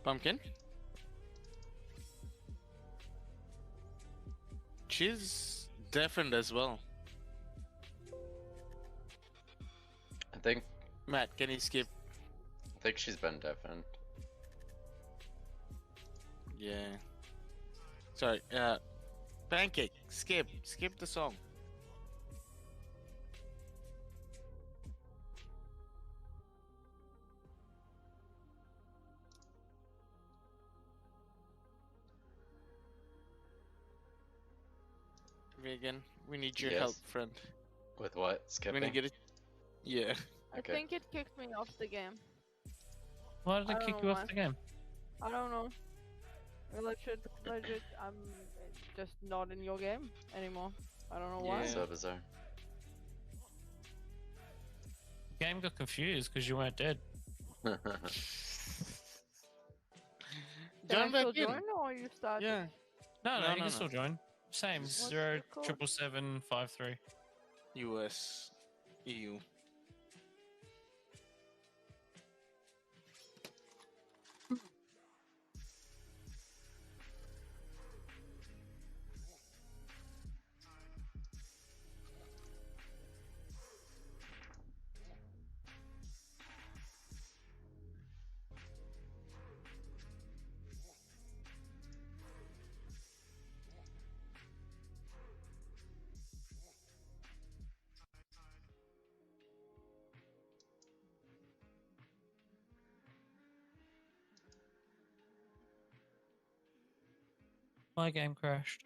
Pumpkin? She's deafened as well. I think Matt, can you skip? she's been deafened. Yeah. Sorry, Pancake, skip the song. Vegan, we need your help, Yes. friend. With what? When Skipping? you get it, yeah. I Okay. think it kicked me off the game. Why did I it don't kick know you off why. the game? I don't know. Legit, I'm just not in your game anymore. I don't know why. Yeah. So bizarre. Game got confused because you weren't dead. Can Join I back still in. join or you started? Yeah. No, No, you no, can still no. join. Same, What's the zero code? triple 753. US, EU. My game crashed.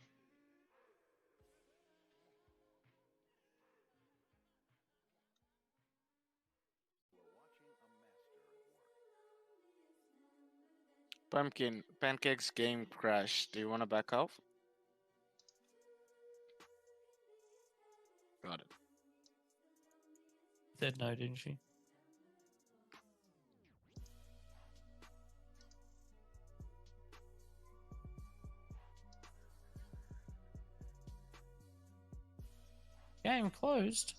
Pumpkin, Pancake's game crashed. Do you want to back off? Got it. Said no, didn't she? Game closed.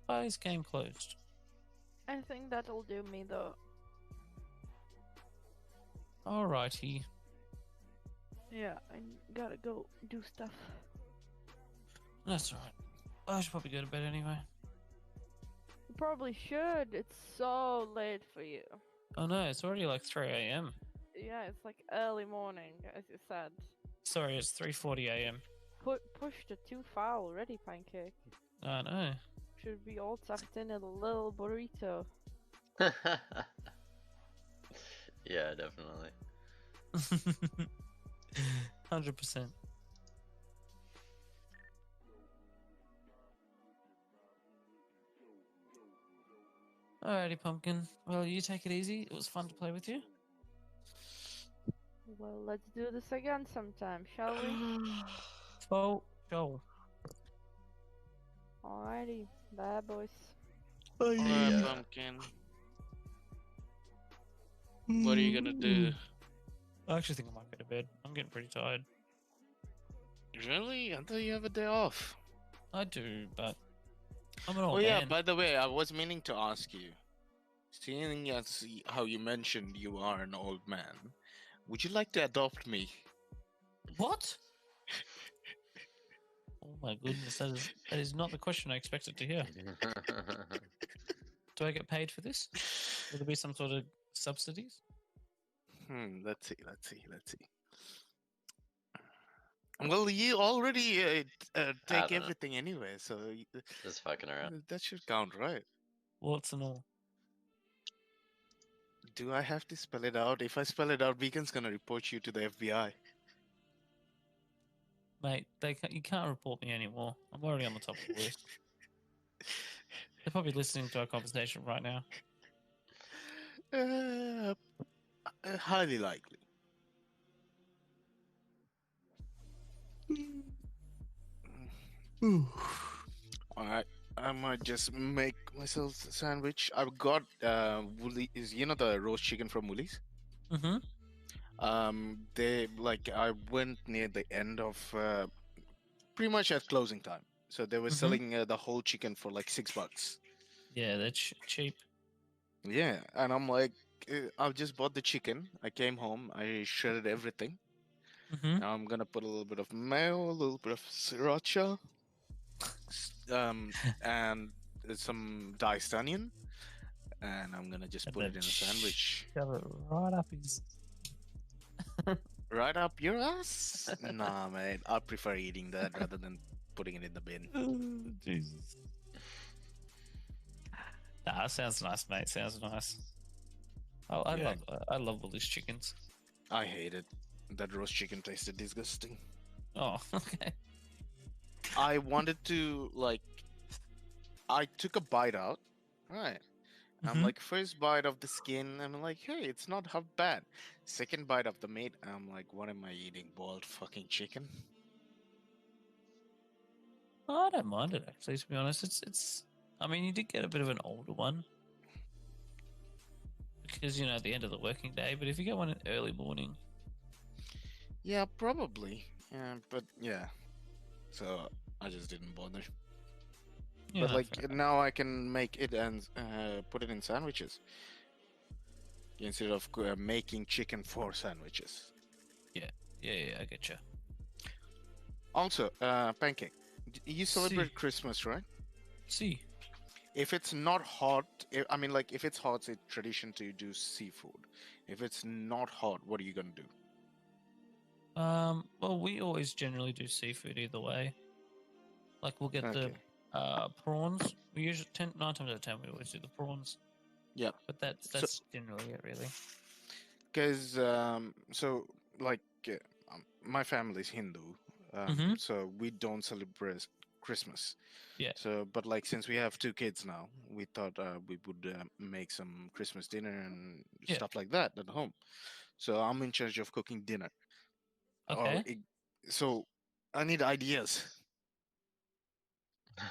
Why is game closed? I think that'll do me though. Alrighty. Yeah, I gotta go do stuff. That's alright. I should probably go to bed anyway. You probably should. It's so late for you. Oh no, it's already like 3 a.m. Yeah, it's like early morning, as you said. Sorry, it's 3:40 a.m. Pushed it too far already, Pancake. I know. Should be all tucked in a little burrito. Yeah, definitely. 100%. Alrighty, Pumpkin. Well, you take it easy. It was fun to play with you. Well, let's do this again sometime, shall we? Oh, Joel. Alrighty, bye boys. Yeah. Pumpkin. What are you gonna do? I actually think I might go to bed. I'm getting pretty tired. Really? I thought you have a day off. I do, but I'm an old Oh yeah, man. by the way, I was meaning to ask you. Seeing as how you mentioned you are an old man, would you like to adopt me? What? Oh my goodness, that is not the question I expected to hear. Do I get paid for this? Will there be some sort of subsidies? Let's see. Well, you already take know. everything anyway, so Just fucking around. that should count, right? Warts and all. Do I have to spell it out? If I spell it out, Beacon's gonna report you to the FBI. Mate, you can't report me anymore. I'm already on the top of the list. They're probably listening to our conversation right now. Highly likely. Alright, I might just make myself a sandwich. I've got Woolies, you know the roast chicken from Woolies? Mm-hmm. They like I went near the end of pretty much at closing time, so they were selling the whole chicken for like $6. Yeah, they're cheap. Yeah, and I'm like, I just bought the chicken. I came home, I shredded everything. Mm-hmm. Now I'm gonna put a little bit of mayo, a little bit of sriracha, and some diced onion, and I'm gonna just And put then it in a sandwich. shove it right up his. Right up your ass? Nah, mate. I prefer eating that rather than putting it in the bin. Jesus. Nah, sounds nice, mate. Sounds nice. Oh, Yeah, I love Woolies chickens. I hate it. That roast chicken tasted disgusting. Oh, okay. I wanted to like I took a bite out. Right. I'm Mm-hmm. like first bite of the skin, I'm like, hey, it's not half bad. Second bite of the meat, I'm like, what am I eating? Boiled fucking chicken? Oh, I don't mind it actually. To be honest, it's. I mean, you did get a bit of an older one because at the end of the working day. But if you get one in early morning, Yeah, probably. Yeah, but yeah. So I just didn't bother. yeah, But no, fair like enough. now I can make it and put it in sandwiches instead of making chicken for sandwiches. Yeah, yeah, I get you. Also, pancake. You See, celebrate Christmas, right? see. If it's not hot, I mean, like if it's hot, it's tradition to do seafood. If it's not hot, what are you gonna do? Well, we always generally do seafood either way. Like we'll get the Okay. prawns. We usually 9 times out of 10 we always do the prawns. Yeah. But that's So, that's generally it, really. because so like my family's Hindu, Mm-hmm. so we don't celebrate Christmas. Yeah. So, but like since we have two kids now, we thought we would make some Christmas dinner and Yeah. stuff like that at home. So I'm in charge of cooking dinner. Or Okay. so I need ideas.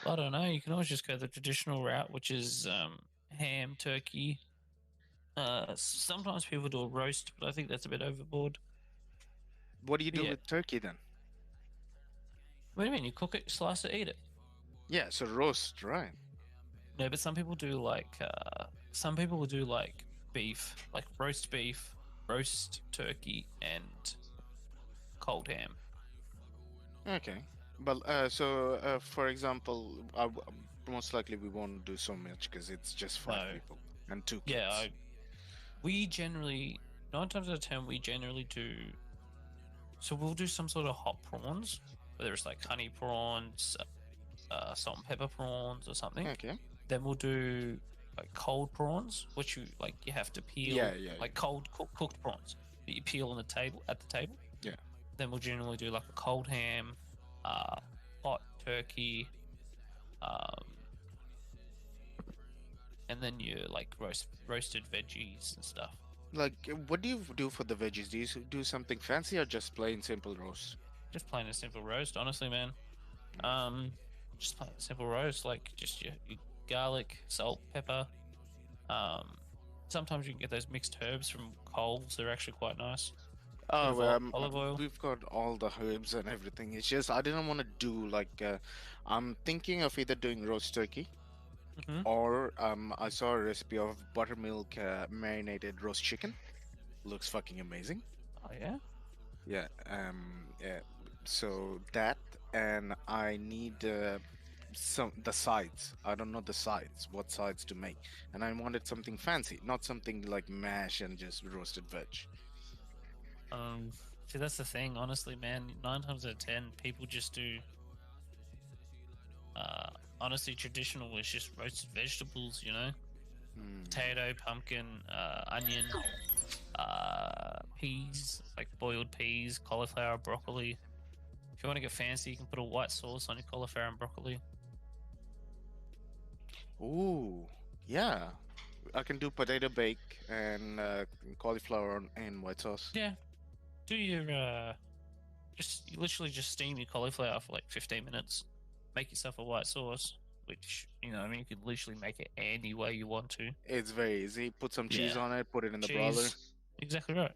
I don't know. You can always just go the traditional route, which is ham, turkey. Sometimes people do a roast, but I think that's a bit overboard. What do you But do yeah. with turkey then? What do you mean? You cook it, slice it, eat it? Yeah, so roast, right? No, but some people do like some people will do like beef, like roast beef, roast turkey, and cold ham. Okay. But for example, most likely we won't do so much because it's just five No. people and two Yeah, kids. we generally 9 times out of 10 we generally do. So we'll do some sort of hot prawns, whether it's like honey prawns, salt and pepper prawns, or something. Okay. Then we'll do like cold prawns, which you have to peel, Yeah. like cold cooked prawns that you peel on the table at the table. Yeah. Then we'll generally do like a cold ham, hot turkey, um, and then you like roasted veggies and stuff. Like, what do you do for the veggies? Do you do something fancy or just plain simple roast? Just plain and simple roast, honestly, man. Just plain and simple roast, like just your garlic, salt, pepper. Um, Sometimes you can get those mixed herbs from Coles. They're actually quite nice. Bit of Oh, olive oil. we've got all the herbs and everything. It's just I didn't want to do like I'm thinking of either doing roast turkey Hmm. or I saw a recipe of buttermilk marinated roast chicken. Looks fucking amazing. Oh yeah. Yeah. Yeah. So that and I need some the sides. I don't know the sides. What sides to make, and I wanted something fancy, not something like mash and just roasted veg. See, that's the thing. Honestly, man, 9 times out of 10, people just do. Honestly, traditional is just roasted vegetables. Potato, pumpkin, onion, peas, like boiled peas, cauliflower, broccoli. If you want to get fancy, you can put a white sauce on your cauliflower and broccoli. Ooh, yeah. I can do potato bake and cauliflower and white sauce. Yeah, do your you literally just steam your cauliflower for like 15 minutes. Make yourself a white sauce, which I mean, you can literally make it any way you want to. It's very easy. Put some cheese Yeah. on it. Put it in the broiler. Exactly right.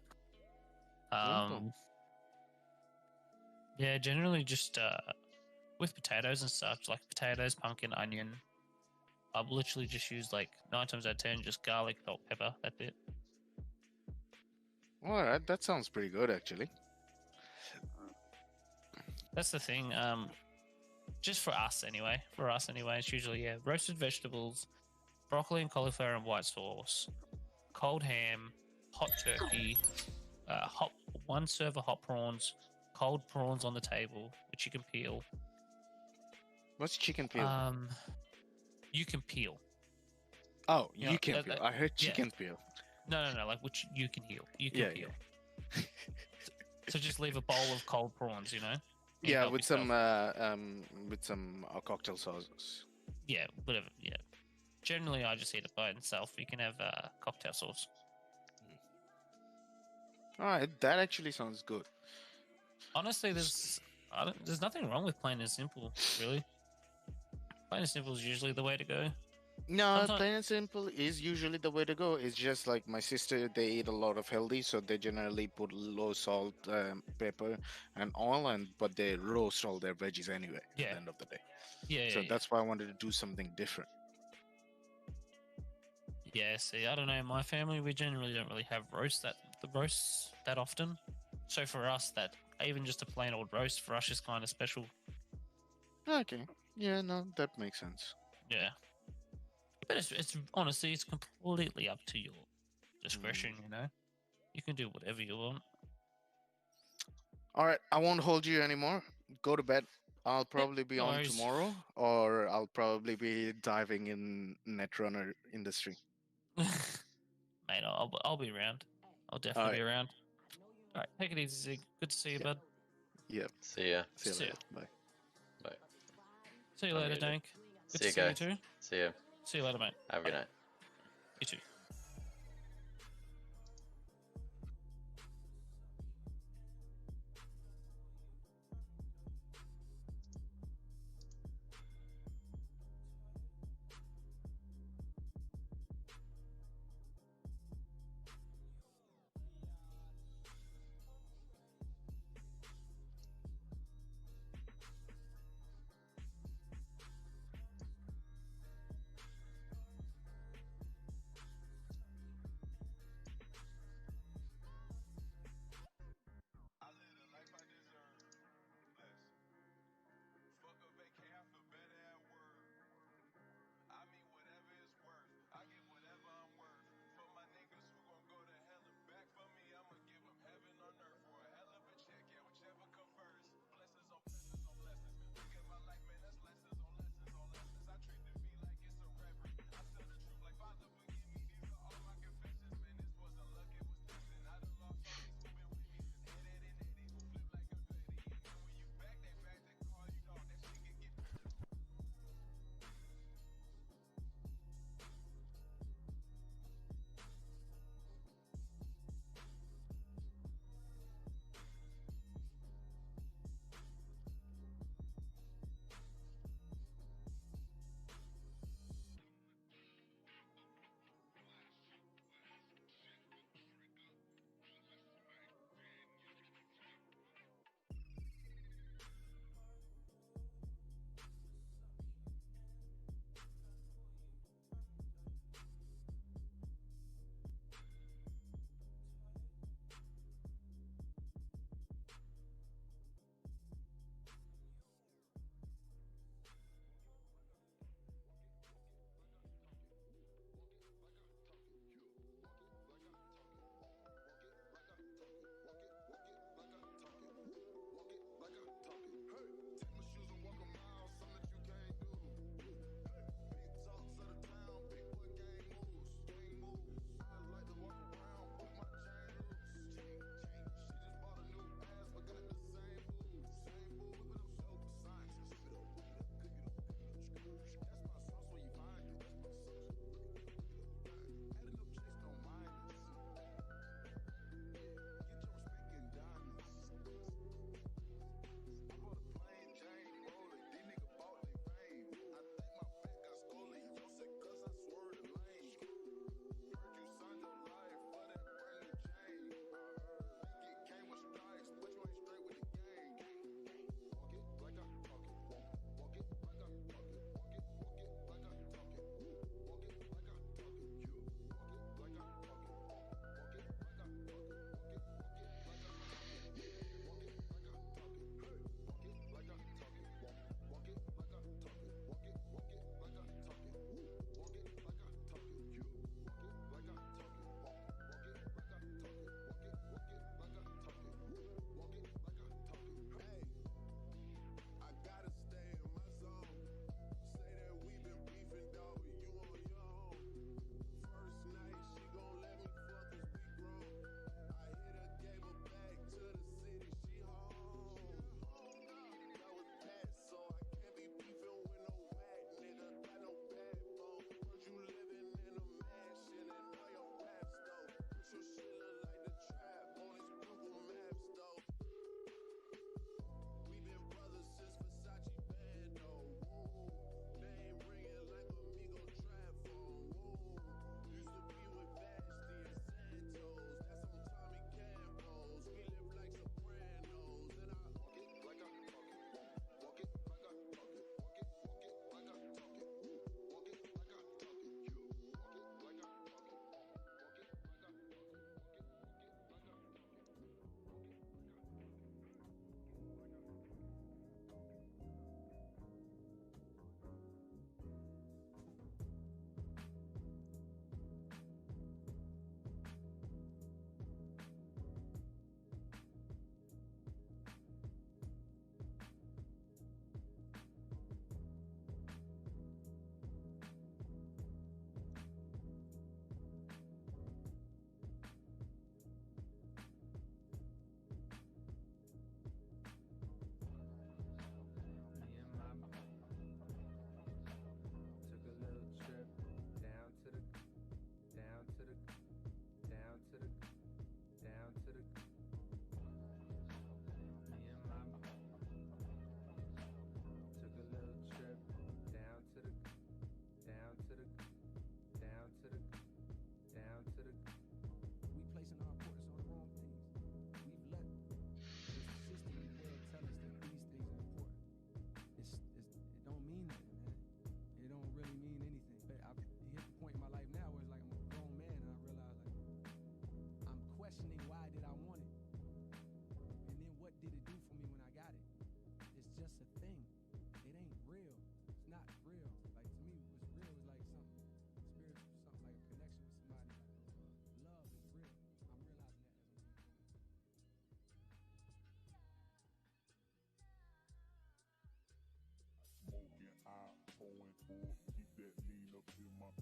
Simple. Yeah, generally just with potatoes and such, like potatoes, pumpkin, onion, I've literally just used like 9 times out of 10 just garlic, salt, pepper. That's it. All right, that sounds pretty good actually. That's the thing. Just for us anyway. It's usually roasted vegetables, broccoli and cauliflower and white sauce, cold ham, hot turkey, hot 1 serve of hot prawns, cold prawns on the table, which you can peel. What's chicken peel? You can peel. Oh, You know, you can peel. I heard chicken peel. No, like which you can peel. You can peel. Yeah. So just leave a bowl of cold prawns, you know. Yeah, help with yourself. some cocktail sauces. Yeah, whatever. Yeah. Generally, I just eat it by itself. You can have cocktail sauce. All right, that actually sounds good. Honestly, there's nothing wrong with plain and simple, really. Plain and simple is usually the way to go. No, Sometimes- plain and simple is usually the way to go. It's just like my sister, they eat a lot of healthy, so they generally put low salt, pepper, and oil, but they roast all their veggies anyway at the end of the day. Yeah. So that's why I wanted to do something different. Yeah, see, I don't know. In my family, we generally don't really have roasts that often. So for us, that even just a plain old roast for us is kind of special. Okay. Yeah, no, that makes sense. Yeah. But it's honestly, it's completely up to your discretion, you know? You can do whatever you want. All right, I won't hold you anymore. Go to bed. I'll probably be no on worries. tomorrow, or I'll probably be diving in Netrunner industry. Mate, I'll be around. I'll definitely be around. All right, take it easy, Zig. Good to see you, bud. Yep. See ya. See you See ya. later. Bye. Bye. See you Have a later, good day. Dank. Good See to you see you guys. too. See ya. See you later, mate. Have a good night. You too.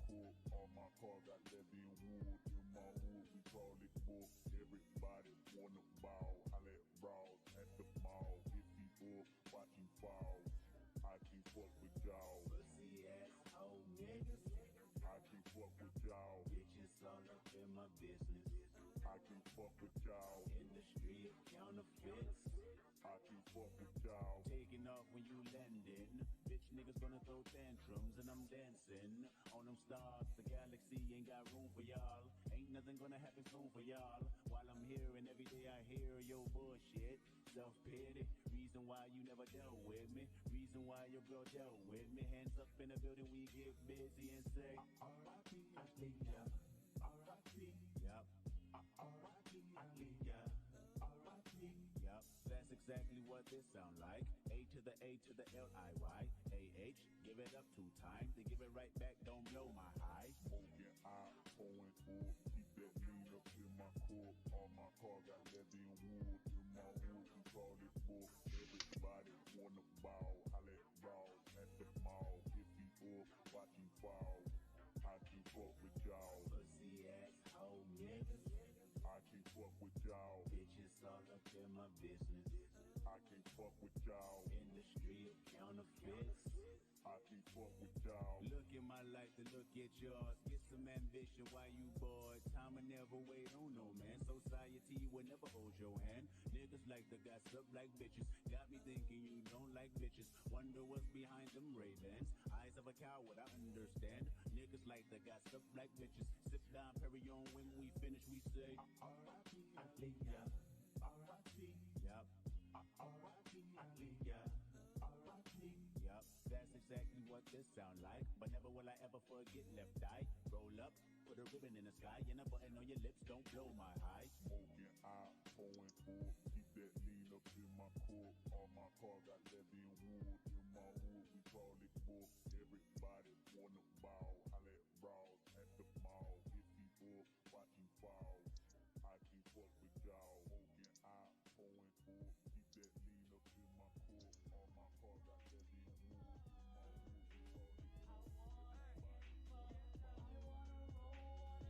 court. All my car got levy and wood. In my hood, we call it book. Everybody wanna ball. Holla at Raws at the mall. If people watching fall, I can't fuck with y'all. Pussy asshole niggas. I can't fuck with y'all. Bitches all up in my business. I can't fuck with y'all. In the street, counterfeits. I can't fuck with y'all. Taking off when you landing. Bitch niggas gonna throw tantrums and I'm dancing on them stars. The galaxy ain't got room for y'all. Ain't nothing gonna happen soon for y'all. While I'm here and every day I hear your bullshit. Self-pity. Reason why you never dealt with me. Reason why your girl dealt with me. Hands up in the building, we get busy and say R.I.P. Aaliyah. R.I.P. Yep. R.I.P. Aaliyah. R.I.P. Yep. That's exactly what this sound like. A to the A to the L-I-Y. A-H. Give it up 2 times. They give it right back. Don't blow my high. Smoking high, pouring full. Keep that lean up in my court. All my car got levy and wood. In my hood, we call it book. Everybody wanna ball. Holla at Raws at the mall. If people watching fall, I can't fuck with y'all. Pussy asshole niggas. I can't fuck with y'all. Bitches all up in my business. I can't fuck with y'all. In the street, counterfeits. I can't fuck with y'all. Look at my life to look at yours. Get some ambition while you bored. Time will never wait on no man. Society will never hold your hand. Niggas like to gossip like bitches. Got me thinking you don't like bitches. Wonder what's behind them Ray-Bans. Eyes of a coward, I understand. Niggas like to gossip like bitches. Sip down, Perry on when we finish, we say R.I.P. Aaliyah. R.I.P. Yep. R.I.P. Aaliyah. R.I.P. Yep. That's exactly what this sound like. But never will I ever forget left eye. Roll up, put a ribbon in the sky, and a button on your lips. Don't blow my high. Smoking high, pouring full. Keep that lean up in my court. All my car got levy and wood. In my hood, we call it book. Everybody wanna ball. Holla at Raws at the mall. If people watching fall, I can't fuck with y'all. Smoking high, pouring full. Keep that lean up in my court. All my car got levy and wood. In my hood, we call it book. Everybody wanna ball.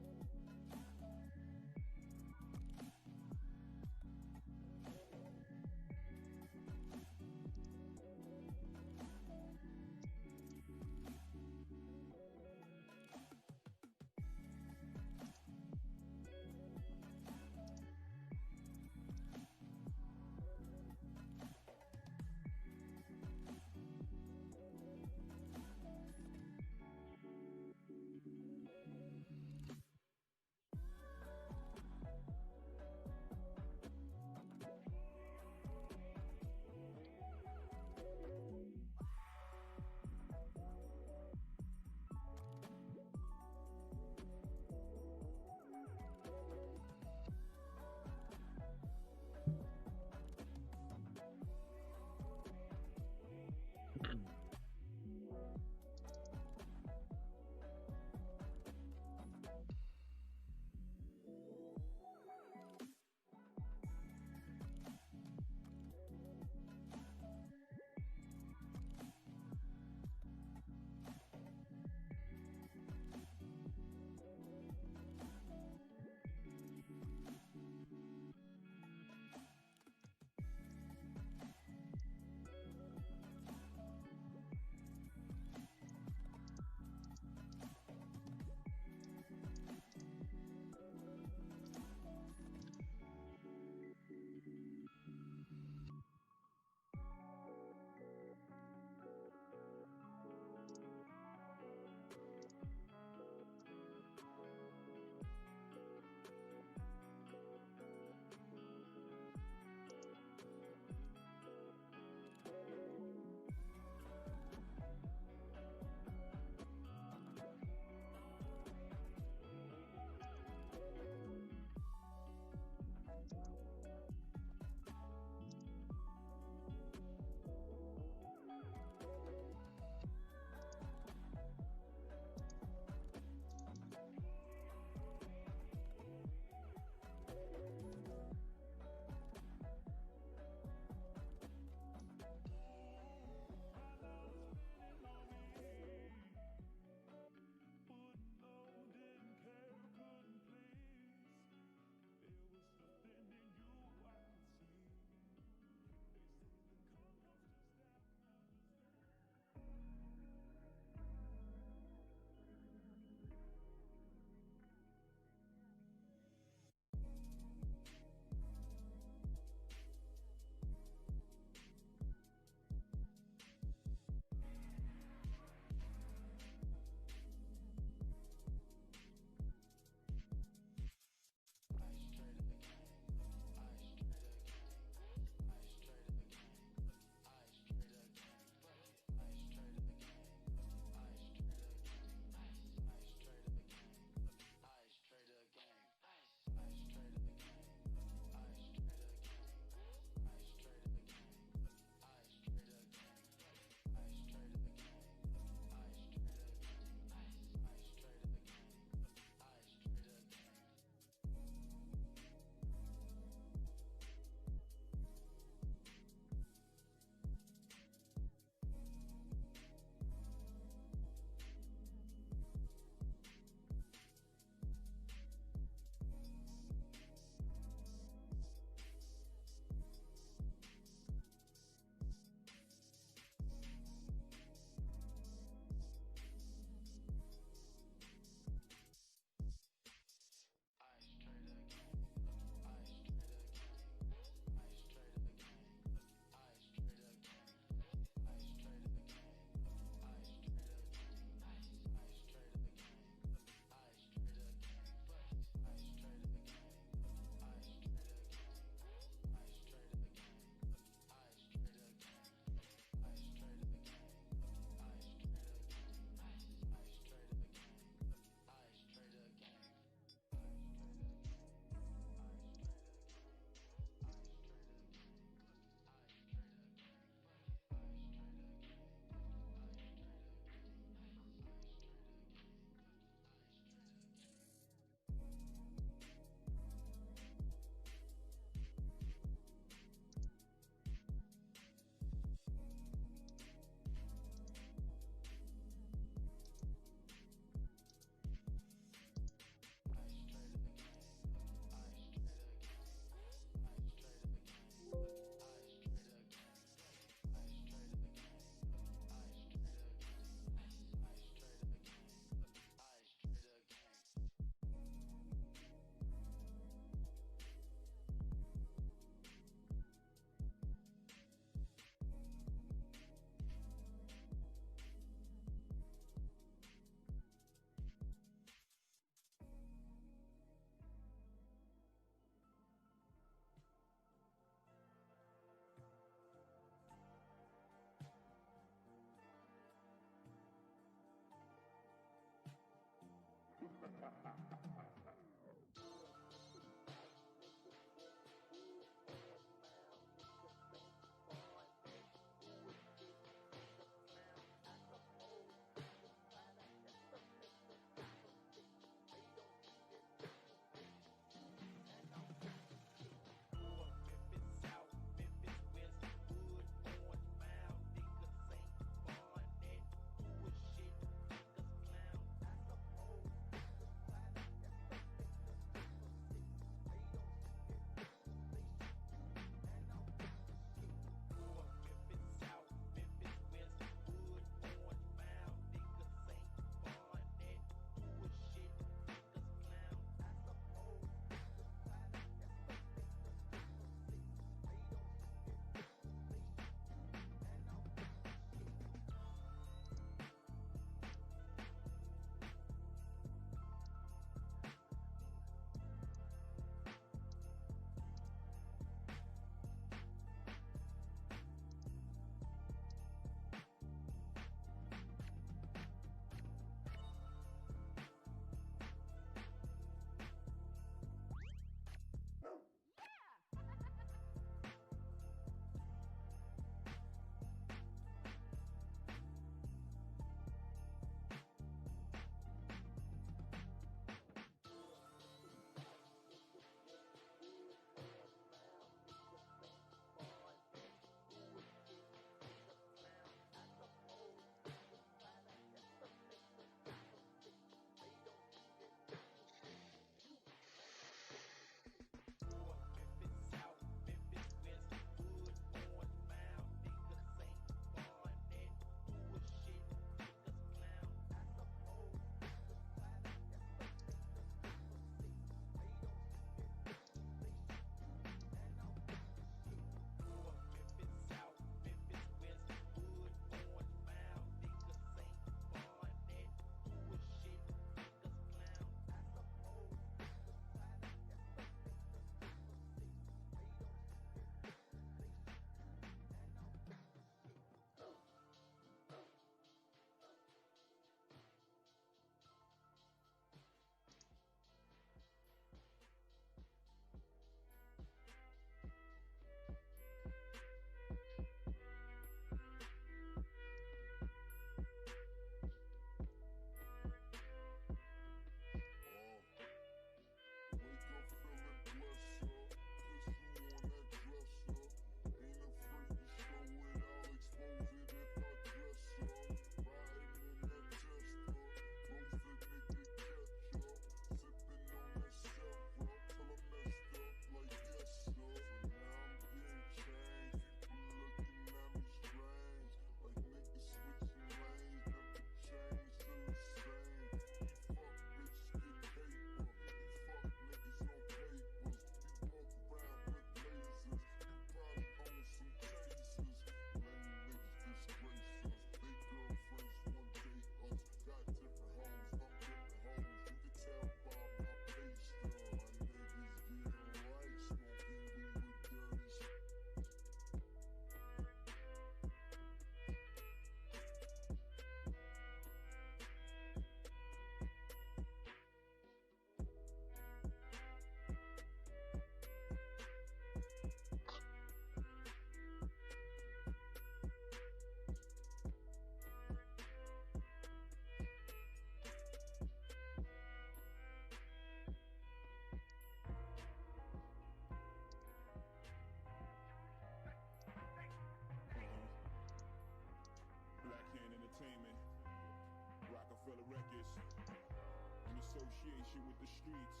association with the streets.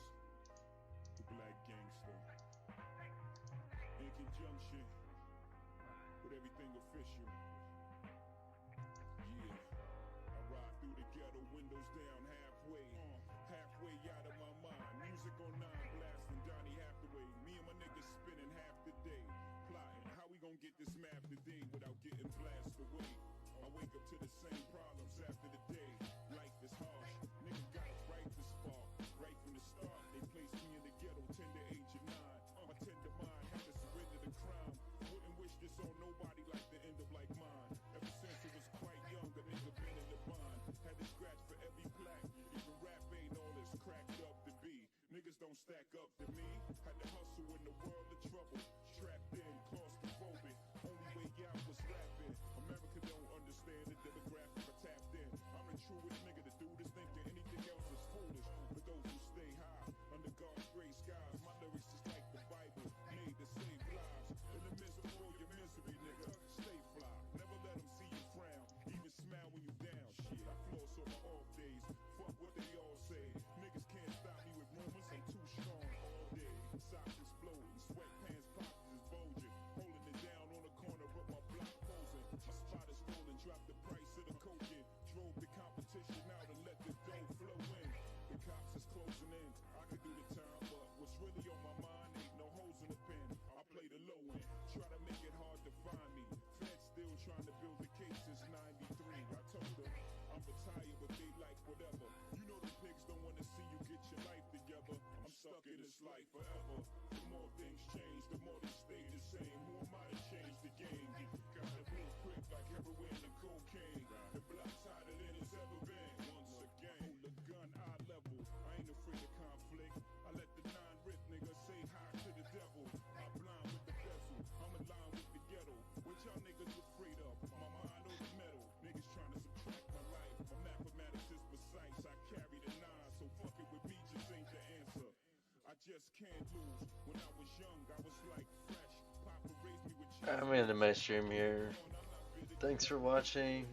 Black gangster. In conjunction with everything official. Yeah. I ride through the ghetto, windows down halfway. Halfway out of my mind. Music on 9, blasting Donny Hathaway. Me and my niggas spending half the day. Plotting how we gon' get this map today without getting blasted away. I wake up to the same problems after the day. Life is harsh. Nigga got us right this far. Right from the start, they placed me in the ghetto, tender age of 9. My tender mind had to surrender the crime. Wouldn't wish this on nobody like the end of like mine. Ever since it was quite young, a nigga been in the bind. Had to scratch for every plaque. Even rap ain't all it's cracked up to be. Niggas don't stack up to me. Had to hustle in the world of trouble. Trapped in, claustrophobic. Only way out was rapping. America don't understand the demographic I tapped in. I'm the truest nigga to do this, thinking anything else is foolish. For those who stay high, under God's gray skies, my lyrics is like the Bible, made to save lives. In the midst of all your misery, nigga, stay fly. Never let them see you frown, even smile when you down. Shit, I floss on my off days. Fuck what they all say. Niggas can't stop me with rumors, I'm too strong all day. Socks exploding, sweatpants pockets is bulging. Holding it down on the corner of my block posing. My spot is rolling, dropped the price of the coke in. Drove the competition out and let the dough flow in. The cops is closing in. I could do the time, but what's really on my mind ain't no holes in the pen. I play the low end, try to make it hard to find me. Feds still trying to build the case since '93. I told them I'm retired, but they like whatever. You know the pigs don't want to see you get your life together. I'm stuck in this life forever. The more things change, the more they stay the same. Who am I to change the game? Gotta move quick like heroin and cocaine. The block's hotter than it's ever been. Once again, hold the gun eye level. I ain't afraid of conflict. I let the 9 rip nigga say hi to the devil. I blind with the bezel. I'm in line with the ghetto. What y'all niggas afraid of? My mind over metal. Niggas trying to subtract my life. My mathematics is precise. I carry the 9, so fuck it with me just ain't the answer. I just can't lose. When I was young, I was like fresh. Papa raised me with I'm gonna end my stream here. Thanks for watching.